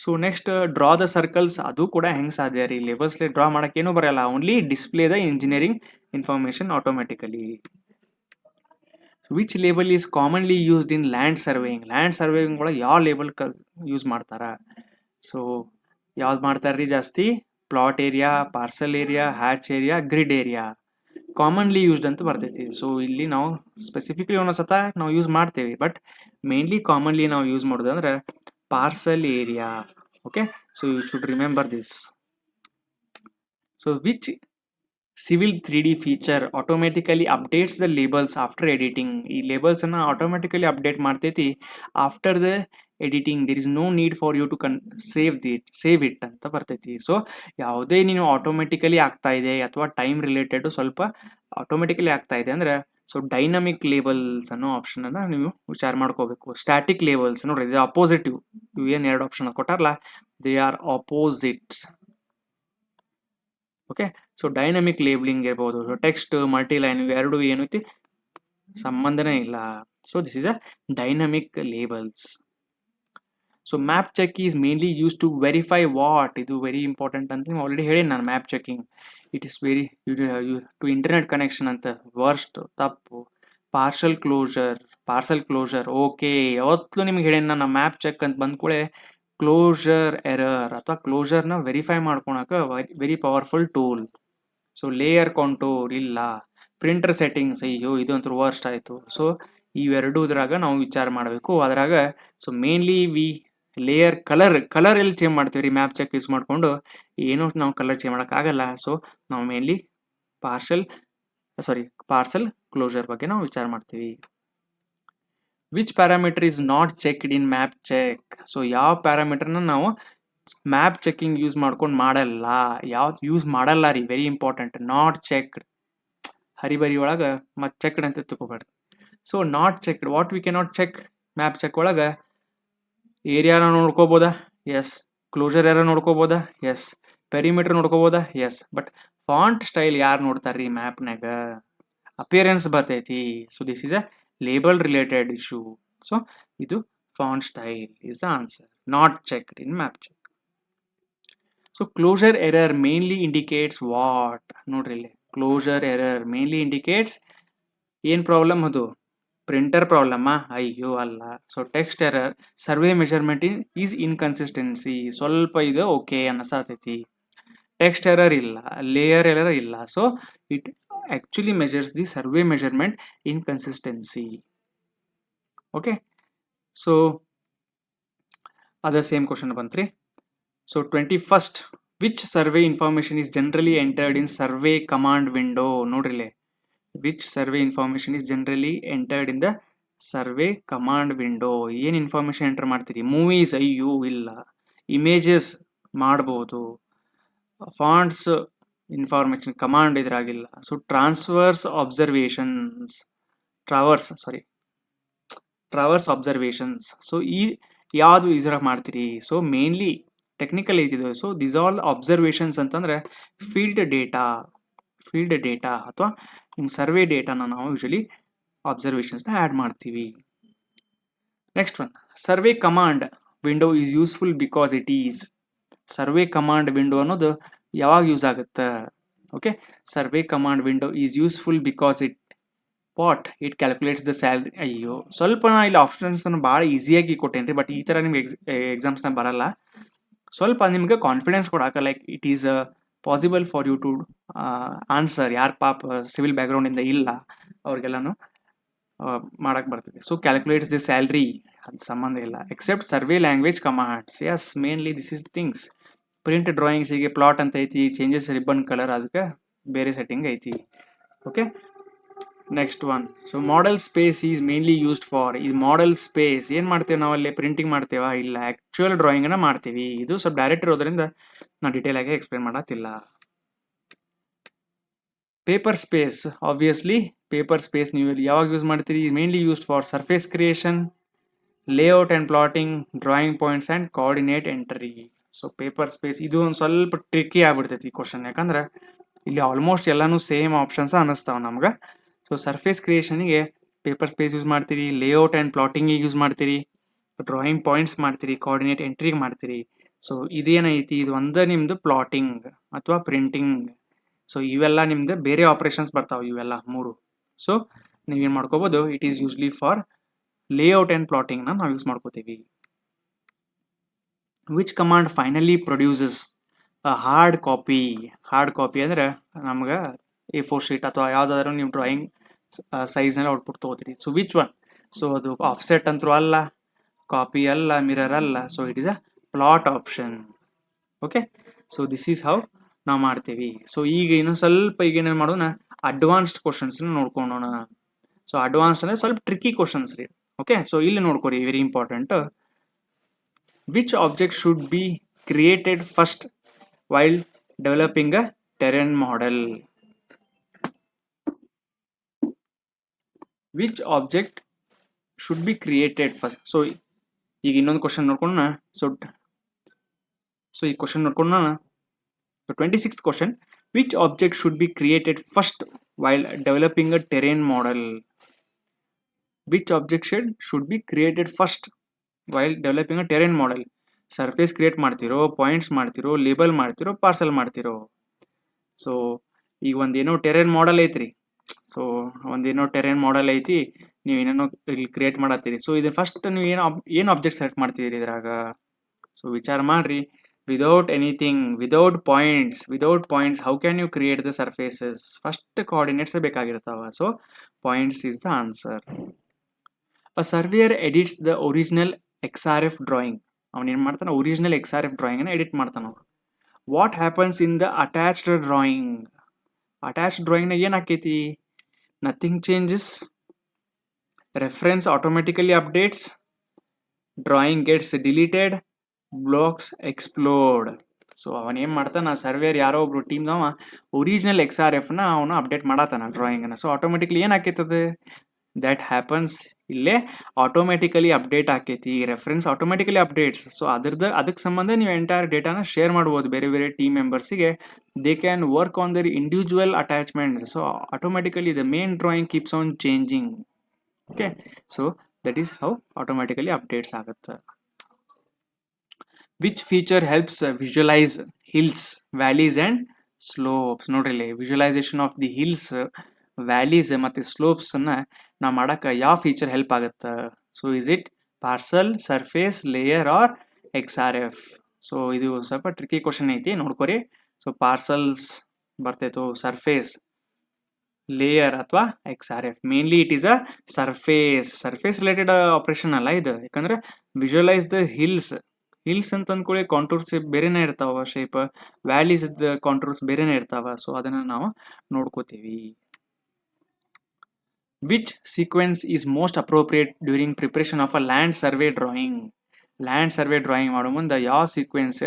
So next draw the circles, ಅದು ಕೂಡ ಹೆಂಗೆ ಸಾಧ್ಯ ರೀ, ಲೆಬಲ್ಸ್ಲೆ ಡ್ರಾ ಮಾಡೋಕೆ ಏನೂ ಬರಲ್ಲ, only display the engineering information automatically. Which label is commonly used in land surveying? Land surveying ಒಳಗೆ ಯಾವ ಲೇಬಲ್ ಯೂಸ್ ಮಾಡ್ತಾರ? ಸೊ ಯಾವ್ದು ಮಾಡ್ತಾರ್ರಿ ಜಾಸ್ತಿ? Plot area, parcel area, hatch area, grid area commonly used ಅಂತ ಬರ್ತೈತಿ. ಸೊ ಇಲ್ಲಿ ನಾವು ಸ್ಪೆಸಿಫಿಕ್ಲಿ ಒಂದೊಂದ್ಸತ ನಾವು ಯೂಸ್ ಮಾಡ್ತೇವೆ, ಬಟ್ ಮೇನ್ಲಿ ಕಾಮನ್ಲಿ ನಾವು ಯೂಸ್ ಮಾಡೋದು ಅಂದ್ರೆ parcel area. Okay, so you should remember this. So which civil 3D feature automatically updates the labels after editing? ಈ ಲೇಬಲ್ಸನ್ನು ಆಟೋಮೆಟಿಕಲಿ ಅಪ್ಡೇಟ್ ಮಾಡ್ತೈತಿ after the editing. There is no need for you to save it ಅಂತ ಬರ್ತೈತಿ. So ಯಾವುದೇ ನೀನು automatically ಆಗ್ತಾ ಇದೆ ಅಥವಾ ಟೈಮ್ ರಿಲೇಟೆಡ್ ಸ್ವಲ್ಪ ಆಟೋಮೆಟಿಕಲಿ ಆಗ್ತಾ ಇದೆ ಅಂದ್ರೆ ಸೊ ಡೈನಮಿಕ್ ಲೇಬಲ್ಸ್ ಅನ್ನೋ ಆಪ್ಷನ್ ಅನ್ನ ನೀವು ವಿಚಾರ ಮಾಡ್ಕೋಬೇಕು. ಸ್ಟ್ಯಾಟಿಕ್ ಲೇಬಲ್ಸ್ ನೋಡ್ರಿ, ಇದು ಅಪೋಸಿಟ್. ಇವು ಏನು ಎರಡು ಆಪ್ಷನ್ ಕೊಟ್ಟಾರಲ್ಲ, they are opposites. Okay, so dynamic labelling ಇರ್ಬೋದು, ಟೆಕ್ಸ್ಟ್ ಮಲ್ಟಿಲೈನ್ ಇವೆರಡು ಏನೈತಿ ಸಂಬಂಧನೇ ಇಲ್ಲ. So this is a dynamic labels. So map check is mainly use to verify what? ಇದು ವೆರಿ ಇಂಪಾರ್ಟೆಂಟ್ ಅಂತ ನೀವು ಆಲ್ರೆಡಿ ಹೇಳಿ ನಾನು. Map checking it is very to internet connection ಅಂತ, ವರ್ಸ್ಟ್ ತಪ್ಪು. ಪಾರ್ಸಲ್ ಕ್ಲೋಜರ್ ಓಕೆ, ಯಾವತ್ತೂ ನಿಮ್ಗೆ ಹೇಳಿ ನಾನು ಮ್ಯಾಪ್ ಚೆಕ್ ಅಂತ ಬಂದ್ಕೂಳೆ ಕ್ಲೋಜರ್ ಎರರ್ ಅಥವಾ ಕ್ಲೋಜರ್ನ ವೆರಿಫೈ ಮಾಡ್ಕೊಳಕ್ಕೆ very powerful tool. So layer contour ಇಲ್ಲ, ಪ್ರಿಂಟರ್ ಸೆಟ್ಟಿಂಗ್ಸ್, ಅಯ್ಯೋ ಇದಂತೂ ವರ್ಸ್ಟ್ ಆಯಿತು. ಸೊ ಇವೆರಡು ಇದ್ರಾಗ ನಾವು ವಿಚಾರ ಮಾಡಬೇಕು. ಅದ್ರಾಗ ಸೊ ಮೇನ್ಲಿ ಲೇಯರ್ ಕಲರ್ ಎಲ್ಲಿ ಚೇಂಜ್ ಮಾಡ್ತೀವಿ ರೀ ಮ್ಯಾಪ್ ಚೆಕ್ ಯೂಸ್ ಮಾಡಿಕೊಂಡು? ಏನೋ ನಾವು ಕಲರ್ ಚೇಂಜ್ ಮಾಡೋಕ್ಕಾಗಲ್ಲ. ಸೊ ನಾವು ಮೇನ್ಲಿ ಪಾರ್ಸಲ್ ಕ್ಲೋಜರ್ ಬಗ್ಗೆ ನಾವು ವಿಚಾರ ಮಾಡ್ತೀವಿ. Which parameter is not checked in map check? So ಯಾವ ಪ್ಯಾರಾಮೀಟರ್ನ ನಾವು ಮ್ಯಾಪ್ ಚೆಕಿಂಗ್ ಯೂಸ್ ಮಾಡ್ಕೊಂಡು ಮಾಡಲ್ಲ? ಯಾವ್ದು ಯೂಸ್ ಮಾಡಲ್ಲ ರೀ, ವೆರಿ ಇಂಪಾರ್ಟೆಂಟ್. ನಾಟ್ ಚೆಕ್ಡ್, ಹರಿಬರಿ ಒಳಗೆ ಮತ್ತೆ ಚೆಕ್ಡ್ ಅಂತ ತಗೋಬೇಡ್ರಿ. So not checked, what we cannot check map check ಒಳಗೆ? ಏರಿಯಾನ ನೋಡ್ಕೋಬೋದಾ? ಎಸ್. ಕ್ಲೋಜರ್ ಏರಿಯಾ ನೋಡ್ಕೋಬೋದಾ? ಎಸ್. ಪೆರಿಮೀಟರ್ ನೋಡ್ಕೋಬೋದಾ? ಎಸ್. ಬಟ್ ಫಾಂಟ್ ಸ್ಟೈಲ್ ಯಾರು ನೋಡ್ತಾರ್ರಿ ಮ್ಯಾಪ್ನಾಗ? ಅಪಿಯರೆನ್ಸ್ ಬರ್ತೈತಿ. So this is a label related issue. So ಇದು font style is the answer, not checked in map check. So closure error mainly indicates what? ನೋಡ್ರಿ ಇಲ್ಲಿ, closure error mainly indicates ಏನು problem? ಅದು printer ಪ್ರಾಬ್ಲಮ್ಮಾ? ಅಯ್ಯೋ ಅಲ್ಲ. So text error, survey measurement is inconsistency, ಸ್ವಲ್ಪ ಇದು ಓಕೆ ಅನ್ಸತೈತಿ. ಟೆಕ್ಸ್ಟ್ ಎರರ್ ಇಲ್ಲ, ಲೇಯರ್ ಎರರ್ ಇಲ್ಲ. So it actually measures the survey measurement inconsistency. Okay, so ಅದ ಸೇಮ್ ಕ್ವಶನ್ ಬಂತ್ರಿ. So 21st, which survey information is generally entered in survey command window? ನೋಡ್ರಿಲೆ, which survey information is generally entered in the survey command window? ಏನು information enter ಮಾಡ್ತೀರಿ? Movies? ಅಯ್ಯೋ ಇಲ್ಲ. Images ಮಾಡ್ಬೋದು. Fonts information command ಇದ್ರಾಗಿಲ್ಲ. So traverse observations. So ಈ ಯಾವುದು ಇದ್ರಾಗ ಮಾಡ್ತೀರಿ? ಸೊ ಮೇನ್ಲಿ ಟೆಕ್ನಿಕಲ್ ಐತಿದೆ. ಸೊ ದಿಸ್ ಆಲ್ ಅಬ್ಸರ್ವೇಷನ್ಸ್ ಅಂತಂದ್ರೆ ಫೀಲ್ಡ್ ಡೇಟಾ ಅಥವಾ ನಿಮ್ಮ ಸರ್ವೆ ಡೇಟಾನ ನಾವು ಯೂಶಲಿ ಅಬ್ಸರ್ವೇಷನ್ಸ್ನ ಆ್ಯಡ್ ಮಾಡ್ತೀವಿ. Next one, survey command window is useful because it is. Survey command window ಅನ್ನೋದು ಯಾವಾಗ ಯೂಸ್ ಆಗುತ್ತೆ? Okay, survey command window is useful because it calculates the salary. ಅಯ್ಯೋ ಸ್ವಲ್ಪ ನಾ ಇಲ್ಲಿ ಆಪ್ಷನ್ಸನ್ನು ಭಾಳ ಈಸಿಯಾಗಿ ಕೊಟ್ಟೇನ್ರಿ, ಬಟ್ ಈ ಥರ ನಿಮ್ಗೆ ಎಕ್ಸಾಮ್ಸ್ನ ಬರಲ್ಲ. ಸ್ವಲ್ಪ ನಿಮ್ಗೆ ಕಾನ್ಫಿಡೆನ್ಸ್ ಕೊಡಾಕ, like it is possible for you to answer. ಯಾರು ಪಾಪ ಸಿವಿಲ್ ಬ್ಯಾಕ್ಗ್ರೌಂಡಿಂದ ಇಲ್ಲ ಅವ್ರಿಗೆಲ್ಲಾನು ಮಾಡಕ್ಕೆ ಬರ್ತದೆ. ಸೊ ಕ್ಯಾಲ್ಕುಲೇಟ್ಸ್ ದಿ ಸ್ಯಾಲ್ರಿ, ಅದು ಸಂಬಂಧ ಇಲ್ಲ. Except survey language commands, yes mainly this is things. Print ಡ್ರಾಯಿಂಗ್ಸಿಗೆ ಪ್ಲಾಟ್ ಅಂತ ಐತಿ, ಚೇಂಜಸ್ ರಿಬ್ಬನ್ ಕಲರ್, ಅದಕ್ಕೆ ಬೇರೆ ಸೆಟ್ಟಿಂಗ್ ಐತಿ. Okay, next one, so model space is mainly used for. ಈ ಮಾಡೆಲ್ ಸ್ಪೇಸ್ ಏನು ಮಾಡ್ತೇವೆ ನಾವಲ್ಲಿ? ಪ್ರಿಂಟಿಂಗ್ ಮಾಡ್ತೇವಾ? ಇಲ್ಲ, ಆ್ಯಕ್ಚುಯಲ್ ಡ್ರಾಯಿಂಗನ್ನು ಮಾಡ್ತೀವಿ. ಇದು ಸ್ವಲ್ಪ ಡೈರೆಕ್ಟ್ ಇರೋದ್ರಿಂದ ನಾನು ಡೀಟೇಲ್ ಆಗಿ ಎಕ್ಸ್ಪ್ಲೇನ್ ಮಾಡತ್ತಿಲ್ಲ. Paper space, obviously paper space ನೀವು ಯಾವಾಗ ಯೂಸ್ ಮಾಡ್ತೀರಿ? Mainly used for surface creation, layout and plotting, drawing points and coordinate entry. So paper space ಇದು ಒಂದು ಸ್ವಲ್ಪ ಟ್ರಿಕ್ಕಿ ಆಗ್ಬಿಡ್ತೈತಿ ಈ ಕ್ವಶನ್, ಯಾಕಂದ್ರೆ ಇಲ್ಲಿ ಆಲ್ಮೋಸ್ಟ್ ಎಲ್ಲಾನು ಸೇಮ್ ಆಪ್ಷನ್ಸ್ ಅನ್ನಿಸ್ತಾವ ನಮ್ಗೆ. ಸೊ ಸರ್ಫೇಸ್ ಕ್ರಿಯೇಷನಿಗೆ ಪೇಪರ್ ಸ್ಪೇಸ್ ಯೂಸ್ ಮಾಡ್ತೀರಿ, ಲೇಔಟ್ ಆ್ಯಂಡ್ ಪ್ಲಾಟಿಂಗಿಗೆ ಯೂಸ್ ಮಾಡ್ತೀರಿ, ಡ್ರಾಯಿಂಗ್ ಪಾಯಿಂಟ್ಸ್ ಮಾಡ್ತೀರಿ, ಕೋಆರ್ಡಿನೇಟ್ ಎಂಟ್ರಿಗೆ ಮಾಡ್ತೀರಿ. ಸೊ ಇದೇನೈತಿ, ಇದು ಒಂದೇ ನಿಮ್ದು ಪ್ಲಾಟಿಂಗ್ ಅಥವಾ ಪ್ರಿಂಟಿಂಗ್. ಸೊ ಇವೆಲ್ಲ ನಿಮ್ದು ಬೇರೆ ಆಪರೇಷನ್ಸ್ ಬರ್ತಾವೆ ಇವೆಲ್ಲ ಮೂರು. ಸೊ ನೀವೇನು ಮಾಡ್ಕೋಬೋದು, it is usually for layout and ಪ್ಲಾಟಿಂಗ್ನ ನಾವು ಯೂಸ್ ಮಾಡ್ಕೋತೀವಿ. Which command finally produces a hard copy. Hard copy ಅಂದರೆ ನಮ್ಗೆ A4 ಶೀಟ್ ಅಥವಾ ಯಾವುದಾದ್ರೂ ನೀವು ಡ್ರಾಯಿಂಗ್ ಸೈಜ್ನಲ್ಲಿ ಔಟ್ಪುಟ್ ತೊಗೋತೀರಿ. So which one? ಸೊ ಅದು ಆಫ್ಸೆಟ್ ಅಂತರೂ ಅಲ್ಲ, ಕಾಪಿ ಅಲ್ಲ, ಮಿರರ್ ಅಲ್ಲ. So it is a plot option. Okay, so this is how ನಾವು ಮಾಡ್ತೀವಿ. ಸೊ ಈಗ ಇನ್ನೂ ಸ್ವಲ್ಪ ಈಗ ಏನೇನು ಮಾಡೋಣ, ಅಡ್ವಾನ್ಸ್ಡ್ ಕ್ವಶನ್ಸ್ನ ನೋಡ್ಕೊಳ್ಳೋಣ. ಸೊ ಅಡ್ವಾನ್ಸ್ ಅಂದರೆ ಸ್ವಲ್ಪ ಟ್ರಿಕ್ಕಿ ಕ್ವಶನ್ಸ್ ರೀ. ಓಕೆ, ಸೊ ಇಲ್ಲಿ ನೋಡ್ಕೊರಿ, very important. Which object should be created first while developing a terrain model? Which object should be created first? So ಈಗ ಇನ್ನೊಂದು ಕ್ವಶನ್ ನೋಡ್ಕೊಳ್ಳೋಣ. ಸೊ ಈ ಕ್ವಶನ್ ನೋಡ್ಕೊಳ್ಳೋಣ. 26th question. Which object should be created first while developing a terrain model? Which object should be created first while developing a terrain model? Surface create ಮಾಡ್ತಿರೋ, points ಮಾಡ್ತಿರೋ, label ಮಾಡ್ತಿರೋ, parcel ಮಾಡ್ತಿರೋ? So ಈಗ ಒಂದೇನೋ terrain model ಐತ್ರಿ. So ಒಂದೇನೋ terrain model ಐತಿ, ನೀವು ಏನೇನೋ ಇಲ್ಲಿ ಕ್ರಿಯೇಟ್ ಮಾಡತ್ತೀರಿ. ಸೊ ಇದು ಫಸ್ಟ್ ನೀವು ಏನು ಆಬ್ಜೆಕ್ಟ್ ಸೆಲೆಕ್ಟ್ ಮಾಡ್ತಿದ್ದೀರಿ ಇದ್ರಾಗ? ಸೊ ವಿಚಾರ ಮಾಡ್ರಿ. Without anything, without points, how can you create the surfaces? First coordinates ಬೇಕಾಗಿರ್ತಾವ. So points is the answer. A surveyor edits the original XRF drawing. ಅವನು ಏನು ಮಾಡ್ತಾನೆ, ಒರಿಜಿನಲ್ XRF drawing ಅನ್ನು ಎಡಿಟ್ ಮಾಡ್ತಾನೆ. What happens in the attached drawing? Attached drawing ನ ಏನು ಆಕೈತಿ? Nothing changes. Reference automatically updates. Drawing gets deleted. Blocks explored. So ಅವನು ಏನು ಮಾಡ್ತಾನೆ, ಸರ್ವೇರ್ ಯಾರೋ ಒಬ್ರು ಟೀಮ್ನವ ಒರಿಜಿನಲ್ XRFನ ಅವನು ಅಪ್ಡೇಟ್ ಮಾಡತ್ತಾನ ಡ್ರಾಯಿಂಗನ್ನು. ಸೊ ಆಟೋಮೆಟಿಕ್ಲಿ ಏನು ಆಕೈತದೆ, ದ್ಯಾಟ್ ಹ್ಯಾಪನ್ಸ್. ಇಲ್ಲೇ ಆಟೋಮೆಟಿಕಲಿ ಅಪ್ಡೇಟ್ ಆಕೈತಿ, ರೆಫರೆನ್ಸ್ ಆಟೋಮೆಟಿಕಲಿ ಅಪ್ಡೇಟ್ಸ್. ಸೊ ಅದಕ್ಕೆ ಸಂಬಂಧ ನೀವು ಎಂಟೈರ್ ಡೇಟಾನ ಶೇರ್ ಮಾಡ್ಬೋದು ಬೇರೆ ಬೇರೆ ಟೀಮ್ ಮೆಂಬರ್ಸಿಗೆ. They can work on their individual attachments. So automatically the main drawing keeps on changing. Okay, so that is how automatically updates ಆಗುತ್ತೆ. Which feature helps visualise hills, valleys and slopes? ನೋಡ್ರಿ ಇಲ್ಲಿ visualisation of the hills, valleys ಮತ್ತು ಸ್ಲೋಪ್ಸನ್ನು ನಾವು ಮಾಡೋಕ್ಕೆ ಯಾವ feature help ಆಗುತ್ತೆ? So is it parcel, surface, layer or XRF? So ಇದು ಸ್ವಲ್ಪ ಟ್ರಿಕ್ಕಿ ಕ್ವಶನ್ ಐತಿ, ನೋಡ್ಕೊರಿ. ಸೊ ಪಾರ್ಸಲ್ಸ್ ಬರ್ತೈತೋ, ಸರ್ಫೇಸ್, ಲೇಯರ್ ಅಥವಾ XRF? Mainly it is a surface related operation ಅಲ್ಲ ಇದು. ಯಾಕಂದ್ರೆ ವಿಜುವಲೈಸ್ ದ ಹಿಲ್ಸ್ ಅಂತ ಅಂದ್ಕೊಳ್ಳಿ, ಕಾಂಟೂರ್ಸ್ ಬೇರೆನೇ ಇರ್ತಾವ, ಶೇಪ್. ವ್ಯಾಲೀಸ್ ಕಾಂಟೂರ್ಸ್ ಬೇರೆನೇ ಇರ್ತಾವ. ಸೊ ಅದನ್ನು ನಾವು ನೋಡ್ಕೋತೀವಿ. Which sequence is most appropriate during preparation of a land survey drawing? Land survey drawing ಮಾಡೋ ಮುಂದೆ ಯಾವ ಸೀಕ್ವೆನ್ಸ್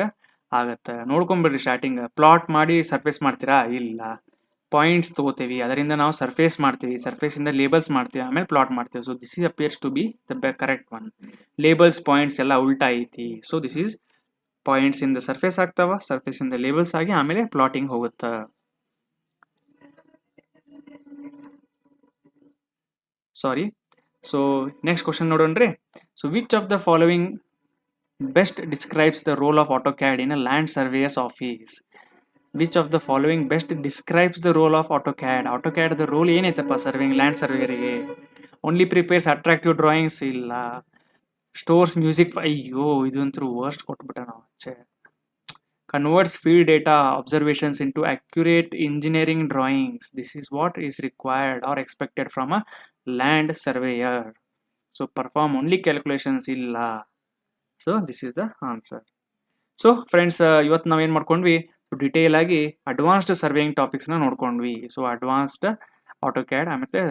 ಆಗತ್ತೆ ನೋಡ್ಕೊಂಬಿಡ್ರಿ. ಸ್ಟಾರ್ಟಿಂಗ್ ಪ್ಲಾಟ್ ಮಾಡಿ ಸರ್ಫೇಸ್ ಮಾಡ್ತೀರಾ? ಇಲ್ಲ. ಪಾಯಿಂಟ್ಸ್ ತಗೋತೀವಿ, ಅದರಿಂದ ನಾವು ಸರ್ಫೇಸ್ ಮಾಡ್ತೀವಿ, ಸರ್ಫೇಸಿಂದ ಲೇಬಲ್ಸ್ ಮಾಡ್ತೀವಿ, ಆಮೇಲೆ ಪ್ಲಾಟ್ ಮಾಡ್ತೀವಿ. So this is appears to be the correct one. Labels points ಎಲ್ಲ ಉಲ್ಟಾ ಐತಿ. ಸೊ ದಿಸ್ ಈಸ್ ಪಾಯಿಂಟ್ಸ್ ಇಂದ ಸರ್ಫೇಸ್ ಆಗ್ತಾವ, ಸರ್ಫೇಸಿಂದ ಲೇಬಲ್ಸ್ ಆಗಿ ಆಮೇಲೆ ಪ್ಲಾಟಿಂಗ್ ಹೋಗುತ್ತಾ. ಸಾರಿ. ಸೊ ನೆಕ್ಸ್ಟ್ ಕ್ವಶನ್ ನೋಡೋಣ್ರಿ. So which of the following best describes the role of AutoCAD in a land surveyors office? Which of the following best describes the role of AutoCAD? AutoCAD the role ಏನೈತಪ್ಪ land ಸರ್ವೇಯರಿಗೆ? Only prepares attractive drawings? ಇಲ್ಲ. Stores music? ಅಯ್ಯೋ ಇದಂತೂ worst ಕೊಟ್ಬಿಟ್ಟ ನಾವು. Converts field data observations into accurate engineering drawings. This is what is required or expected from a land surveyor. So perform only calculations? ಇಲ್ಲ. So this is the answer. So friends, ಇವತ್ತು ನಾವೇನು ಮಾಡ್ಕೊಂಡ್ವಿ, detail ಆಗಿ advanced surveying ಟಾಪಿಕ್ಸ್ನ ನೋಡ್ಕೊಂಡ್ವಿ. So advanced AutoCAD ಆಮೇಲೆ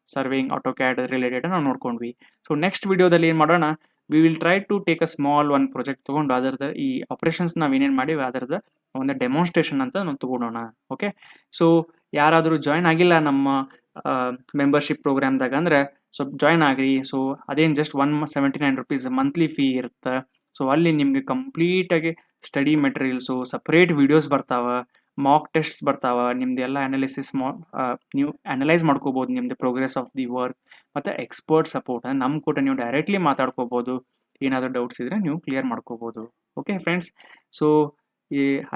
surveying AutoCAD related ನಾವು ನೋಡ್ಕೊಂಡ್ವಿ. ಸೊ ನೆಕ್ಸ್ಟ್ ವಿಡಿಯೋದಲ್ಲಿ ಏನು ಮಾಡೋಣ, we will try to take a small one project ತೊಗೊಂಡು ಅದರದ ಈ ಆಪರೇಷನ್ಸ್ ನಾವು ಏನೇನು ಮಾಡಿವಿ ಅದರದ ಒಂದು ಡೆಮಾನ್ಸ್ಟ್ರೇಷನ್ ಅಂತ ನಾವು ತೊಗೊಳೋಣ. ಓಕೆ, ಸೊ ಯಾರಾದರೂ ಜಾಯ್ನ್ ಆಗಿಲ್ಲ ನಮ್ಮ ಮೆಂಬರ್ಶಿಪ್ ಪ್ರೋಗ್ರಾಮ್ದಾಗ ಅಂದರೆ ಸ್ವಲ್ಪ ಜಾಯ್ನ್ ಆಗ್ರಿ. ಸೊ ಅದೇನು ಜಸ್ಟ್ 179 rupees ಮಂತ್ಲಿ ಫೀ ಇರುತ್ತೆ. ಸೊ ಅಲ್ಲಿ ನಿಮಗೆ ಕಂಪ್ಲೀಟಾಗಿ ಸ್ಟಡಿ ಮೆಟೀರಿಯಲ್ಸು, ಸಪ್ರೇಟ್ ವೀಡಿಯೋಸ್ ಬರ್ತಾವೆ, ಮಾಕ್ ಟೆಸ್ಟ್ಸ್ ಬರ್ತಾವೆ, ನಿಮ್ಮದೆಲ್ಲ ಅನಾಲಿಸಿಸ್ ನೀವು ಅನಲೈಸ್ ಮಾಡ್ಕೋಬೋದು ನಿಮ್ಮದು ಪ್ರೋಗ್ರೆಸ್ ಆಫ್ ದಿ ವರ್ಕ್, ಮತ್ತು ಎಕ್ಸ್ಪರ್ಟ್ ಸಪೋರ್ಟ್ ನಮ್ಮ ಕೂಡ ನೀವು ಡೈರೆಕ್ಟ್ಲಿ ಮಾತಾಡ್ಕೋಬೋದು. ಏನಾದರೂ ಡೌಟ್ಸ್ ಇದ್ದರೆ ನೀವು ಕ್ಲಿಯರ್ ಮಾಡ್ಕೋಬೋದು. Okay friends, so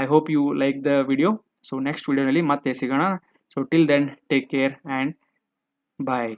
I hope you like the video. So next ವಿಡಿಯೋನಲ್ಲಿ ಮತ್ತೆ ಸಿಗೋಣ. So till then take care and bye.